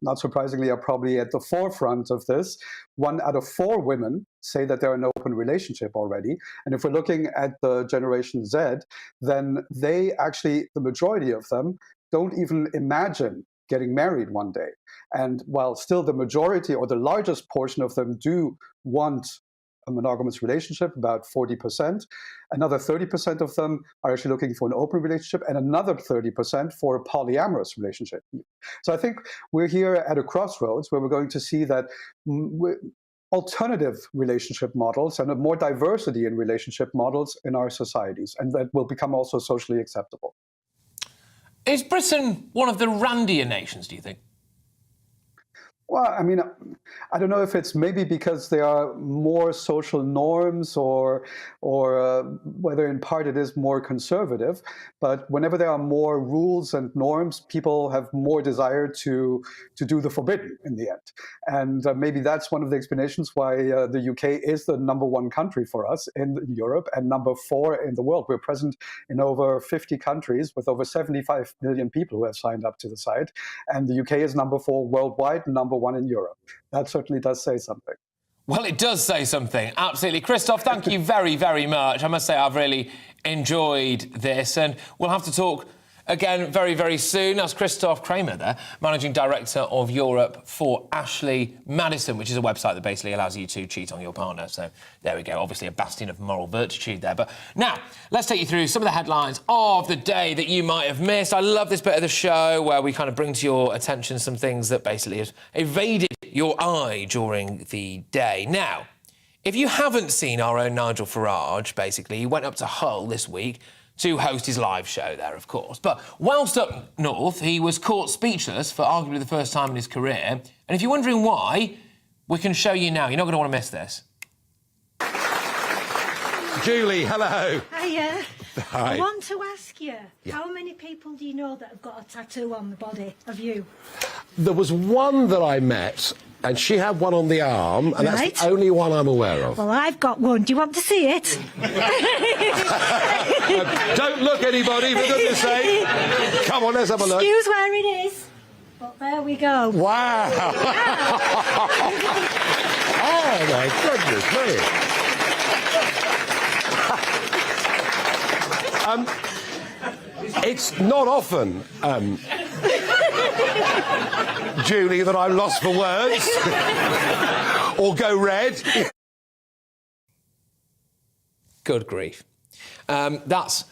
[SPEAKER 8] not surprisingly are probably at the forefront of this, 1 out of 4 women say that they're in an open relationship already. And if we're looking at the Generation Z, then they actually, the majority of them, don't even imagine getting married one day. And while still the majority or the largest portion of them do want a monogamous relationship, about 40%, another 30% of them are actually looking for an open relationship, and another 30% for a polyamorous relationship. So I think we're here at a crossroads where we're going to see that alternative relationship models and more diversity in relationship models in our societies, and that will become also socially acceptable.
[SPEAKER 2] Is Britain one of the randier nations, do you think?
[SPEAKER 8] Well, I mean, I don't know if it's maybe because there are more social norms or whether in part it is more conservative, but whenever there are more rules and norms, people have more desire to do the forbidden in the end. And maybe that's one of the explanations why the UK is the #1 country for us in Europe and #4 in the world. We're present in over 50 countries with over 75 million people who have signed up to the site. And the UK is #4 worldwide and #1 in Europe. That certainly does say something.
[SPEAKER 2] Well, it does say something, absolutely. Christoph, thank you very, very much. I must say I've really enjoyed this, and we'll have to talk again very, very soon. That's Christoph Kramer there, Managing Director of Europe for Ashley Madison, which is a website that basically allows you to cheat on your partner. So there we go, obviously a bastion of moral virtue there. But now, let's take you through some of the headlines of the day that you might have missed. I love this bit of the show where we kind of bring to your attention some things that basically have evaded your eye during the day. Now, if you haven't seen our own Nigel Farage, basically, he went up to Hull this week to host his live show there, of course. But whilst up north, he was caught speechless for arguably the first time in his career. And if you're wondering why, we can show you now. You're not going to want to miss this.
[SPEAKER 11] Julie, hello.
[SPEAKER 5] Hiya.
[SPEAKER 11] Hi.
[SPEAKER 5] I want to ask you, how many people do you know that have got a tattoo on the body of you?
[SPEAKER 11] There was one that I met, and she had one on the arm, and that's the only one I'm aware of.
[SPEAKER 5] Well, I've got one. Do you want to see it?
[SPEAKER 11] Don't look, anybody, for goodness sake. Come on, let's have a look.
[SPEAKER 5] Excuse where it is. But there we go.
[SPEAKER 11] Wow. Oh, my goodness me. It's not often, Julie, that I'm lost for words or go red.
[SPEAKER 2] Good grief. Let's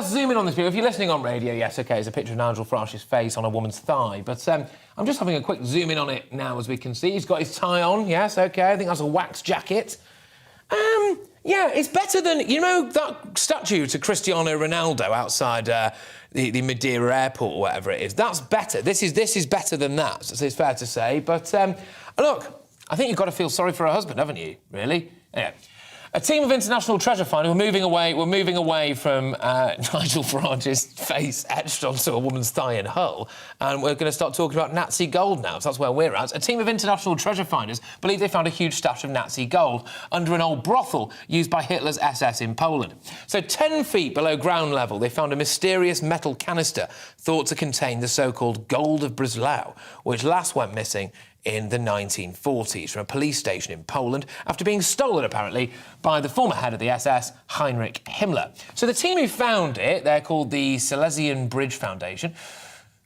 [SPEAKER 2] zoom in on this video. If you're listening on radio, yes, OK, it's a picture of Nigel Farage's face on a woman's thigh. But I'm just having a quick zoom in on it now, as we can see. He's got his tie on, yes, OK, I think that's a wax jacket. Yeah, it's better than, you know, that statue to Cristiano Ronaldo outside the Madeira airport or whatever it is. That's better. This is better than that, so it's fair to say. But look, I think you've got to feel sorry for her husband, haven't you? Really? Yeah. A team of international treasure finders. We're moving away from Nigel Farage's face etched onto a woman's thigh in Hull, and we're going to start talking about Nazi gold now, so that's where we're at. A team of international treasure finders believe they found a huge stash of Nazi gold under an old brothel used by Hitler's SS in Poland. So 10 feet below ground level, they found a mysterious metal canister thought to contain the so-called gold of Breslau, which last went missing in the 1940s from a police station in Poland after being stolen, apparently, by the former head of the SS, Heinrich Himmler. So the team who found it, they're called the Silesian Bridge Foundation,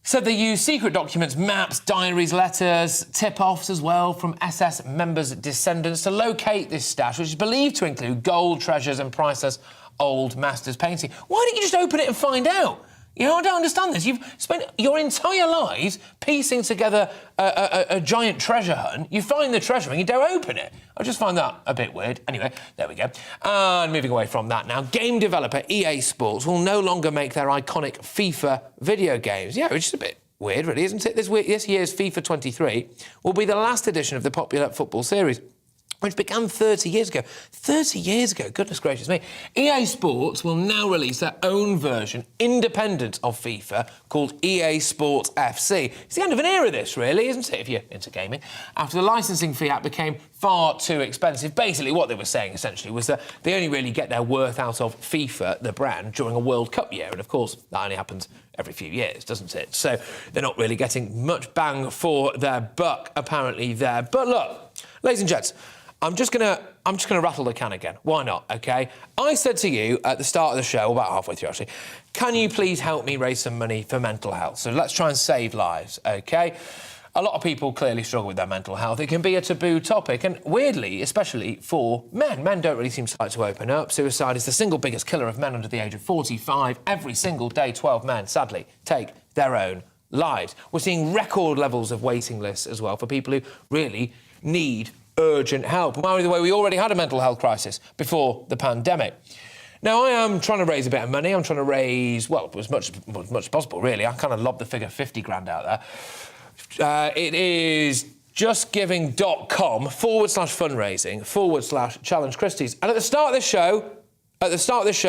[SPEAKER 2] said they used secret documents, maps, diaries, letters, tip-offs as well from SS members' descendants to locate this stash, which is believed to include gold, treasures and priceless old masters' painting. Why don't you just open it and find out? You know, I don't understand this. You've spent your entire lives piecing together a giant treasure hunt. You find the treasure and you don't open it. I just find that a bit weird. Anyway, there we go. And moving away from that now, game developer EA Sports will no longer make their iconic FIFA video games. Yeah, which is a bit weird, really, isn't it? This year's FIFA 23 will be the last edition of the popular football series, which began 30 years ago. 30 years ago, goodness gracious me. EA Sports will now release their own version, independent of FIFA, called EA Sports FC. It's the end of an era, this, really, isn't it, if you're into gaming? After the licensing fee act became far too expensive, basically what they were saying, essentially, was that they only really get their worth out of FIFA, the brand, during a World Cup year. And, of course, that only happens every few years, doesn't it? So they're not really getting much bang for their buck, apparently, there. But look, ladies and gents, I'm just gonna rattle the can again. Why not, OK? I said to you at the start of the show, about halfway through, actually, can you please help me raise some money for mental health? So let's try and save lives, OK? A lot of people clearly struggle with their mental health. It can be a taboo topic, and weirdly, especially for men. Men don't really seem to like to open up. Suicide is the single biggest killer of men under the age of 45. Every single day, 12 men, sadly, take their own lives. We're seeing record levels of waiting lists as well for people who really need urgent help. By the way, we already had a mental health crisis before the pandemic. Now, I am trying to raise a bit of money. I'm trying to raise, well, as much as possible, really. I kind of lobbed the figure 50 grand out there. It is justgiving.com/fundraising/Challenge Christie's. And at the start of this show,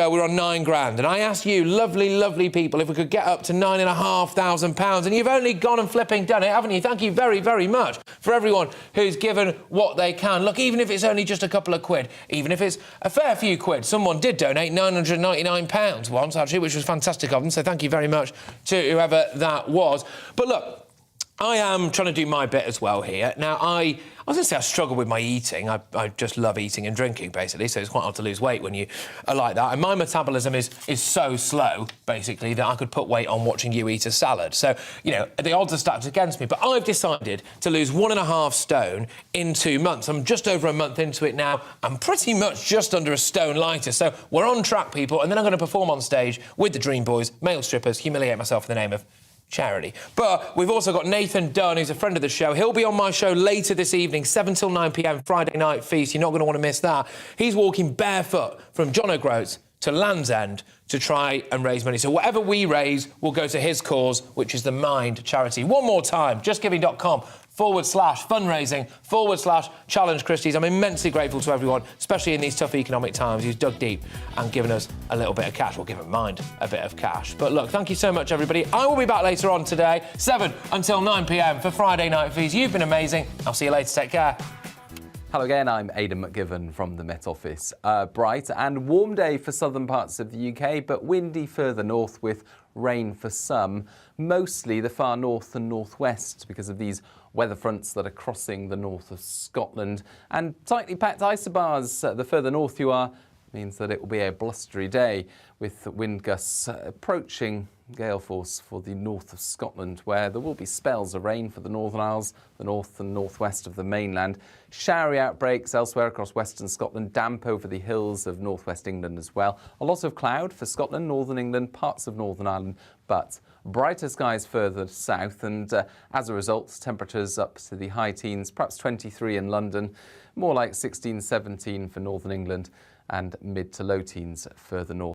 [SPEAKER 2] we're on 9 grand. And I asked you, lovely, lovely people, if we could get up to £9,500. And you've only gone and flipping done it, haven't you? Thank you very, very much for everyone who's given what they can. Look, even if it's only just a couple of quid, even if it's a fair few quid, someone did donate £999 once, actually, which was fantastic of them. So thank you very much to whoever that was. But look, I am trying to do my bit as well here. Now, I was going to say I struggle with my eating. I just love eating and drinking, basically, so it's quite hard to lose weight when you are like that. And my metabolism is so slow, basically, that I could put weight on watching you eat a salad. So, you know, the odds are stacked against me. But I've decided to lose 1.5 stone in 2 months. I'm just over a month into it now. I'm pretty much just under a stone lighter. So we're on track, people, and then I'm going to perform on stage with the Dream Boys, male strippers, humiliate myself in the name of charity. But we've also got Nathan Dunn, who's a friend of the show. He'll be on my show later this evening, 7 till 9 p.m, Friday night feast. You're not going to want to miss that. He's walking barefoot from John O'Groats to Land's End to try and raise money. So whatever we raise will go to his cause, which is the Mind charity. One more time, justgiving.com/fundraising/Challenge Christie's. I'm immensely grateful to everyone, especially in these tough economic times, who's dug deep and given us a little bit of cash. We'll give Mind a bit of cash. But look, thank you so much, everybody. I will be back later on today, 7 until 9 p.m. for Friday Night Feast. You've been amazing. I'll see you later. Take care.
[SPEAKER 9] Hello again, I'm Aidan McGivern from the Met Office. Bright and warm day for southern parts of the UK, but windy further north with rain for some, mostly the far north and northwest because of these weather fronts that are crossing the north of Scotland. And tightly packed isobars the further north you are means that it will be a blustery day with wind gusts approaching gale force for the north of Scotland, where there will be spells of rain for the Northern Isles, the north and northwest of the mainland. Showery outbreaks elsewhere across western Scotland, damp over the hills of northwest England as well. A lot of cloud for Scotland, northern England, parts of Northern Ireland, but brighter skies further south, and as a result, temperatures up to the high teens, perhaps 23 in London, more like 16, 17 for northern England, and mid to low teens further north.